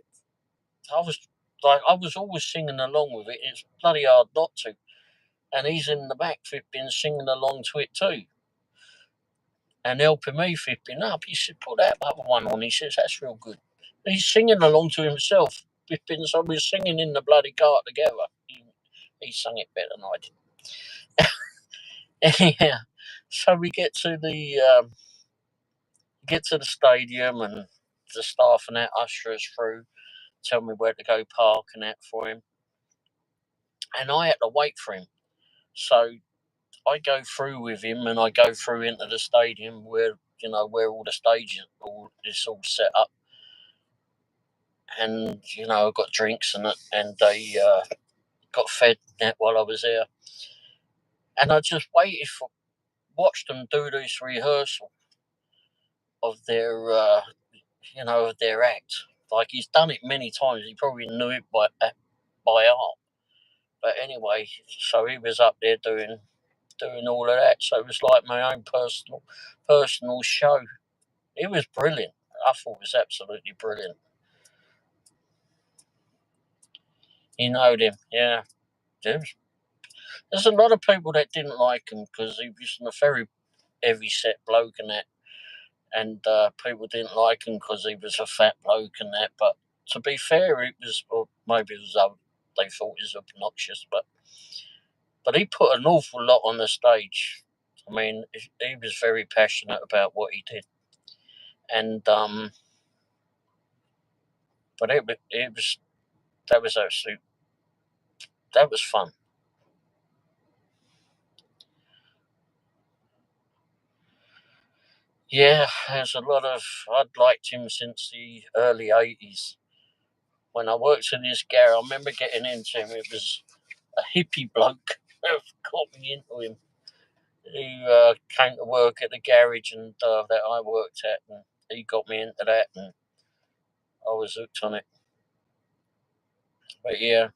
I was always singing along with it. It's bloody hard not to. And he's in the back flipping singing along to it too. And helping me flipping up. He said, put that other one on. He says, that's real good. He's singing along to himself. Flipping, so we're singing in the bloody car together. He sung it better than I did. Yeah. So we get to the stadium, and the staff and that usher us through, tell me where to go park and that for him. And I had to wait for him. So I go through with him, and I go through into the stadium where all the stages is all set up, and I got drinks and they got fed that while I was there, and I just watched them do this rehearsal of their act. Like, he's done it many times. He probably knew it by heart. But anyway, so he was up there doing all of that. So it was like my own personal show. It was brilliant. I thought it was absolutely brilliant. You know him, yeah. There's a lot of people that didn't like him because he was a very heavy set bloke and that. And people didn't like him because he was a fat bloke and that. But to be fair, it was, or maybe it was they thought he was obnoxious, but he put an awful lot on the stage. I mean, he was very passionate about what he did, and but it was that was fun. Yeah, there's a lot of I'd liked him since the early '80s. When I worked in this garage, I remember getting into him. It was a hippie bloke that got me into him. He came to work at the garage and that I worked at, and he got me into that, and I was hooked on it. But yeah,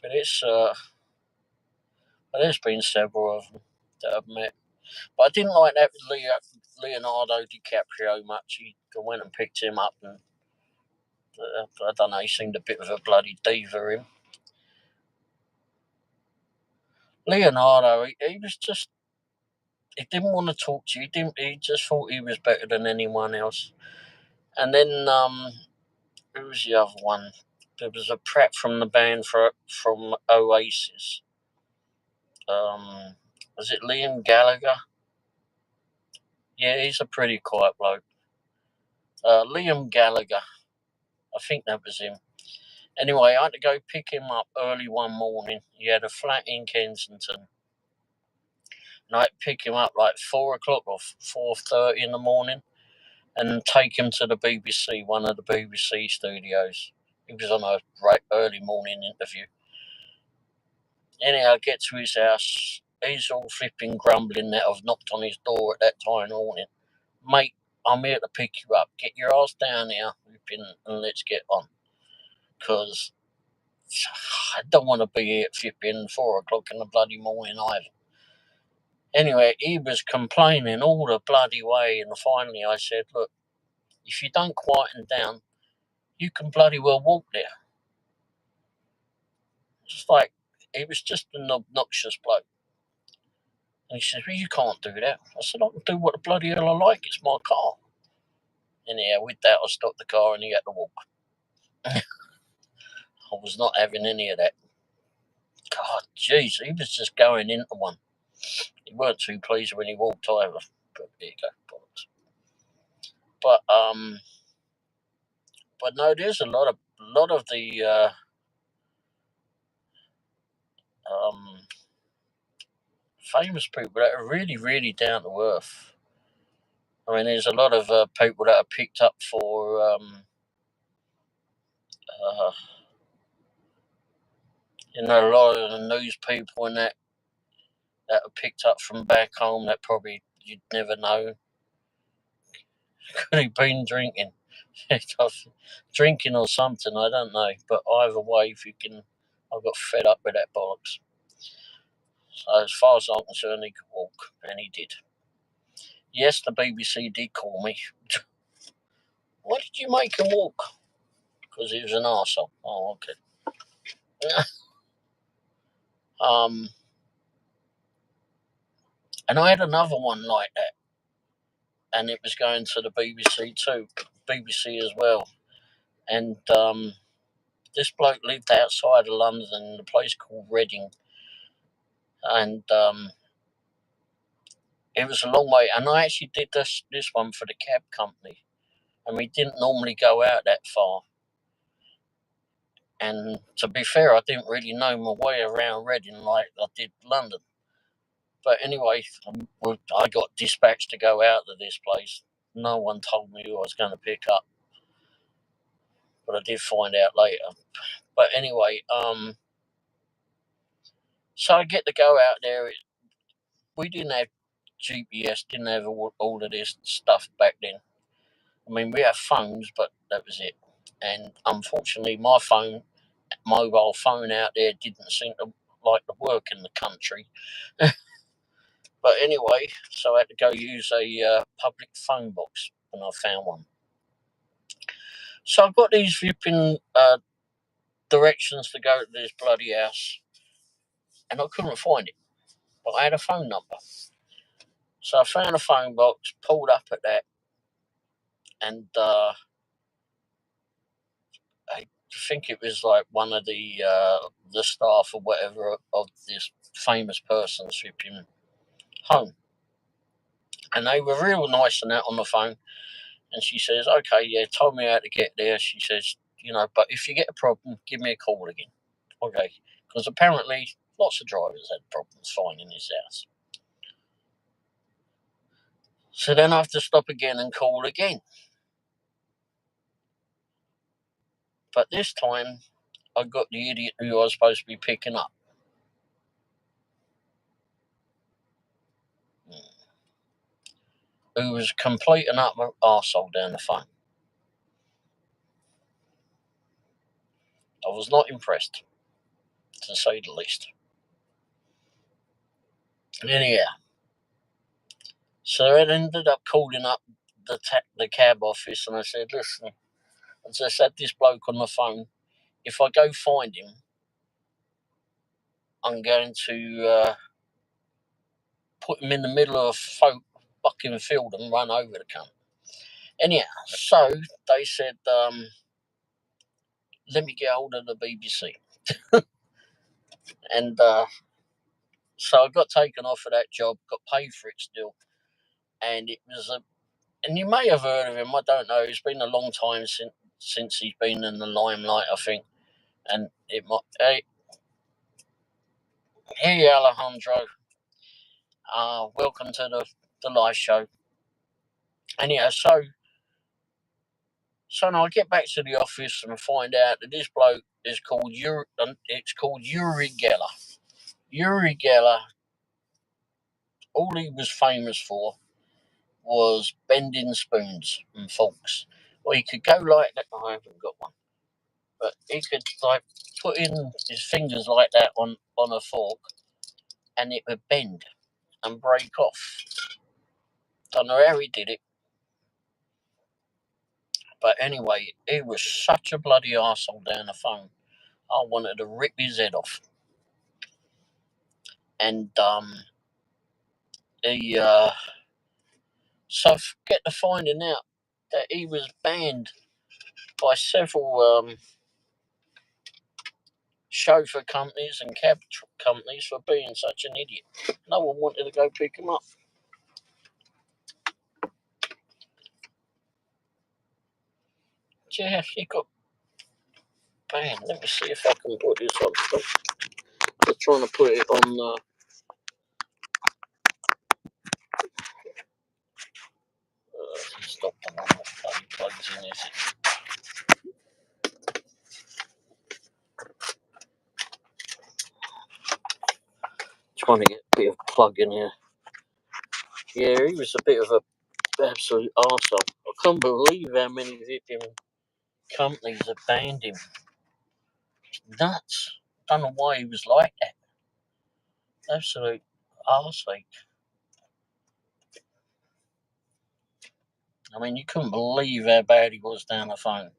but there's been several of them that I've met. But I didn't like that with Leonardo DiCaprio much. I went and picked him up, and I don't know, he seemed a bit of a bloody diva, him. Leonardo, he was just, he didn't want to talk to you. He just thought he was better than anyone else. And then, who was the other one? There was a Pratt from the band from Oasis. Was it Liam Gallagher? Yeah, he's a pretty quiet bloke. Liam Gallagher, I think that was him. Anyway, I had to go pick him up early one morning. He had a flat in Kensington. And I had to pick him up like 4 o'clock or 4:30 in the morning and take him to the BBC, one of the BBC studios. He was on a early morning interview. Anyhow, I get to his house. He's all flipping grumbling that I've knocked on his door at that time morning. Mate, I'm here to pick you up. Get your ass down here, and let's get on. Because I don't want to be here at flipping 4 o'clock in the bloody morning either. Anyway, he was complaining all the bloody way, and finally I said, look, if you don't quieten down, you can bloody well walk there. Just like, he was just an obnoxious bloke. And he says, well, you can't do that. I said, I can do what the bloody hell I like. It's my car. Anyhow, with that, I stopped the car and he had to walk. I was not having any of that. God, jeez, he was just going into one. He weren't too pleased when he walked either. But there you go, bollocks. But no, there's a lot of the famous people that are really, really down to earth. I mean, there's a lot of people that are picked up for a lot of the news people and that are picked up from back home that probably you'd never know. Could have been drinking. Drinking or something, I don't know. But either way, if you can, I got fed up with that bollocks. So as far as I'm concerned, he could walk, and he did. Yes, the BBC did call me. Why did you make him walk? Because he was an arsehole. Oh, okay. And I had another one like that, and it was going to the BBC too, BBC as well. And this bloke lived outside of London in a place called Reading, and it was a long way. And I actually did this one for the cab company, and we didn't normally go out that far. And to be fair, I didn't really know my way around Reading like I did London. But anyway, I got dispatched to go out to this place. No one told me who I was going to pick up, but I did find out later. But anyway, so I get to go out there. We didn't have GPS, didn't have all of this stuff back then. I mean, we had phones, but that was it. And unfortunately, my mobile phone out there didn't seem to like to work in the country. But anyway, so I had to go use a public phone box when I found one. So I've got these flipping directions to go to this bloody house, and I couldn't find it. But I had a phone number. So I found a phone box, pulled up at that, and I think it was like one of the staff or whatever of this famous person's flipping home. And they were real nice and that on the phone. And she says, okay, yeah, told me how to get there. She says, but if you get a problem, give me a call again. Okay. Because apparently lots of drivers had problems finding his house. So then I have to stop again and call again. But this time I got the idiot who I was supposed to be picking up. Who was complete and utter arsehole down the phone. I was not impressed, to say the least. Anyhow, so I ended up calling up the cab office, and I said, listen, I just had this bloke on the phone. If I go find him, I'm going to put him in the middle of a fucking field and run over the cunt. Anyhow, so they said, let me get hold of the BBC. And so I got taken off of that job, got paid for it still. And it was and you may have heard of him, I don't know. It's been a long time since he's been in the limelight, I think. And it might, hey Alejandro, welcome to the live show. Anyhow, so now I get back to the office and I find out that this bloke is called Uri Geller. Uri Geller, all he was famous for was bending spoons and forks. Well, he could go like that. I haven't got one. But he could like put in his fingers like that on a fork and it would bend and break off. Don't know how he did it. But anyway, he was such a bloody arsehole down the phone. I wanted to rip his head off. And he so I get to finding out that he was banned by several chauffeur companies and cab companies for being such an idiot. No one wanted to go pick him up. Yeah, he got banned. Let me see if I can put this on. I'm trying to put it on. Stop the one that bloody plugs in, is it? Trying to get a bit of plug in here. Yeah, he was a bit of a absolute arsehole. I can't believe how many flipping companies have banned him. Nuts. Don't know why he was like that. Absolute arsehole. I mean, you couldn't believe how bad he was down the phone.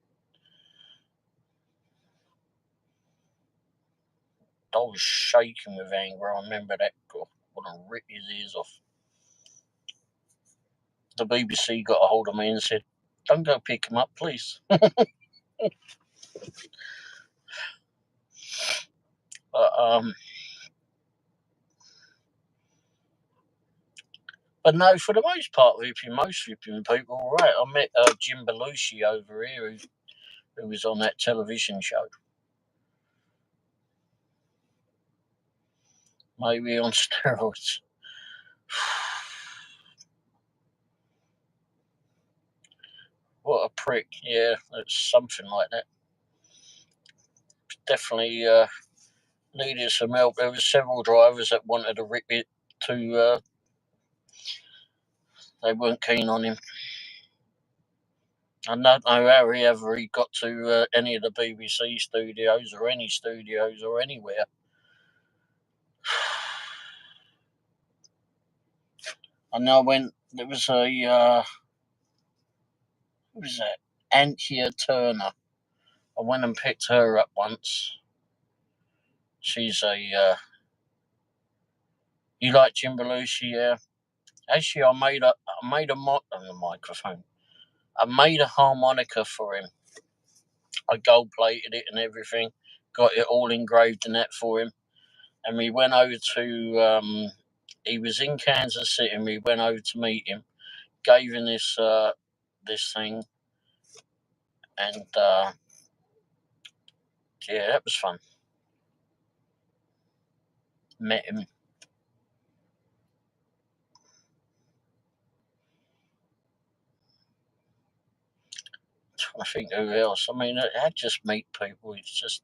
I was shaking with anger. I remember that. God, I want to rip his ears off. The BBC got a hold of me and said, "Don't go pick him up, please." But no, for the most part, most people were right. I met Jim Belushi over here, who was on that television show. Maybe on steroids. What a prick. Yeah, it's something like that. Definitely needed some help. There were several drivers that wanted to rip it to... they weren't keen on him. I don't know how he got to any of the BBC studios or any studios or anywhere. I know when there was a... who was that? Antia Turner. I went and picked her up once. She's a... you like Jim Belushi, yeah? Actually, I made a on the microphone. I made a harmonica for him. I gold plated it and everything. Got it all engraved in that for him. And we went over to... he was in Kansas City, and we went over to meet him. Gave him this thing, and yeah, that was fun. Met him. I think who else? I mean, I just meet people. It's just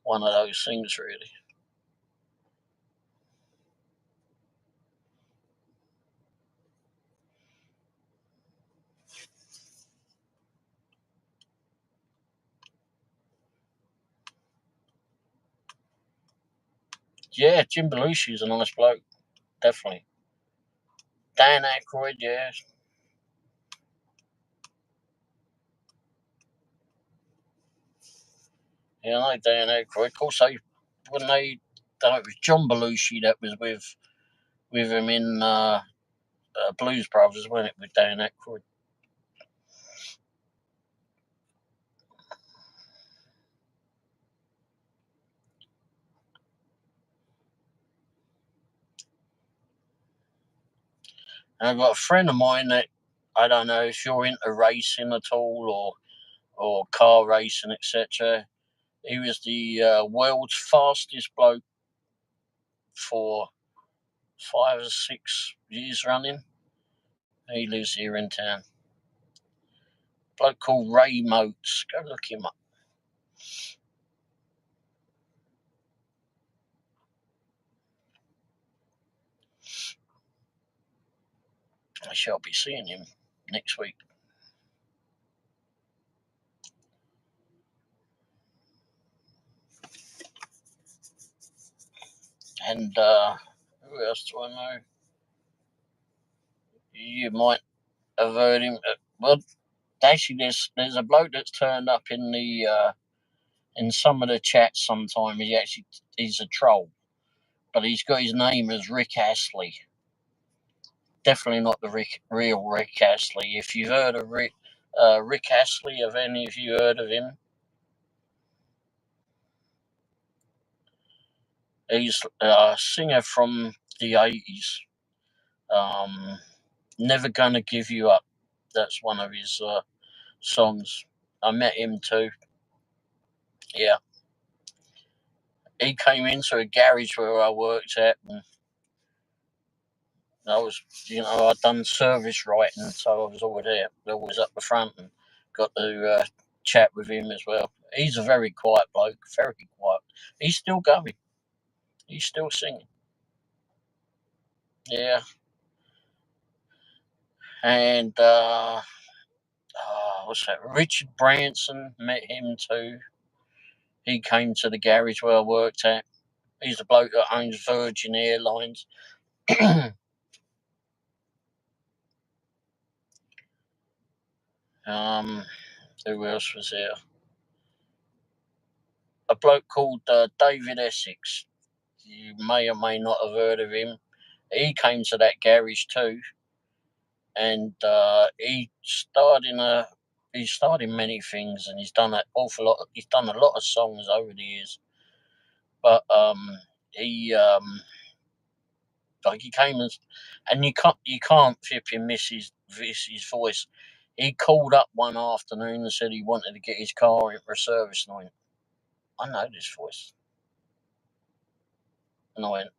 one of those things, really. Yeah, Jim Belushi's a nice bloke, definitely. Dan Aykroyd, yeah. Yeah, I know Dan Aykroyd. Of course, it was John Belushi that was with him in Blues Brothers, wasn't it, with Dan Aykroyd? And I've got a friend of mine that, I don't know if you're into racing at all or car racing, etc. He was the world's fastest bloke for 5 or 6 years running. He lives here in town. Bloke called Ray Moats. Go look him up. I shall be seeing him next week. And who else do I know? You might have heard him. Well, Actually, there's a bloke that's turned up in the in some of the chats sometime. He's a troll, but he's got his name as Rick Astley. Definitely not the real Rick Astley. If you've heard of Rick Astley, have any of you heard of him? He's a singer from the 80s. Never Gonna Give You Up. That's one of his songs. I met him too. Yeah. He came into a garage where I worked at, and I'd done service writing, so I was always up the front, and got to chat with him as well. He's a very quiet bloke, very quiet. He's still going. He's still singing. Yeah. And what's that? Richard Branson, met him too. He came to the garage where I worked at. He's a bloke that owns Virgin Airlines. Who else was there? A bloke called David Essex. You may or may not have heard of him. He came to that garage too, and he starred in many things, and he's done an awful lot. He's done a lot of songs over the years, but he like he came and you can't flipping miss his voice. He called up one afternoon and said he wanted to get his car in for a service, and I went, I know this voice, and I went,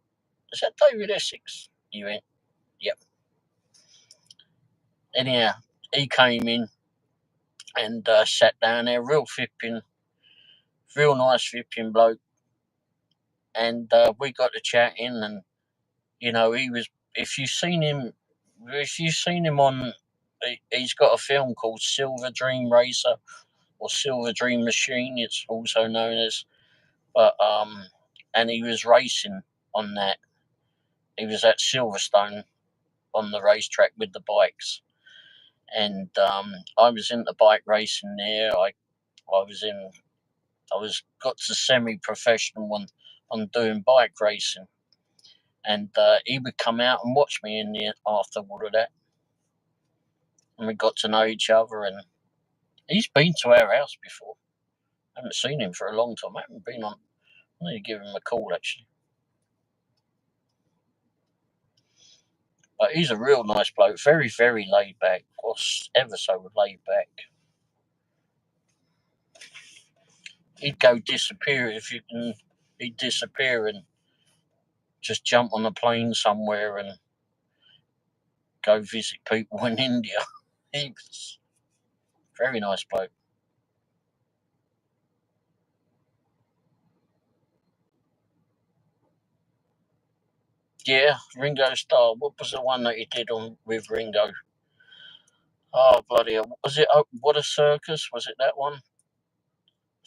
is that David Essex? He went, yep. Anyhow, he came in and sat down there, real nice flipping bloke, and we got to chatting, and he was. If you've seen him on, he's got a film called Silver Dream Racer or Silver Dream Machine. It's also known as, but and he was racing on that. He was at Silverstone on the racetrack with the bikes, and I was into bike racing there. I got to semi-professional on doing bike racing, and he would come out and watch me in the afterward of that, and we got to know each other. And he's been to our house before. I haven't seen him for a long time. I haven't been on. I need to give him a call actually. But he's a real nice bloke, very, very laid back. Was ever so laid back. He'd go disappear if you can. He'd disappear and just jump on a plane somewhere and go visit people in India. He was a very nice bloke. Yeah, Ringo Starr. What was the one that he did on with Ringo? Oh, bloody hell. Was it What a Circus? Was it that one? I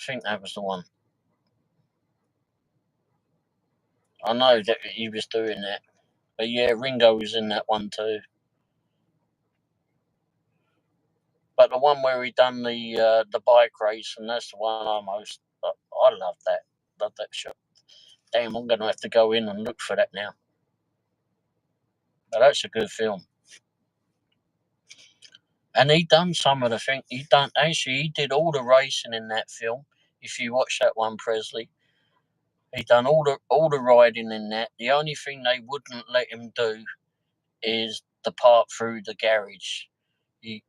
think that was the one. I know that he was doing that. But yeah, Ringo was in that one too. But the one where he done the bike race, and that's the one I love that. Love that shot. Damn, I'm going to have to go in and look for that now. But that's a good film. And he done some of the thing. He did all the racing in that film. If you watch that one, Presley, he done all the riding in that. The only thing they wouldn't let him do is the part through the garage. He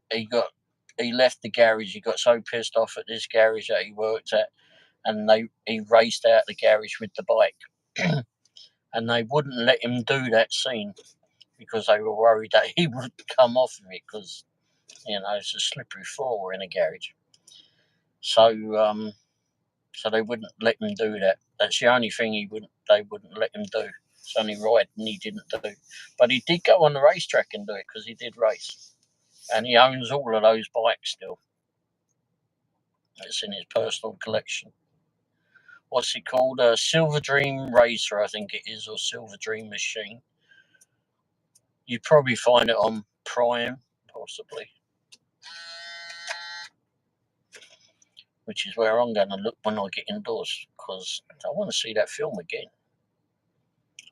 left the garage. He got so pissed off at this garage that he worked at, and he raced out the garage with the bike, and they wouldn't let him do that scene because they were worried that he would come off of it because it's a slippery floor in a garage. So they wouldn't let him do that. That's the only thing they wouldn't let him do. It's only riding he didn't do, but he did go on the racetrack and do it because he did race, and he owns all of those bikes still. It's in his personal collection. What's it called? Silver Dream Racer, I think it is, or Silver Dream Machine. You'd probably find it on Prime, possibly. which is where I'm going to look when I get indoors, because I want to see that film again.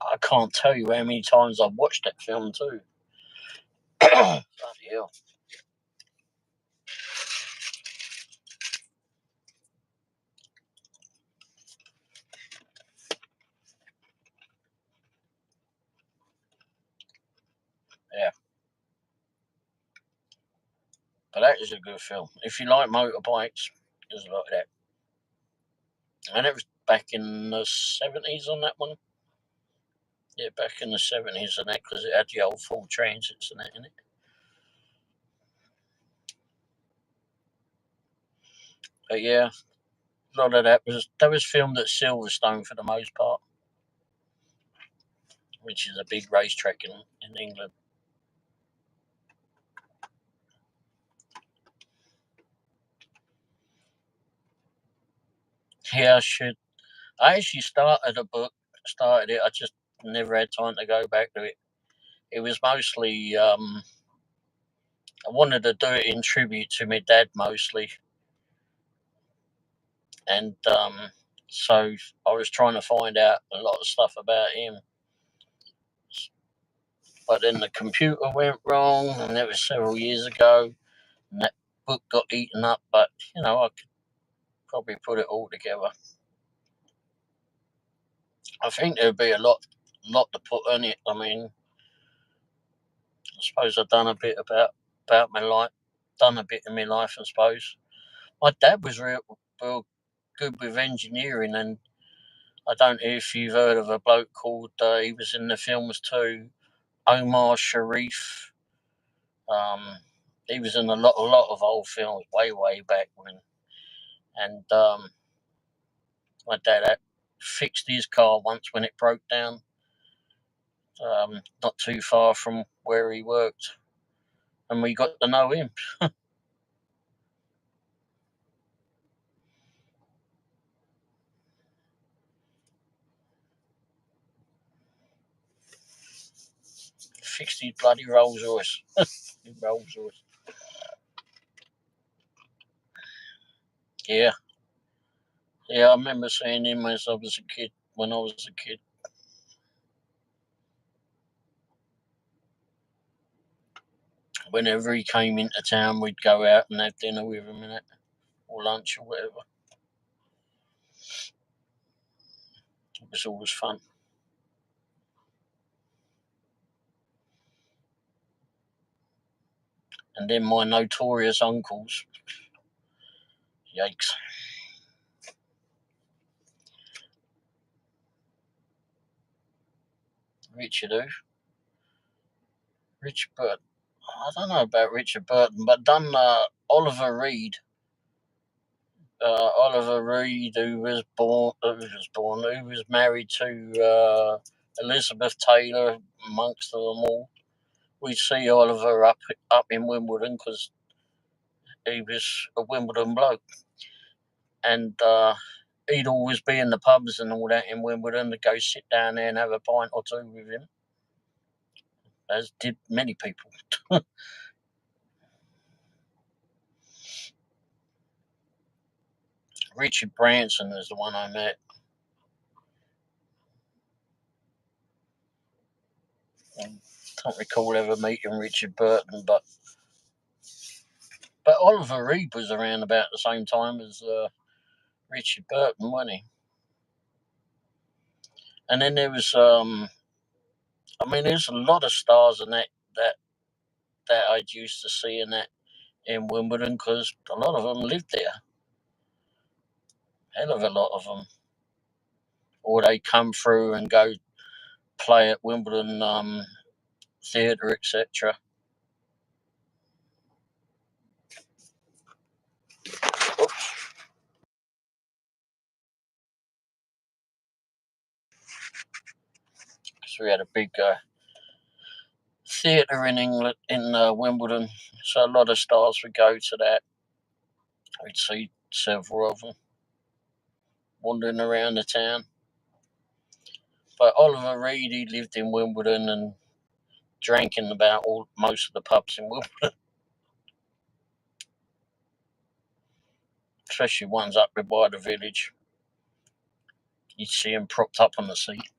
I can't tell you how many times I've watched that film too. Bloody hell. Yeah. But that is a good film. If you like motorbikes, there's a lot of that. And it was back in the 70s on that one. Yeah, back in the 70s and that, because it had the old full transits and that in it. But yeah, a lot of that was filmed at Silverstone for the most part, which is a big racetrack in England. Yeah, I actually started it. I just never had time to go back to it. It was mostly, I wanted to do it in tribute to my dad mostly. And so I was trying to find out a lot of stuff about him. But then the computer went wrong, and that was several years ago, and that book got eaten up. But, I could probably put it all together. I think there'd be a lot to put on it. I mean, I suppose I've done a bit about my life, done a bit in my life, I suppose. My dad was real good with engineering, and I don't know if you've heard of a bloke called, he was in the films too, Omar Sharif. He was in a lot of old films way back when. And my dad had fixed his car once when it broke down, not too far from where he worked. And we got to know him. 60 bloody Rolls Royce. Rolls Royce. Yeah. Yeah, I remember seeing him when I was a kid. Whenever he came into town, we'd go out and have dinner with him in it, or lunch or whatever. It was always fun. And then my notorious uncles. Yikes. Richard who? Richard Burton. I don't know about Richard Burton, but done Oliver Reed. Oliver Reed, who was married to Elizabeth Taylor, amongst them all. We see Oliver up in Wimbledon because he was a Wimbledon bloke, and he'd always be in the pubs and all that in Wimbledon to go sit down there and have a pint or two with him, as did many people. Richard Branson is the one I met. I don't recall ever meeting Richard Burton, but Oliver Reed was around about the same time as Richard Burton, wasn't he? And then there was, there's a lot of stars in that I used to see in Wimbledon because a lot of them lived there. Hell of a lot of them, or they come through and go play at Wimbledon theatre, etc. Because we had a big theatre in England, in Wimbledon, so a lot of stars would go to that. We'd see several of them wandering around the town. But Oliver Reed, he lived in Wimbledon and drank in about most of the pubs in Wimbledon. especially ones up by the village. You'd see them propped up on the seat.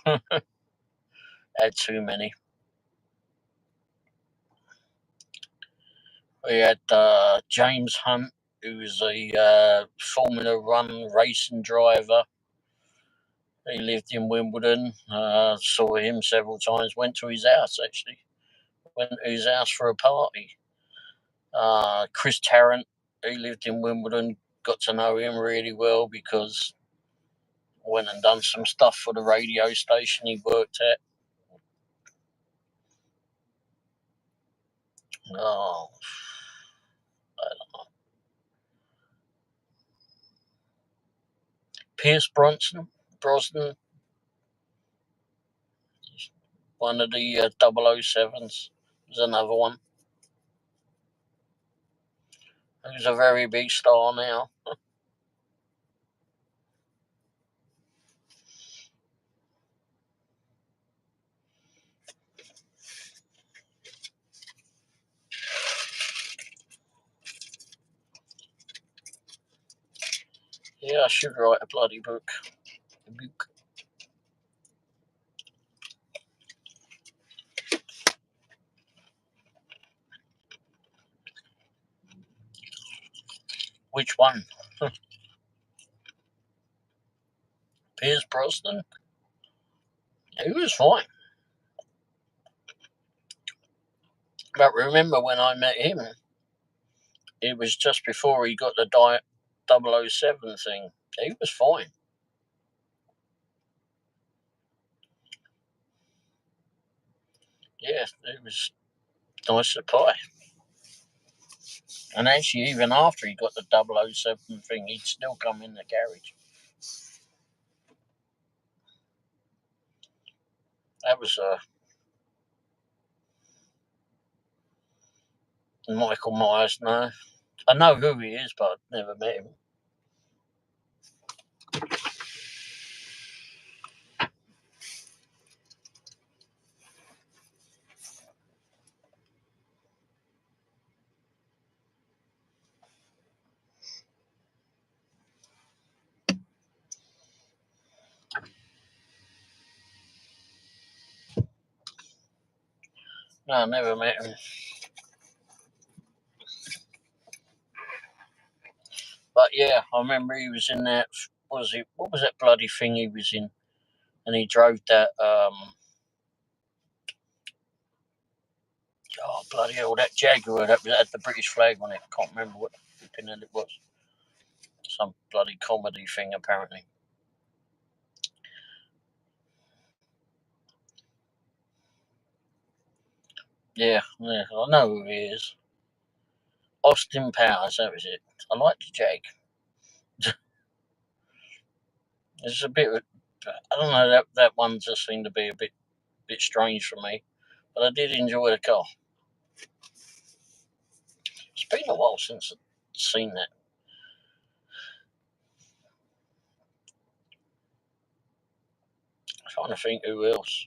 Had too many. We had James Hunt, who was a Formula One racing driver. He lived in Wimbledon. Saw him several times. Went to his house, actually. Went to his house for a party. Chris Tarrant, who lived in Wimbledon, got to know him really well because went and done some stuff for the radio station he worked at. Oh, I don't know. Pierce Brosnan, one of the 007s, was another one. Who's a very big star now. Yeah, I should write a bloody book. Which one? Pierce Brosnan? He was fine. But remember when I met him, it was just before he got the 007 thing. He was fine. Yeah, it was nice supply. And actually, even after he got the 007 thing, he'd still come in the garage. That was Michael Myers. No, I know who he is, but I've never met him. No, I never met him. But yeah, I remember he was in that. What was that bloody thing he was in? And he drove that. Oh bloody hell! That Jaguar that had the British flag on it. I can't remember what flipping it was. Some bloody comedy thing, apparently. Yeah, I know who he is. Austin Powers, that was it. I like the Jag. It's a bit. I don't know, that one just seemed to be a bit strange for me, but I did enjoy the car. It's been a while since I've seen that. I'm trying to think who else.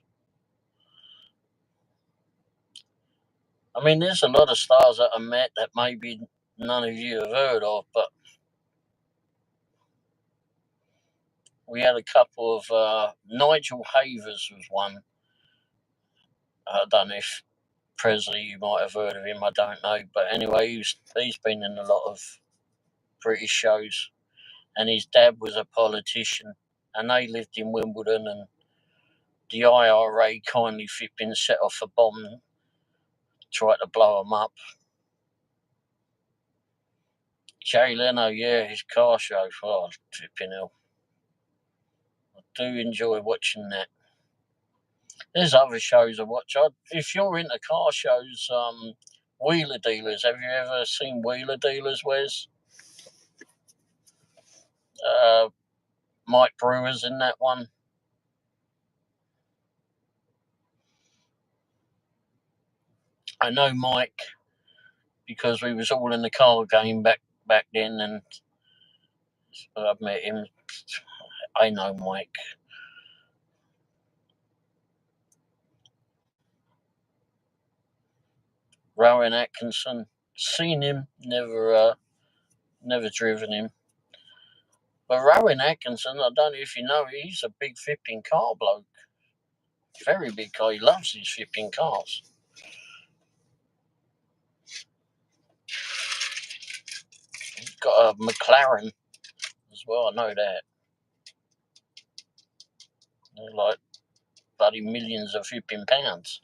I mean, there's a lot of stars that I met that maybe none of you have heard of, but we had a couple of Nigel Havers was one. I don't know if Presley, you might have heard of him, I don't know, but anyway, he's been in a lot of British shows, and his dad was a politician, and they lived in Wimbledon, and the IRA kindly flipping set off a bomb, tried to blow them up. Jay Leno, yeah, his car show. Oh, flipping hell. I do enjoy watching that. There's other shows I watch. If you're into car shows, Wheeler Dealers. Have you ever seen Wheeler Dealers, Wes? Mike Brewer's in that one. I know Mike because we was all in the car game back then, and I've met him. I know Mike. Rowan Atkinson, seen him, never Never driven him. But Rowan Atkinson, I don't know if you know, he's a big flipping car bloke. Very big car. He loves his flipping cars. He's got a McLaren as well, I know that. They're like bloody millions of flipping pounds.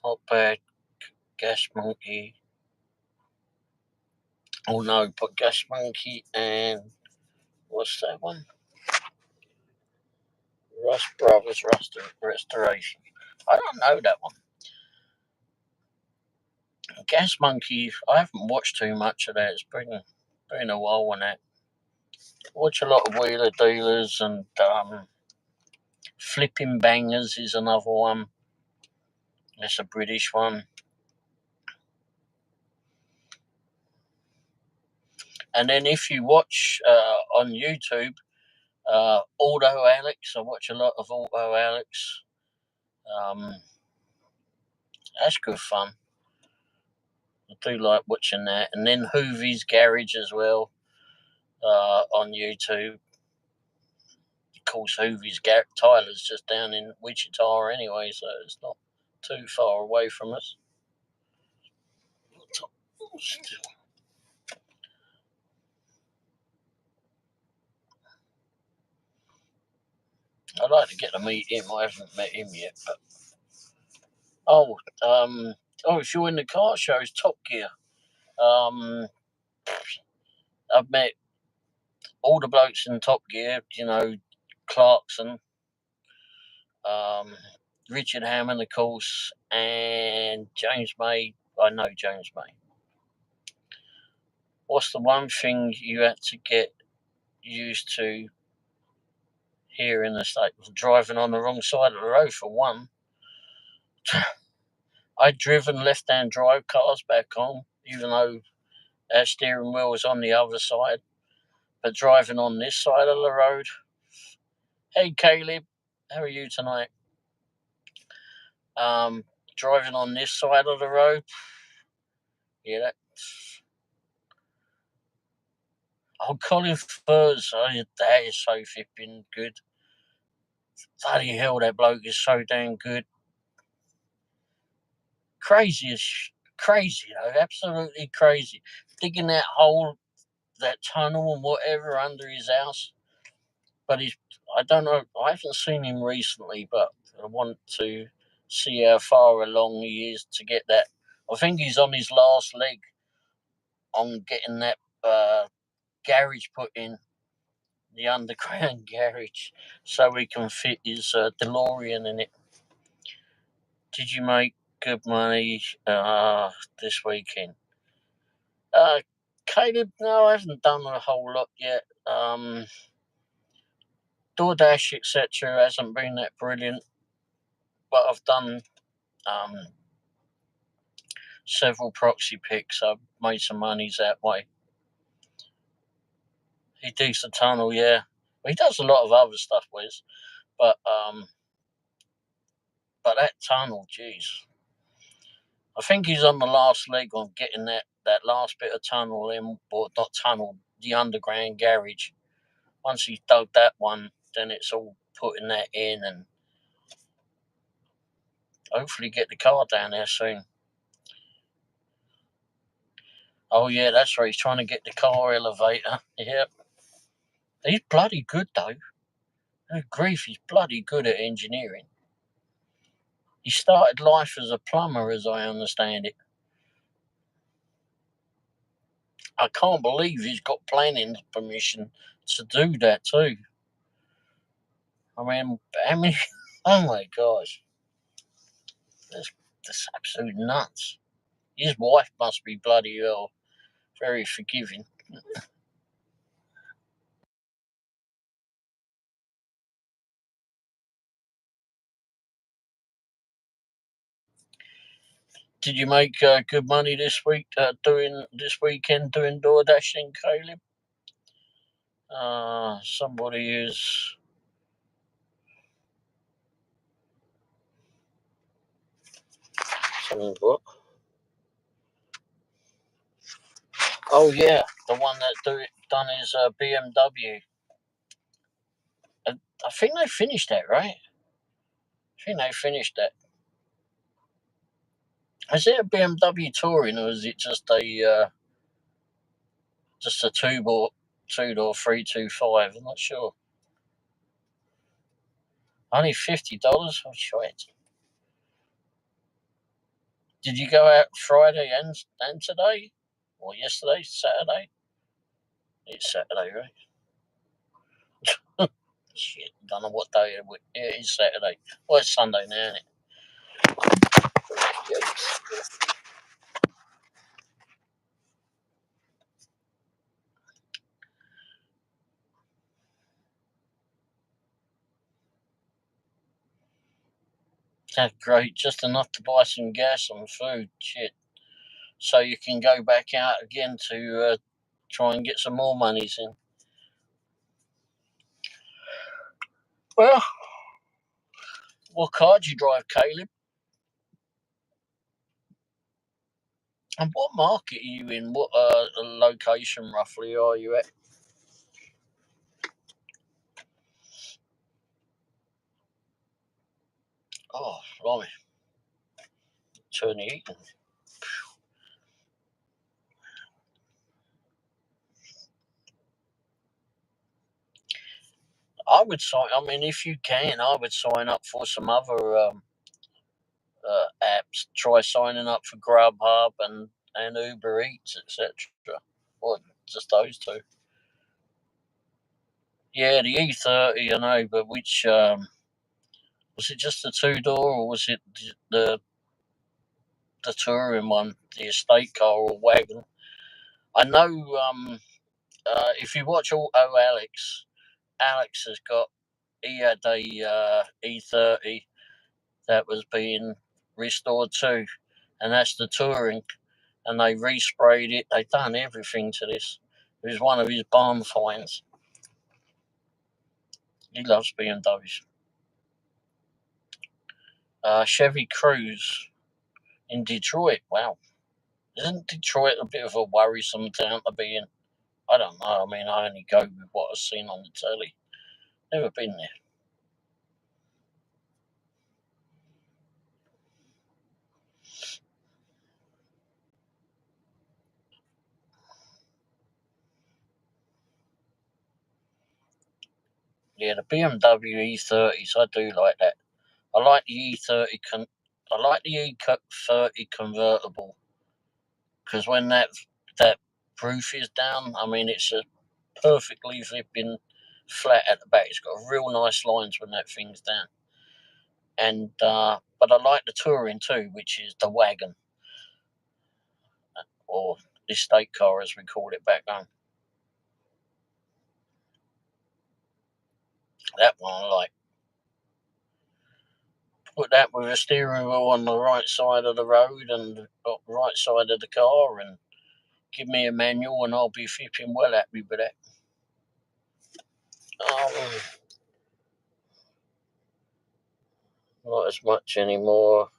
Not bad. Gas Monkey. Oh no, but Gas Monkey and what's that one? Rust Brothers Restoration. I don't know that one. Gas Monkey, I haven't watched too much of that. It's been a while on that. I watch a lot of Wheeler Dealers and Flipping Bangers is another one. That's a British one. And then if you watch on YouTube, Auto Alex, I watch a lot of Auto Alex. That's good fun. I do like watching that. And then Hoovy's Garage as well on YouTube. Of course, Tyler's just down in Wichita anyway, so it's not too far away from us. I'd like to get to meet him. I haven't met him yet. But if you're in the car shows, Top Gear. I've met all the blokes in Top Gear. You know, Clarkson, Richard Hammond, of course, and James May. I know James May. What's the one thing you had to get used to here in the States? Driving on the wrong side of the road, for one. I'd driven left-hand drive cars back home, even though our steering wheel was on the other side. But driving on this side of the road. Hey, Caleb, how are you tonight? Driving on this side of the road. Yeah, Colin Furs, that is so flipping good. Bloody hell, that bloke is so damn good. Crazy, though, absolutely crazy. Digging that hole, that tunnel and whatever under his house. But I don't know, I haven't seen him recently, but I want to see how far along he is to get that. I think he's on his last leg on getting that garage put in, the underground garage, so we can fit his DeLorean in it. Did you make good money this weekend? Caleb, no, I haven't done a whole lot yet. Doordash, etc., hasn't been that brilliant, but I've done several proxy picks. I've made some monies that way. He digs the tunnel, yeah. He does a lot of other stuff, Wes, but that tunnel, geez. I think he's on the last leg on getting that last bit of tunnel in, or not tunnel, the underground garage. Once he's dug that one, then it's all putting that in and hopefully get the car down there soon. Oh yeah, that's right. He's trying to get the car elevator. Yep. He's bloody good though. Oh grief, he's bloody good at engineering. He started life as a plumber, as I understand it. I can't believe he's got planning permission to do that too. I mean, how many? Oh my gosh, that's absolute nuts. His wife must be bloody well, very forgiving. Did you make good money this week doing DoorDashing, Caleb? Somebody is. What? Oh yeah, the one that done his BMW. I think they finished that, right? I think they finished that. Is it a BMW Touring or is it just a two-door 325? I'm not sure. Only $50. Oh shit! Did you go out Friday and today, or yesterday, Saturday? It's Saturday, right? Shit, don't know what day it is. Yeah, it's Saturday. Well, it's Sunday now, isn't it? That's great. Just enough to buy some gas and food. Shit. So you can go back out again to try and get some more monies in. Well, what car do you drive, Caleb? And what market are you in? What location roughly are you at? Oh, blimey. Turn the heating. I would sign. I mean, if you can, I would sign up for some other apps. Try signing up for Grubhub and Uber Eats, etc. Or just those two. Yeah, the E30, I know, but which was it? Just the 2-door, or was it the touring one, the estate car or wagon? I know. If you watch Auto Alex, Alex has got. He had a E30 that was being restored too, and that's the touring. And they resprayed it. They done everything to this. It was one of his barn finds. He loves BMWs. Chevy Cruze in Detroit. Wow, isn't Detroit a bit of a worrisome town to be in? I don't know. I mean, I only go with what I've seen on the telly. Never been there. Yeah, the BMW E30s, I do like that. I like the E30. I like the E30 convertible because when that roof is down, I mean, it's a perfectly flipping flat at the back. It's got real nice lines when that thing's down. And but I like the touring too, which is the wagon or estate car as we call it back home. That one I like. Put that with a steering wheel on the right side of the road and the right side of the car, and give me a manual, and I'll be flipping well happy with that. Not as much anymore.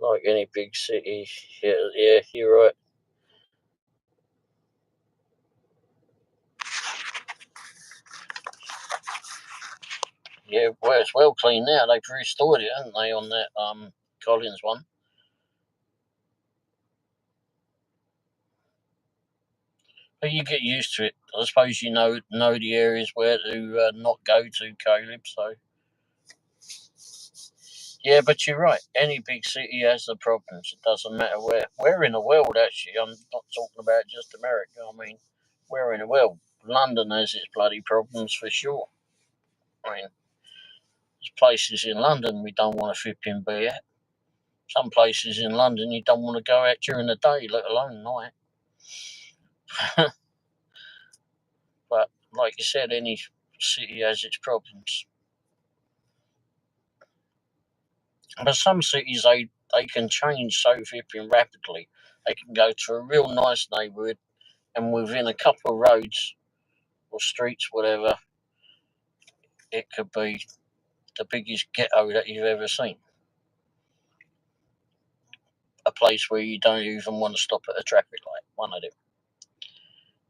Like any big city. Yeah, you're right. Yeah, well, it's well clean now. They've restored it, haven't they, on that Collins one? But you get used to it. I suppose you know the areas where to not go to, Caleb. So yeah, but you're right. Any big city has the problems. It doesn't matter where in the world. Actually, I'm not talking about just America. I mean, where in the world? London has its bloody problems for sure. I mean, there's places in London we don't want to flipping be at. Some places in London you don't want to go out during the day, let alone night. But like you said, any city has its problems. But some cities, they they can change so flipping rapidly. They can go to a real nice neighbourhood, and within a couple of roads or streets, whatever, it could be the biggest ghetto that you've ever seen. A place where you don't even want to stop at a traffic light. One of them.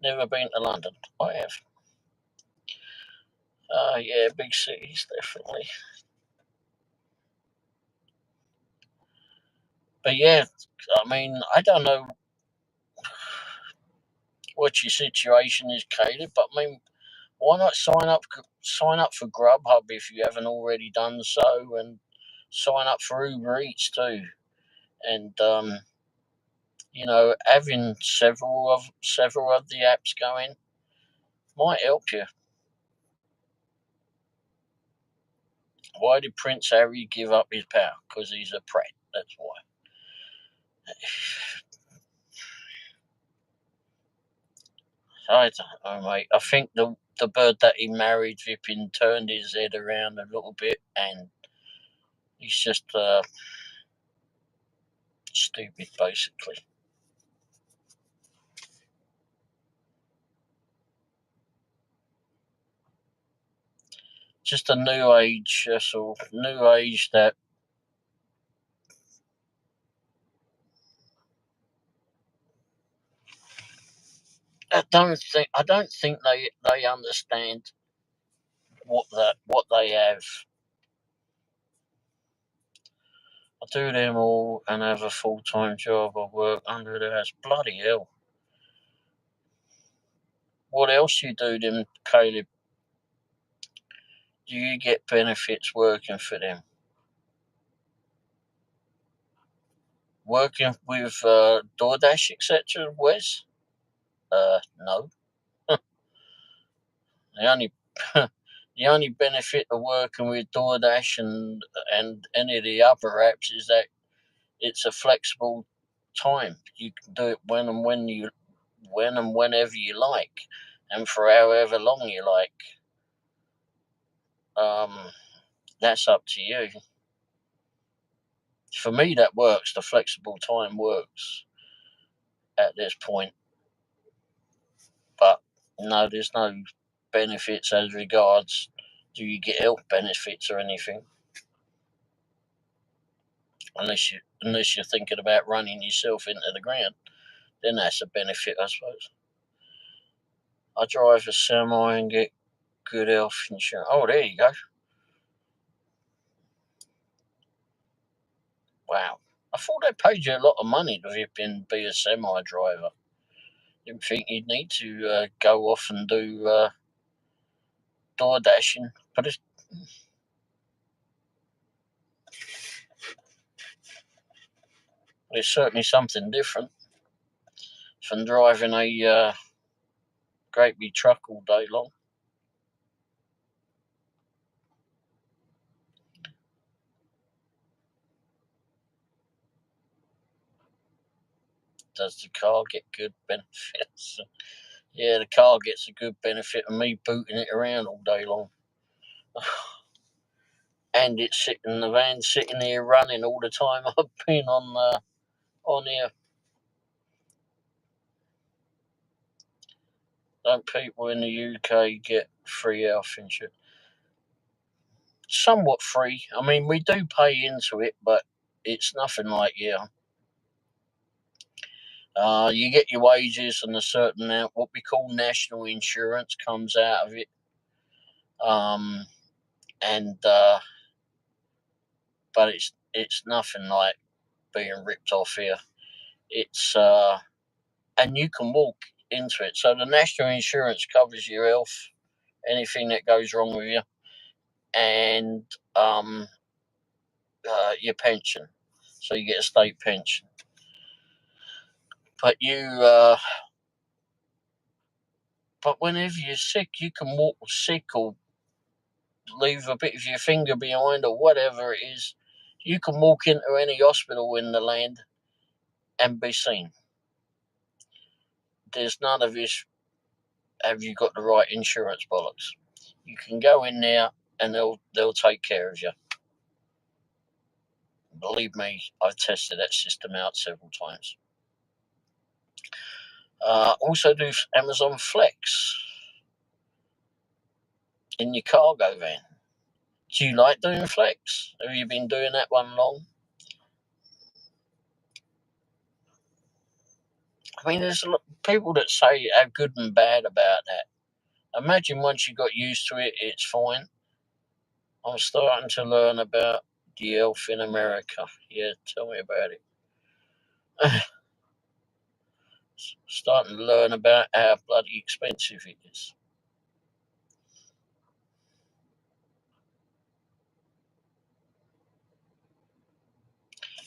Never been to London. I have. Yeah, big cities, definitely. But yeah, I mean, I don't know what your situation is, Caleb, but I mean, why not sign up for Grubhub if you haven't already done so, and sign up for Uber Eats too, and having several of the apps going might help you. Why did Prince Harry give up his power? Because he's a prat. That's why. I don't know, mate. I think the bird that he married, Vipin, turned his head around a little bit, and he's just stupid, basically. Just a new age, sort of new age that I don't think they understand what they have. I do them all and have a full-time job. I work under the house. Bloody hell! What else you do them, Caleb? Do you get benefits working for them? Working with Doordash, etc. Wes? No. The only the only benefit of working with Doordash and any of the other apps is that it's a flexible time. You can do it when and whenever you like, and for however long you like. That's up to you. For me, that works. The flexible time works at this point. But no, there's no benefits as regards do you get health benefits or anything, unless you're thinking about running yourself into the ground. Then that's a benefit, I suppose. I drive a semi and get good health insurance. Oh, there you go. Wow. I thought they paid you a lot of money to be a semi driver. Didn't think you'd need to go off and do door dashing, but it's certainly something different from driving a great big truck all day long. Does the car get good benefits? Yeah, the car gets a good benefit of me booting it around all day long. And the van's sitting here running all the time I've been on here. Don't people in the UK get free health insurance? Somewhat free. I mean, we do pay into it, but it's nothing like here. You get your wages and a certain amount, what we call national insurance, comes out of it. And but it's nothing like being ripped off here. It's and you can walk into it. So the national insurance covers your health, anything that goes wrong with you, and your pension. So you get a state pension. But but whenever you're sick, you can walk sick or leave a bit of your finger behind or whatever it is. You can walk into any hospital in the land and be seen. There's none of this. Have you got the right insurance bollocks? You can go in there and they'll take care of you. Believe me, I've tested that system out several times. Also do Amazon Flex in your cargo van. Do you like doing Flex? Have you been doing that one long? I mean, there's a lot of people that say how good and bad about that. Imagine once you got used to it, it's fine. I'm starting to learn about the elf in America. Yeah, tell me about it. Starting to learn about how bloody expensive it is.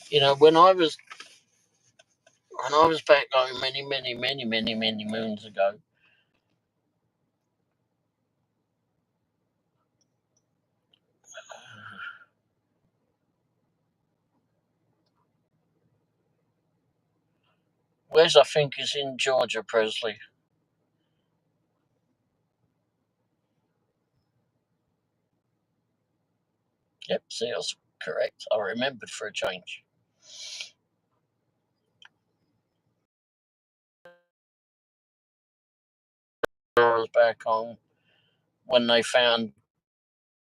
You know, when I was back home many moons ago, Wes, I think, is in Georgia, Presley. Yep, see, I was correct. I remembered for a change. I was back home when they found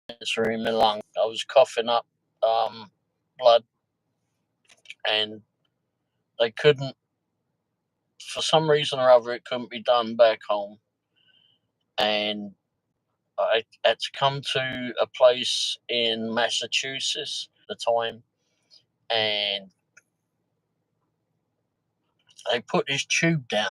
cancer in my lung. I was coughing up blood, and they couldn't, for some reason or other, it couldn't be done back home. And I had to come to a place in Massachusetts at the time, and they put this tube down.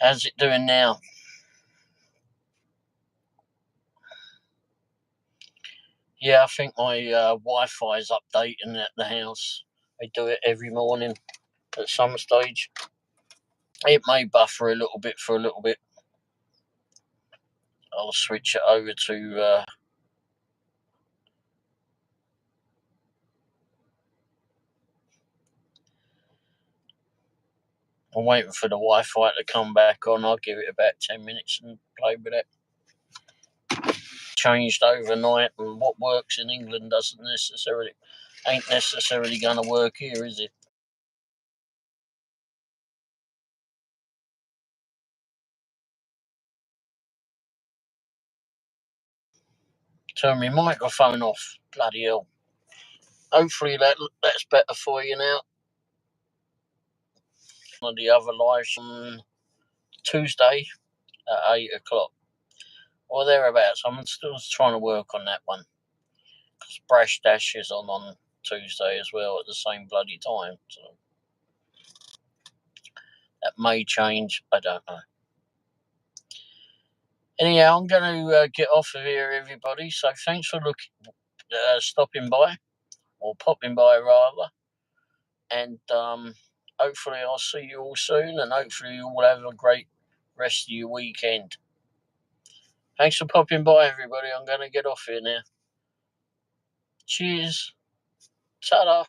How's it doing now? Yeah, I think my Wi-Fi is updating at the house. They do it every morning at some stage. It may buffer a little bit for a little bit. I'll switch it over to I'm waiting for the Wi-Fi to come back on. I'll give it about 10 minutes and play with it. Changed overnight, and what works in England ain't necessarily going to work here, is it? Turn my microphone off. Bloody hell. Hopefully that's better for you now. On the other live on Tuesday at 8 o'clock or thereabouts. I'm still trying to work on that one, because Brash Dash is on Tuesday as well at the same bloody time. So that may change. I don't know. Anyhow, I'm going to get off of here, everybody. So thanks for stopping by, or popping by rather. And hopefully I'll see you all soon, and hopefully you all have a great rest of your weekend. Thanks for popping by, everybody. I'm going to get off here now. Cheers. Ta-da.